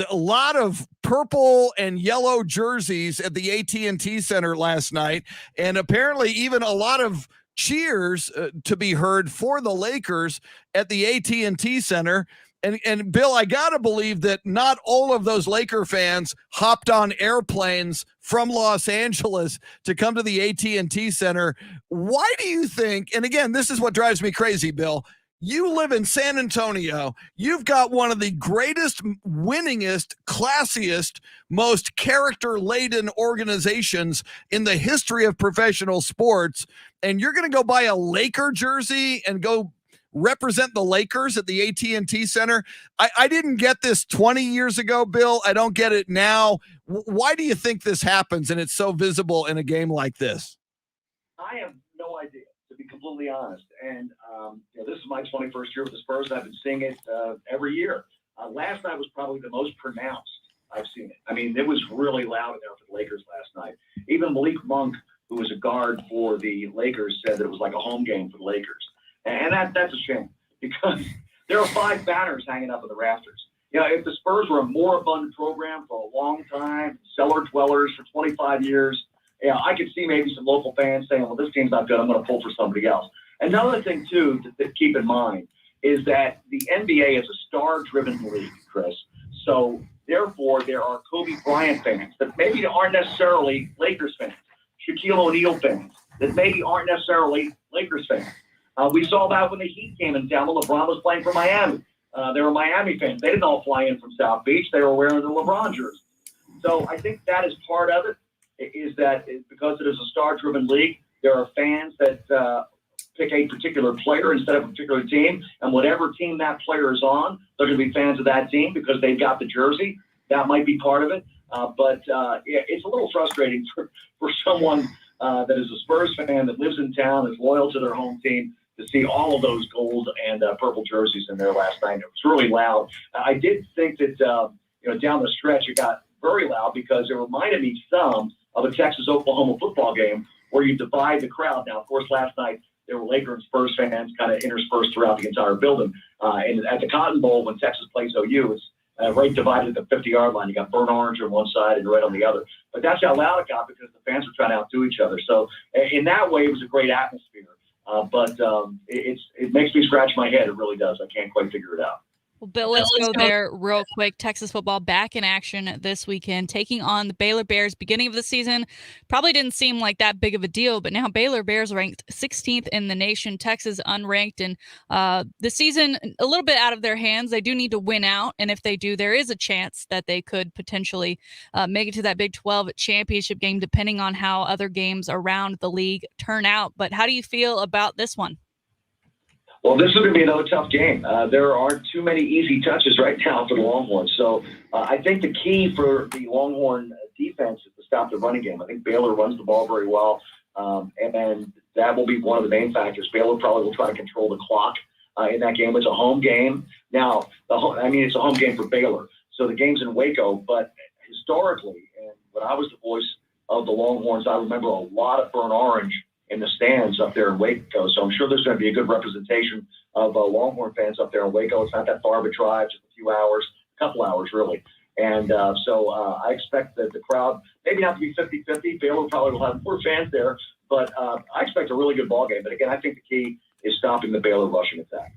a lot of purple and yellow jerseys at the AT&T Center last night, and apparently even a lot of cheers to be heard for the Lakers at the AT&T Center. And Bill, I got to believe that not all of those Laker fans hopped on airplanes from Los Angeles to come to the AT&T Center. Why do you think, and again, this is what drives me crazy, Bill, you live in San Antonio. You've got one of the greatest, winningest, classiest, most character-laden organizations in the history of professional sports, and you're going to go buy a Laker jersey and go represent the Lakers at the AT&T Center. I didn't get this 20 years ago, Bill. I don't get it now. Why do you think this happens and it's so visible in a game like this? I have no idea, to be completely honest. And this is my 21st year with the Spurs. I've been seeing it every year. Last night was probably the most pronounced I've seen it. I mean, it was really loud in there for the Lakers last night. Even Malik Monk, who was a guard for the Lakers, said that it was like a home game for the Lakers. And that's a shame, because there are 5 banners hanging up in the rafters. If the Spurs were a moribund program for a long time, cellar dwellers for 25 years, I could see maybe some local fans saying, well, this team's not good, I'm going to pull for somebody else. Another thing, too, to keep in mind is that the NBA is a star-driven league, Chris. So, therefore, there are Kobe Bryant fans that maybe aren't necessarily Lakers fans, Shaquille O'Neal fans that maybe aren't necessarily Lakers fans. We saw that when the Heat came in town. LeBron was playing for Miami. They were Miami fans. They didn't all fly in from South Beach. They were wearing the LeBron jerseys. So I think that is part of it, is that because it is a star-driven league, there are fans that pick a particular player instead of a particular team. And whatever team that player is on, they're going to be fans of that team because they've got the jersey. That might be part of it. But it's a little frustrating for someone that is a Spurs fan that lives in town, is loyal to their home team, to see all of those gold and purple jerseys in there last night. It was really loud. I did think that, down the stretch, it got very loud because it reminded me some of a Texas-Oklahoma football game where you divide the crowd. Now, of course, last night there were Laker and Spurs fans kind of interspersed throughout the entire building. And at the Cotton Bowl, when Texas plays OU, it's right divided at the 50-yard line. You got burnt orange on one side and red on the other. But that's how loud it got because the fans were trying to outdo each other. So in that way, it was a great atmosphere. But it makes me scratch my head. It really does. I can't quite figure it out. Well, Bill, let's go there real quick. Texas football back in action this weekend, taking on the Baylor Bears. Beginning of the season, probably didn't seem like that big of a deal, but now Baylor Bears ranked 16th in the nation, Texas unranked, and the season a little bit out of their hands. They do need to win out, and if they do, there is a chance that they could potentially make it to that Big 12 championship game, depending on how other games around the league turn out. But how do you feel about this one? Well, this is going to be another tough game. There aren't too many easy touches right now for the Longhorns. So I think the key for the Longhorn defense is to stop the running game. I think Baylor runs the ball very well, and that will be one of the main factors. Baylor probably will try to control the clock in that game. It's a home game. Now, it's a home game for Baylor. So the game's in Waco, but historically, and when I was the voice of the Longhorns, I remember a lot of burnt orange in the stands up there in Waco. So I'm sure there's going to be a good representation of Longhorn fans up there in Waco. It's not that far of a drive, just a few hours, a couple hours really. And so I expect that the crowd, maybe not to be 50-50. Baylor probably will have more fans there, but I expect a really good ball game. But again, I think the key is stopping the Baylor rushing attack.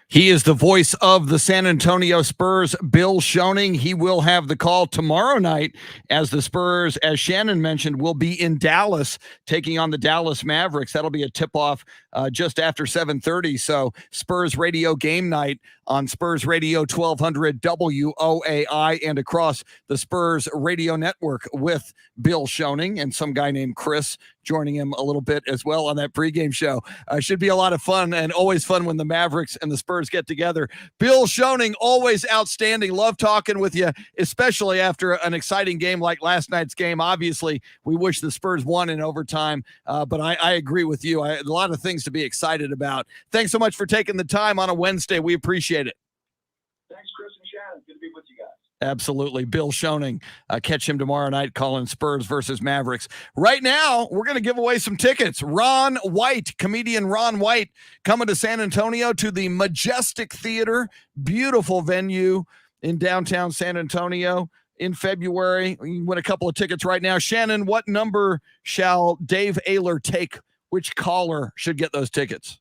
He is the voice of the San Antonio Spurs, Bill Schoening. He will have the call tomorrow night as the Spurs, as Shannon mentioned, will be in Dallas taking on the Dallas Mavericks. That'll be a tip-off just after 7:30. So Spurs Radio game night on Spurs Radio 1200 WOAI and across the Spurs Radio Network with Bill Schoening and some guy named Chris joining him a little bit as well on that pregame show. Should be a lot of fun, and always fun when the Mavericks and the Spurs get together. Bill Schoening, always outstanding. Love talking with you, especially after an exciting game like last night's game. Obviously, we wish the Spurs won in overtime, but I agree with you. A lot of things to be excited about. Thanks so much for taking the time on a Wednesday. We appreciate it. Thanks, Chris and Shannon. Good to be with you guys. Absolutely. Bill Schoening. Catch him tomorrow night calling Spurs versus Mavericks. Right now, we're going to give away some tickets. Ron White, comedian Ron White, coming to San Antonio to the Majestic Theater. Beautiful venue in downtown San Antonio in February. You can win a couple of tickets right now. Shannon, what number shall Dave Ayler take? Which caller should get those tickets?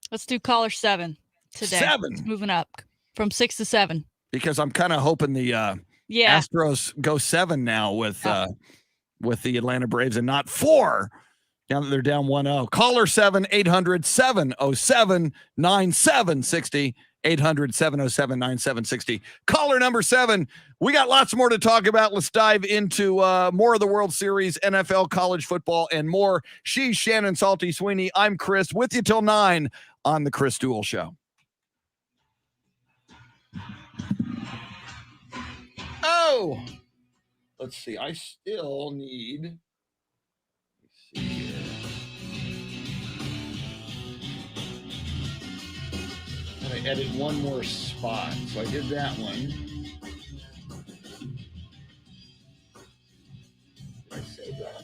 Let's do caller 7 today. 7. It's moving up from 6 to 7. Because I'm kind of hoping the Astros go 7 now with the Atlanta Braves and not 4. Now that they're down 1-0. Caller 7, 800-707-9760. 800-707-9760. Caller number 7. We got lots more to talk about. Let's dive into more of the World Series, NFL, college football, and more. She's Shannon Salty Sweeney. I'm Chris, with you till 9 on the Chris Duel Show. Oh, let's see. I still need. Let's see here. I added one more spot, so I did that one. Did I save that?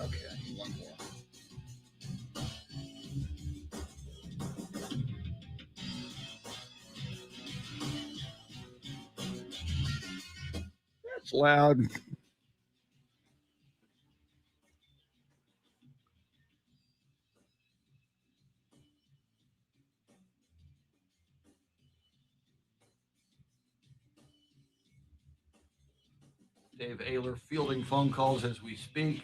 Okay, I need one more. That's loud. Dave Ayler fielding phone calls as we speak.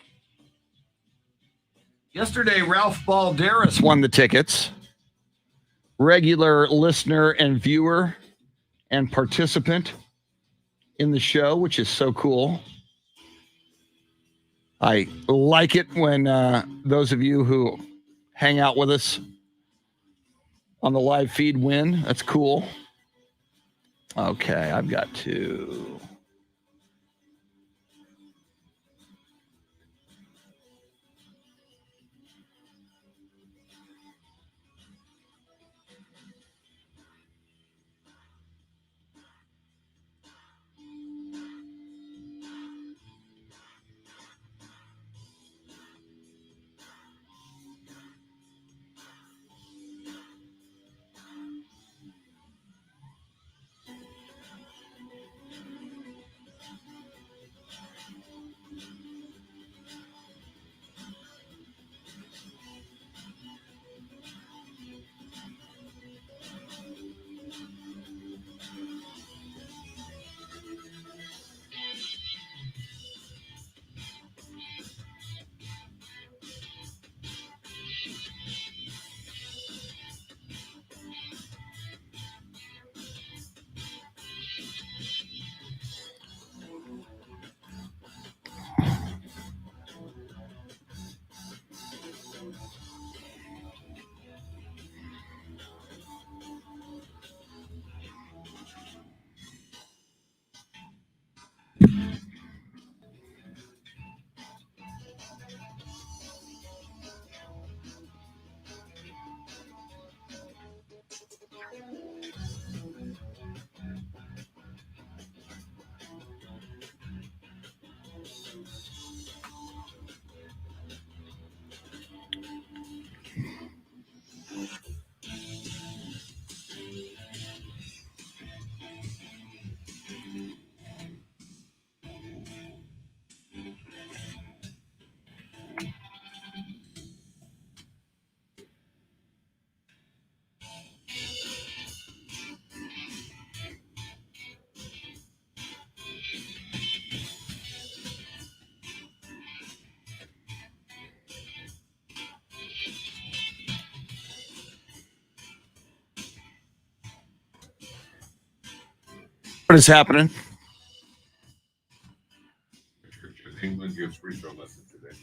Yesterday, Ralph Balderas won the tickets. Regular listener and viewer and participant in the show, which is so cool. I like it when those of you who hang out with us on the live feed win. That's cool. Okay, I've got to... What is happening? England gives free throw lessons today.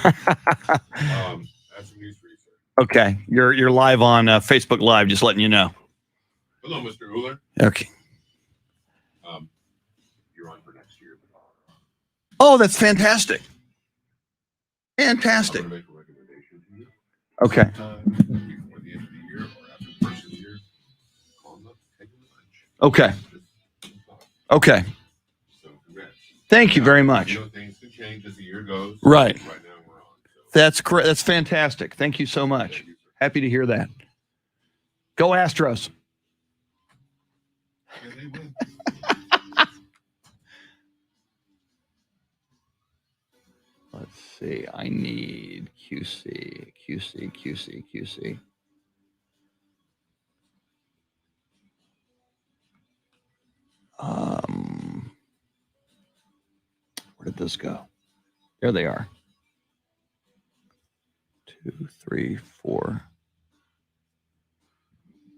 That's some news for you, sir. Okay, you're live on Facebook Live. Just letting you know. Hello, Mr. Uller. Okay. You're on for next year. Oh, that's fantastic. Fantastic. I'm going to make a recommendation to you. Okay. Before the end of the year or after the first of the year, call them up, take them to lunch. Okay. Okay. So congrats. Thank you very much. You know, things can change as the year goes. Right. Right now we're on. So. That's correct. That's fantastic. Thank you so much. Thank you, sir. Happy to hear that. Go Astros. Yeah, they win. Let's see. I need QC. Where did this go? There they are. 2, 3, 4.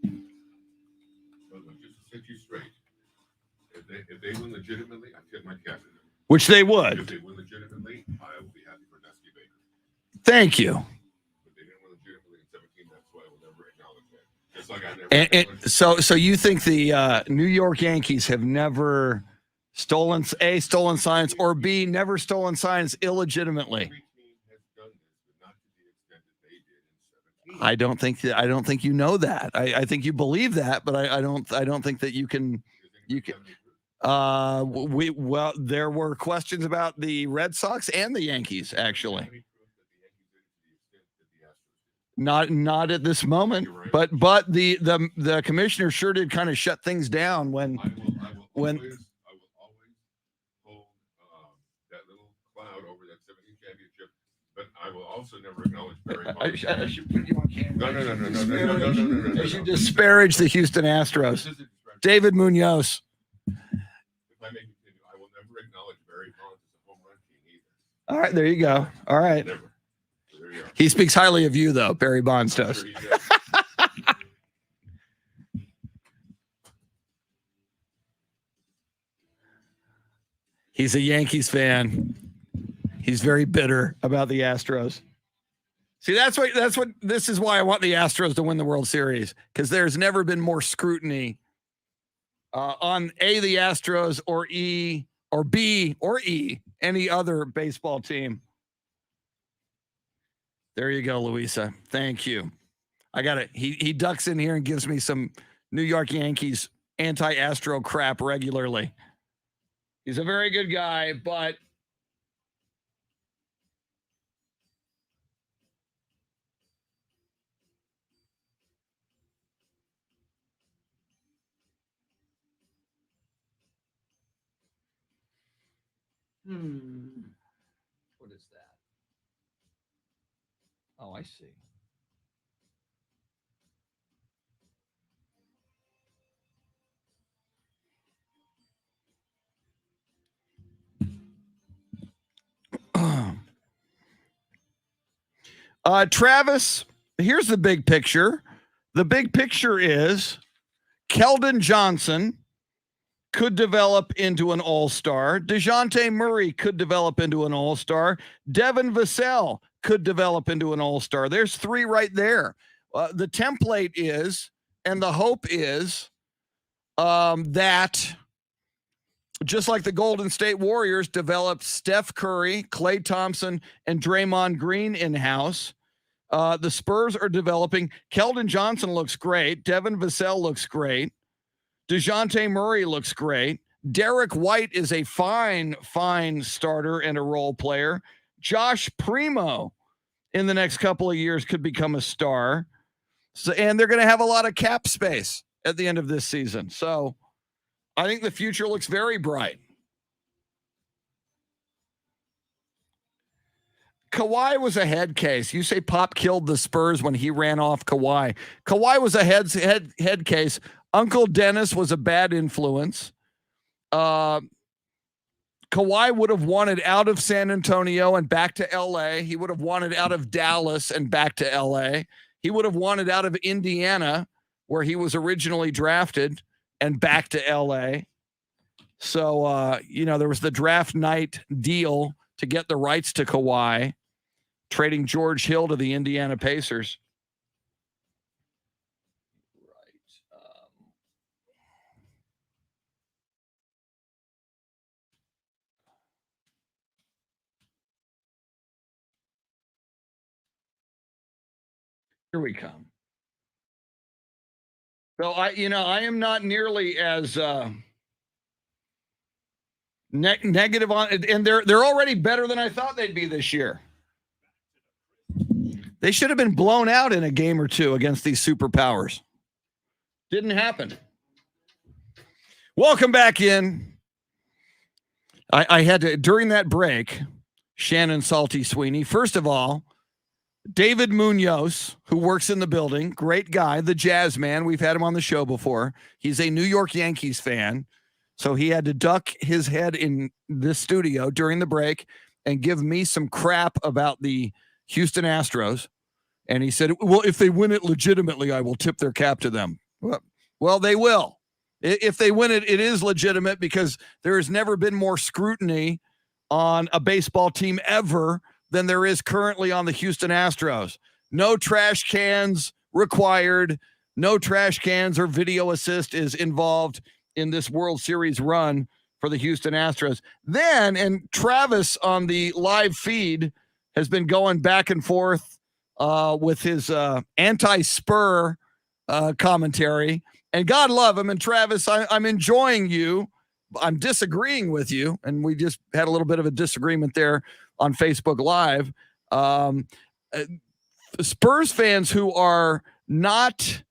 Well, look, just to set you straight, if they win legitimately, I tip my cap to them. Which they If would. they win legitimately, I will be happy for Dusty Baker. Thank you. But they didn't win legitimately in 17. That's why I will never acknowledge that. Just like I never. And acknowledged- so you think the New York Yankees have never stolen signs, or B, never stolen signs illegitimately? Every team has done this, but not to the extent that they did in 17. I don't think you know that. I think you believe that, but I don't think that you can. You can. There were questions about the Red Sox and the Yankees, actually. Not at this moment, but the commissioner sure did kind of shut things down when I will always hold that little cloud over that 17 championship, but I will also never acknowledge Barry Bonds. I should put you on camera. No. I should disparage the Houston Astros. This is a disparagement. David Munoz. If I may continue, I will never acknowledge Barry Bonds as a home run king either. All right, there you go. All right. Never. So there you are. He speaks highly of you, though. Barry Bonds I'm does. sure he does. He's a Yankees fan. He's very bitter about the Astros. See, that's what this is why I want the Astros to win the World Series, because there's never been more scrutiny on A, the Astros, or E, or B, or E, any other baseball team. There you go, Louisa. Thank you. I got it. He ducks in here and gives me some New York Yankees anti-Astro crap regularly. He's a very good guy, but what is that? Oh, I see. Travis, here's the big picture. The big picture is Keldon Johnson could develop into an all-star. DeJounte Murray could develop into an all-star. Devin Vassell could develop into an all-star. There's 3 right there. The template is, and the hope is, that just like the Golden State Warriors developed Steph Curry, Klay Thompson, and Draymond Green in-house, the Spurs are developing. Keldon Johnson looks great. Devin Vassell looks great. DeJounte Murray looks great. Derek White is a fine starter and a role player. Josh Primo in the next couple of years could become a star. So, and they're going to have a lot of cap space at the end of this season. So I think the future looks very bright. Kawhi was a head case. You say Pop killed the Spurs when he ran off Kawhi. Kawhi was a head case. Uncle Dennis was a bad influence. Kawhi would have wanted out of San Antonio and back to LA. He would have wanted out of Dallas and back to LA. He would have wanted out of Indiana, where he was originally drafted, and back to LA. So, there was the draft night deal to get the rights to Kawhi, trading George Hill to the Indiana Pacers. Here we come. So I am not nearly as negative on it, and they're already better than I thought they'd be this year. They should have been blown out in a game or two against these superpowers. Didn't happen. Welcome back in. I had to, during that break, Shannon, Salty, Sweeney. First of all, David Munoz, who works in the building, great guy, the jazz man. We've had him on the show before. He's a New York Yankees fan. So he had to duck his head in this studio during the break and give me some crap about the Houston Astros. And he said, well, if they win it legitimately, I will tip their cap to them. Well, they will. If they win it, it is legitimate because there has never been more scrutiny on a baseball team ever than there is currently on the Houston Astros. No trash cans required. No trash cans or video assist is involved in this World Series run for the Houston Astros. Then, and Travis on the live feed has been going back and forth with his anti-Spur commentary. And God love him. And Travis, I'm enjoying you. I'm disagreeing with you. And we just had a little bit of a disagreement there on Facebook Live. Spurs fans who are not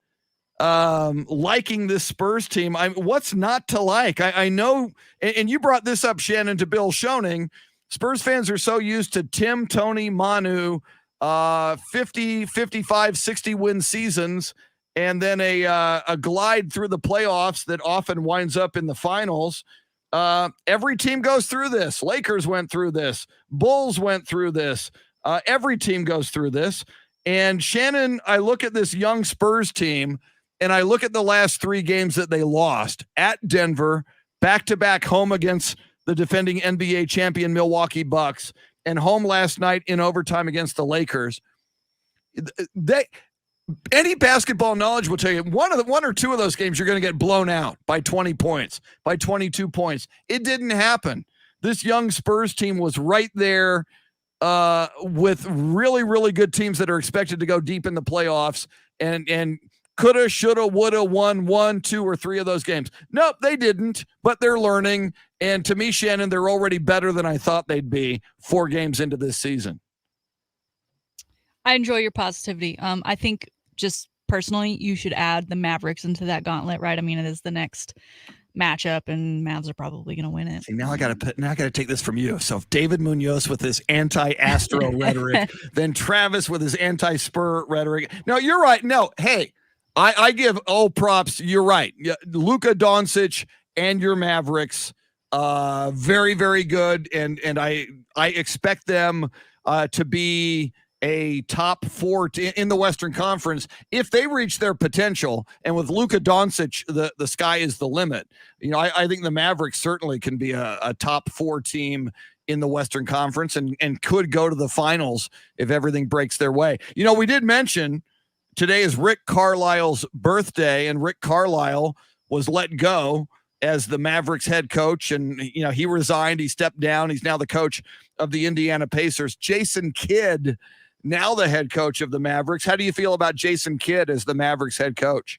liking this Spurs team, what's not to like? I know, and you brought this up, Shannon, to Bill Schoening. Spurs fans are so used to Tim, Tony, Manu, 50, 55, 60 win seasons, and then a glide through the playoffs that often winds up in the finals. Every team goes through this. Lakers went through this. Bulls went through this. Every team goes through this. And Shannon, I look at this young Spurs team, and I look at the last 3 games that they lost at Denver, back-to-back home against the defending NBA champion Milwaukee Bucks, and home last night in overtime against the Lakers. Any basketball knowledge will tell you one or two of those games you're going to get blown out by 20 points, by 22 points. It didn't happen. This young Spurs team was right there with really, really good teams that are expected to go deep in the playoffs and coulda, shoulda, woulda won 1, 2, or 3 of those games. Nope, they didn't, but they're learning. And to me, Shannon, they're already better than I thought they'd be 4 games into this season. I enjoy your positivity. I think just personally, you should add the Mavericks into that gauntlet, right? I mean, it is the next matchup, and Mavs are probably going to win it. See, now I got to take this from you. So David Munoz with his anti-Astro rhetoric, then Travis with his anti-Spur rhetoric. No, you're right. No, hey, I give all props. You're right. Luka Doncic and your Mavericks, very, very good, and I expect them to be a top 4 in the Western Conference if they reach their potential. And with Luka Doncic, the sky is the limit. I think the Mavericks certainly can be a top 4 team in the Western Conference and could go to the finals if everything breaks their way. We did mention today is Rick Carlisle's birthday, and Rick Carlisle was let go as the Mavericks head coach. And, he resigned, he stepped down. He's now the coach of the Indiana Pacers. Jason Kidd, now the head coach of the Mavericks. How do you feel about Jason Kidd as the Mavericks head coach?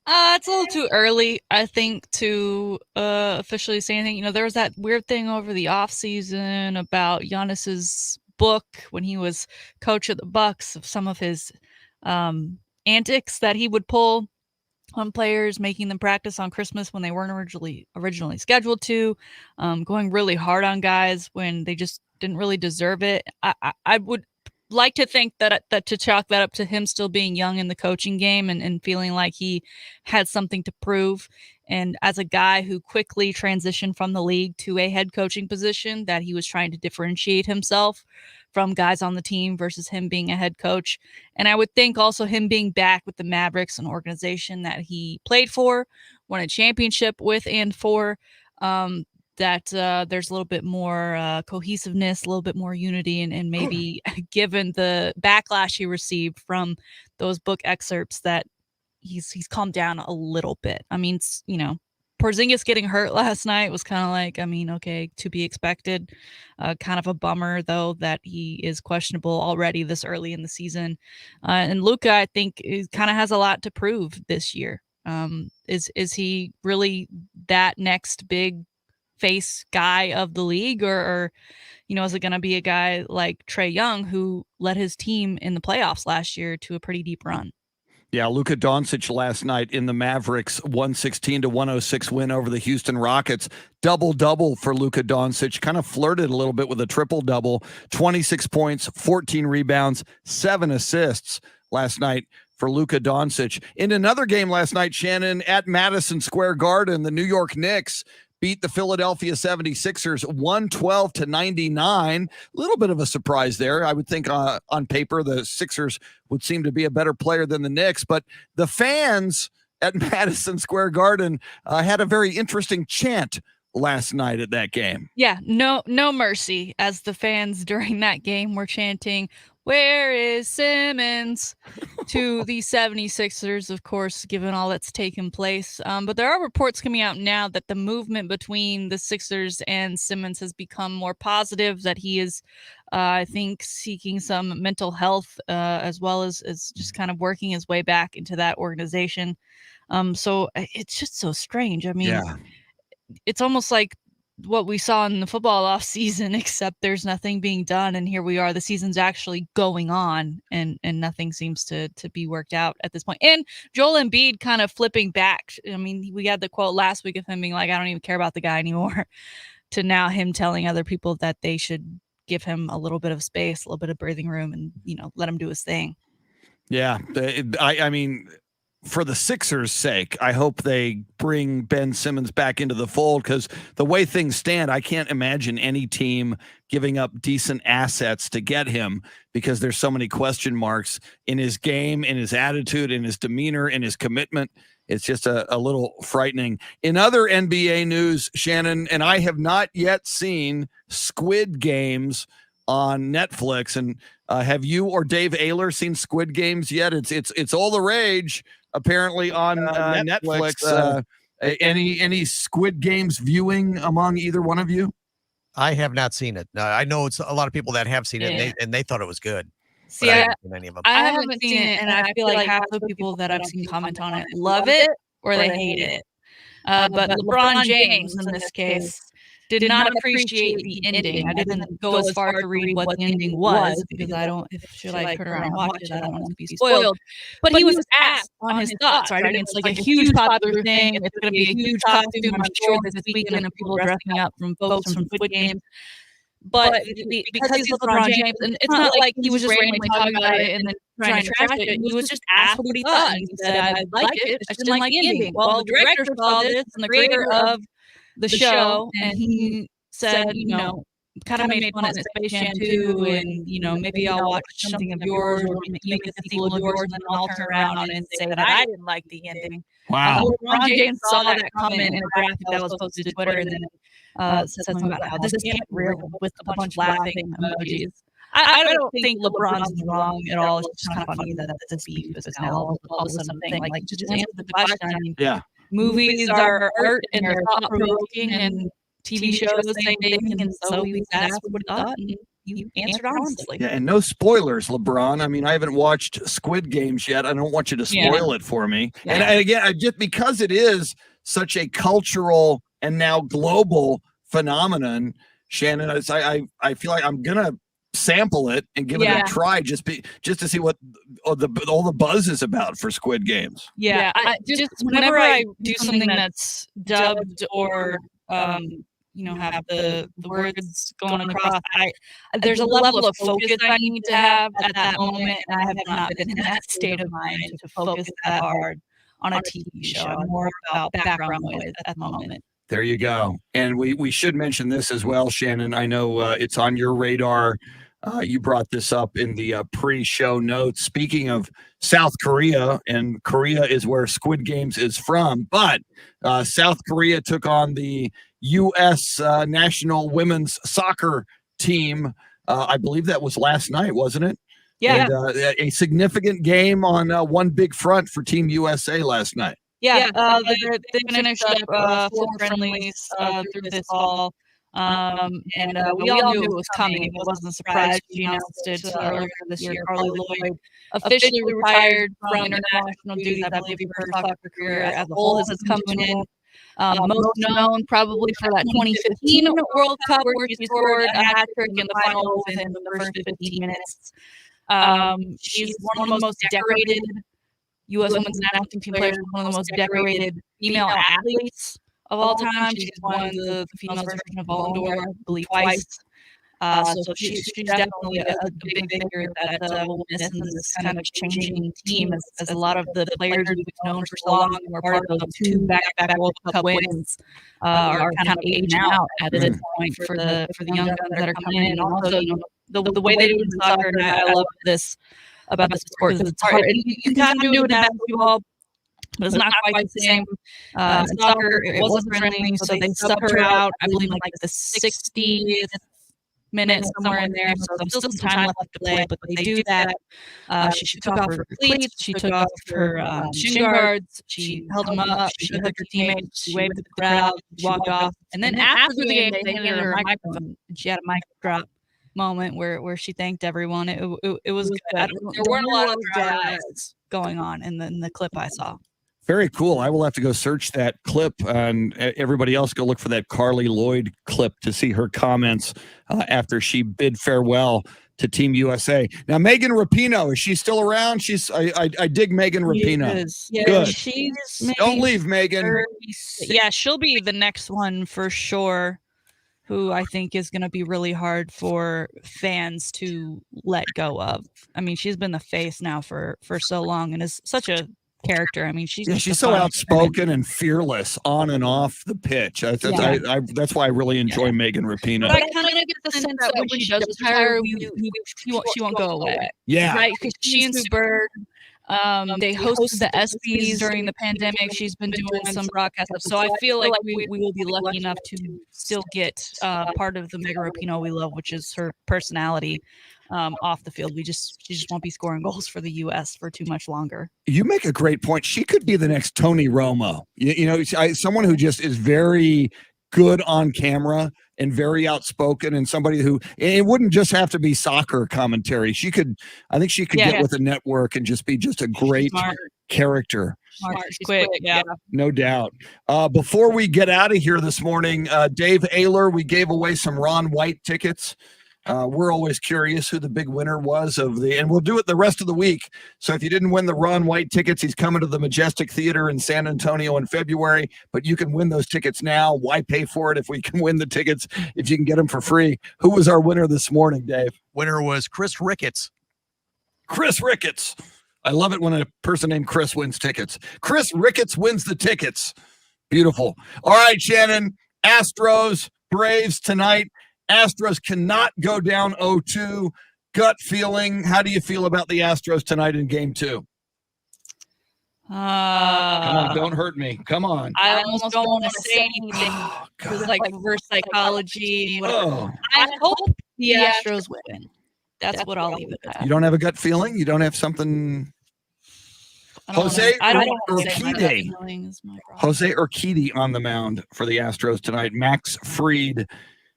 It's a little too early, I think, to officially say anything. There was that weird thing over the offseason about Giannis's book when he was coach of the Bucks, of some of his antics that he would pull on players, making them practice on Christmas when they weren't originally scheduled to, going really hard on guys when they just didn't really deserve it. I would like to think that to chalk that up to him still being young in the coaching game and feeling like he had something to prove. And as a guy who quickly transitioned from the league to a head coaching position, that he was trying to differentiate himself from guys on the team versus him being a head coach. And I would think also him being back with the Mavericks, an organization that he played for, won a championship with and for, that there's a little bit more cohesiveness, a little bit more unity, and maybe given the backlash he received from those book excerpts, that he's calmed down a little bit. I mean, Porzingis getting hurt last night was kind of like, I mean, okay, to be expected. Kind of a bummer, though, that he is questionable already this early in the season. And Luka, I think, kind of has a lot to prove this year. Is he really that next big face guy of the league, or is it going to be a guy like Trae Young, who led his team in the playoffs last year to a pretty deep run? Yeah, Luka Doncic last night in the Mavericks 116-106 win over the Houston Rockets. Double-double for Luka Doncic. Kind of flirted a little bit with a triple-double. 26 points, 14 rebounds, 7 assists last night for Luka Doncic. In another game last night, Shannon, at Madison Square Garden, the New York Knicks beat the Philadelphia 76ers 112-99. A little bit of a surprise there. I would think on paper the Sixers would seem to be a better player than the Knicks, but the fans at Madison Square Garden had a very interesting chant last night at that game. Yeah, no mercy, as the fans during that game were chanting, "Where is Simmons?" to the 76ers, of course, given all that's taken place. But there are reports coming out now that the movement between the Sixers and Simmons has become more positive, that he is, I think, seeking some mental health, as well as just kind of working his way back into that organization. So it's just so strange. I mean, it's almost like what we saw in the football off season, except there's nothing being done, and here we are, the season's actually going on, and nothing seems to be worked out at this point. And Joel Embiid kind of flipping back. I mean, we had the quote last week of him being like, I don't even care about the guy anymore, to now him telling other people that they should give him a little bit of space, a little bit of breathing room, and let him do his thing. Yeah, I mean, for the Sixers' sake, I hope they bring Ben Simmons back into the fold, because the way things stand, I can't imagine any team giving up decent assets to get him, because there's so many question marks in his game, in his attitude, in his demeanor, in his commitment. It's just a little frightening. In other NBA news, Shannon, and I have not yet seen Squid Games on Netflix. And have you or Dave Ayler seen Squid Games yet? It's all the rage apparently on Netflix. Any Squid Games viewing among either one of you? I have not seen it. I know it's a lot of people that have seen it, and they thought it was good. See, I haven't seen it, and I feel like half the people that I've seen comment on it love it or they hate it. But LeBron James, in this case, did not appreciate the ending. I didn't go as far to read what the ending was, because should I turn around and watch it, I don't want it to be spoiled. But he was asked on his thoughts, right? I mean, it's like a huge popular thing. It's going to be a huge costume, I'm sure, this weekend, of people dressing up from folks from Squid Games. But because he's LeBron James, and it's not like he was just randomly talking about it and then trying to trash it. He was just asked what he thought, and he said, I liked it, I just didn't like the ending. Well, the director saw this, and the creator of the show, and he said, kind of made fun of Space Jam 2, and maybe I'll watch something of yours, or make a sequel of yours, and then I'll turn around and say that I didn't like the ending. Wow. LeBron James saw that comment in a graphic that was posted to Twitter, and then said something about how this can't be real, with a bunch of laughing emojis. I don't think LeBron's wrong at all. It's just kind of funny that this beef is now all of a sudden a thing. Like, just answer the question. I mean, movies are art, and they're thought-provoking, and TV shows the same thing, and so he was asked what he thought, and you answered honestly. Yeah, and no spoilers, LeBron. I mean, I haven't watched Squid Games yet. I don't want you to spoil it for me. Yeah. And again, just because it is such a cultural and now global phenomenon, Shannon, I feel like I'm gonna sample it and give it a try, just to see what all the buzz is about for Squid Games. Yeah, I just whenever I do something that's dubbed or have the words going across, there's a level of focus I need to have at that moment, and I have not been in that state of mind to focus that hard on a TV show. I'm more about background noise at the moment. There you go. And we should mention this as well, Shannon. I know it's on your radar. You brought this up in the pre-show notes. Speaking of South Korea, and Korea is where Squid Games is from, but South Korea took on the U.S. National women's soccer team. I believe that was last night, wasn't it? Yeah. And, a significant game on one big front for Team USA last night. Yeah. They finished up 4 friendlies through this fall. And we all knew it was coming. It wasn't a surprise. She announced it earlier this year. Carly Lloyd officially retired from international duties. I believe her soccer career as a whole has come to an end. Most known probably for that 2015 World Cup where she scored a hat trick in the final within the first 15 minutes. She's one of the most decorated U.S. women's national team players, one of the most decorated female athletes of all time. She's won the female version of Ballon d'Or, I believe, twice. So she's definitely a big figure that will miss in this kind of changing team as a lot of the players we've known for so long who are part of those 2 back-to-back World Cup wins are kind of aging out at this point for the young guns that are coming in. And also, the way they do it in soccer, and I love this about this sport because it's hard. You kind of do it in basketball, but it's not quite the same. In soccer, it wasn't friendly, so they subbed her out, I believe, like the 60th minute, somewhere in there. So there's still some time left to play, but they do that. She took off her cleats, she took off her shin guards, she held them up, she hugged her teammates, she waved at the crowd, she walked off. And then after the game, they handed her a microphone. She had a mic drop moment where she thanked everyone. It was good. There weren't a lot of drama going on in the clip I saw. Very cool. I will have to go search that clip, and everybody else go look for that Carly Lloyd clip to see her comments after she bid farewell to Team USA. Now, Megan Rapinoe, is she still around? I dig Megan Rapinoe. Yeah, good. Don't leave, Megan. Yeah, she'll be the next one for sure, who I think is going to be really hard for fans to let go of. I mean, she's been the face now for so long and is such a character. I mean, she's so outspoken and fearless on and off the pitch. That's why I really enjoy Megan Rapinoe. But I kind of get the sense that when she does retire, she won't go away. Yeah, right. Because she and Spurs, they hosted the ESPYs during the pandemic. She's been doing some broadcast stuff, so I feel like we will be lucky enough to still get part of the Megan Rapinoe we love, which is her personality. Off the field, she just won't be scoring goals for the U.S. for too much longer. You make a great point. She could be the next Tony Romo. Someone who just is very good on camera and very outspoken, and somebody who it wouldn't just have to be soccer commentary. I think she could get with a network and just be just a great character. Smart, she's quick, yeah. No doubt. Before we get out of here this morning, Dave Ayler, we gave away some Ron White tickets. We're always curious who the big winner was and we'll do it the rest of the week. So if you didn't win the Ron White tickets, he's coming to the Majestic Theater in San Antonio in February, but you can win those tickets now. Why pay for it if we can win the tickets, if you can get them for free? Who was our winner this morning, Dave? Winner was Chris Ricketts. Chris Ricketts. I love it when a person named Chris wins tickets. Chris Ricketts wins the tickets. Beautiful. All right, Shannon, Astros, Braves tonight. Astros cannot go down 0-2. Gut feeling. How do you feel about the Astros tonight in game 2? Come on, don't hurt me. Come on. I almost don't want to say anything. It's like reverse psychology. I hope the Astros win. That's what I'll leave it at. You don't have a gut feeling? You don't have something? Jose Urquidy on the mound for the Astros tonight. Max Fried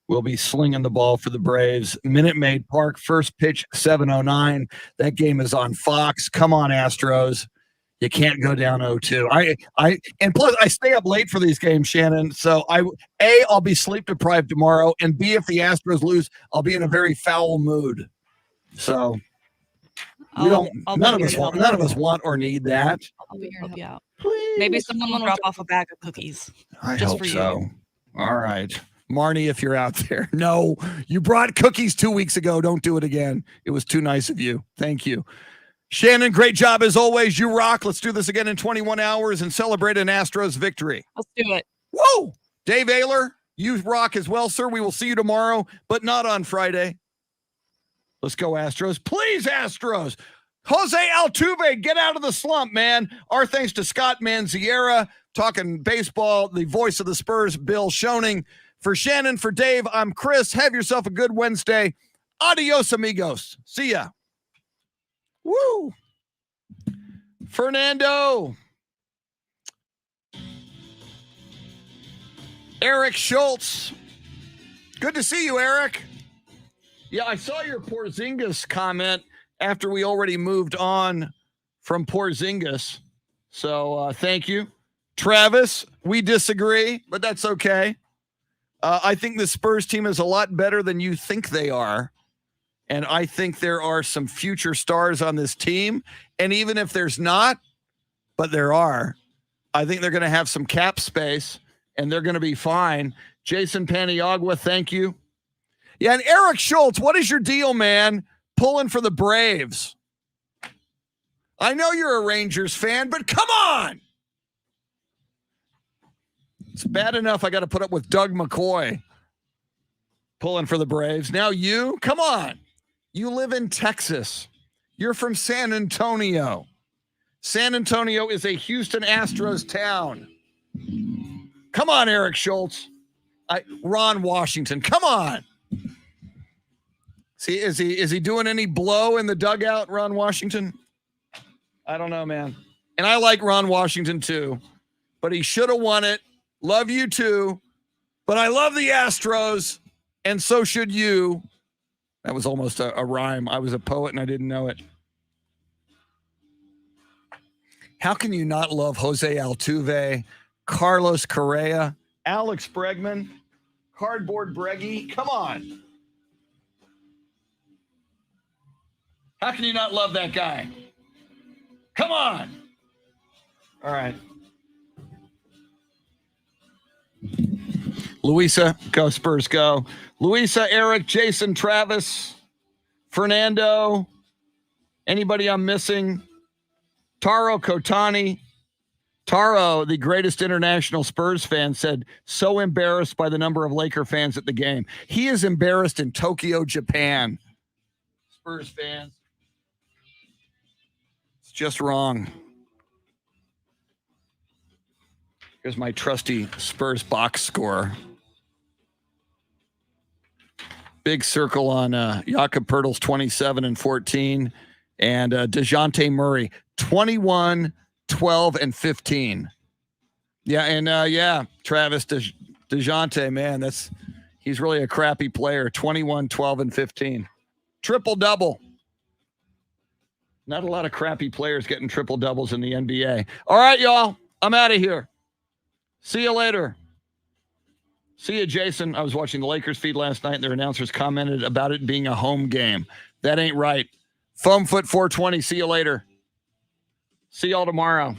will be slinging the ball for the Braves. Minute Maid Park, first pitch, 7:09. That game is on Fox. Come on, Astros. You can't go down 0-2. And plus I stay up late for these games, Shannon. So I'll be sleep deprived tomorrow, and B, if the Astros lose, I'll be in a very foul mood. So none of us want or need that. I'll be here to help you out. Please. Maybe someone will drop off a bag of cookies. I hope so. All right. Marnie, if you're out there. No, you brought cookies 2 weeks ago. Don't do it again. It was too nice of you. Thank you. Shannon, great job as always. You rock. Let's do this again in 21 hours and celebrate an Astros victory. Let's do it. Whoa! Dave Ayler, you rock as well, sir. We will see you tomorrow, but not on Friday. Let's go, Astros. Please, Astros. Jose Altuve, get out of the slump, man. Our thanks to Scott Mandziara, talking baseball, the voice of the Spurs, Bill Schoening. For Shannon, for Dave, I'm Chris. Have yourself a good Wednesday. Adios, amigos. See ya. Woo. Fernando. Eric Schultz. Good to see you, Eric. Yeah, I saw your Porzingis comment after we already moved on from Porzingis. So thank you. Travis, we disagree, but that's okay. I think the Spurs team is a lot better than you think they are. And I think there are some future stars on this team. And even if there's not, but there are, I think they're going to have some cap space and they're going to be fine. Jason Paniagua, thank you. Yeah, and Eric Schultz, what is your deal, man? Pulling for the Braves. I know you're a Rangers fan, but come on. It's bad enough I got to put up with Doug McCoy pulling for the Braves. Now you, come on. You live in Texas. You're from San Antonio. San Antonio is a Houston Astros town. Come on, Eric Schultz. Ron Washington, come on. See, is he doing any blow in the dugout, Ron Washington? I don't know, man. And I like Ron Washington too, but he should have won it. Love you too, but I love the Astros, and so should you. That was almost a rhyme. I was a poet and I didn't know it. How can you not love Jose Altuve, Carlos Correa, Alex Bregman, Cardboard Breggy? Come on. How can you not love that guy? Come on. All right. Louisa, go Spurs, go. Louisa, Eric, Jason, Travis, Fernando, anybody I'm missing? Taro Kotani. Taro, the greatest international Spurs fan, said, so embarrassed by the number of Laker fans at the game. He is embarrassed in Tokyo, Japan. Spurs fans. It's just wrong. Here's my trusty Spurs box score. Big circle on Jakob Poeltl's 27 and 14, and DeJounte Murray 21, 12, and 15. Yeah, and Travis DeJounte, man, he's really a crappy player. 21, 12, and 15. Triple double. Not a lot of crappy players getting triple doubles in the NBA. All right, y'all, I'm out of here. See you later. See you, Jason. I was watching the Lakers feed last night, and their announcers commented about it being a home game. That ain't right. Foamfoot 420. See you later. See y'all tomorrow.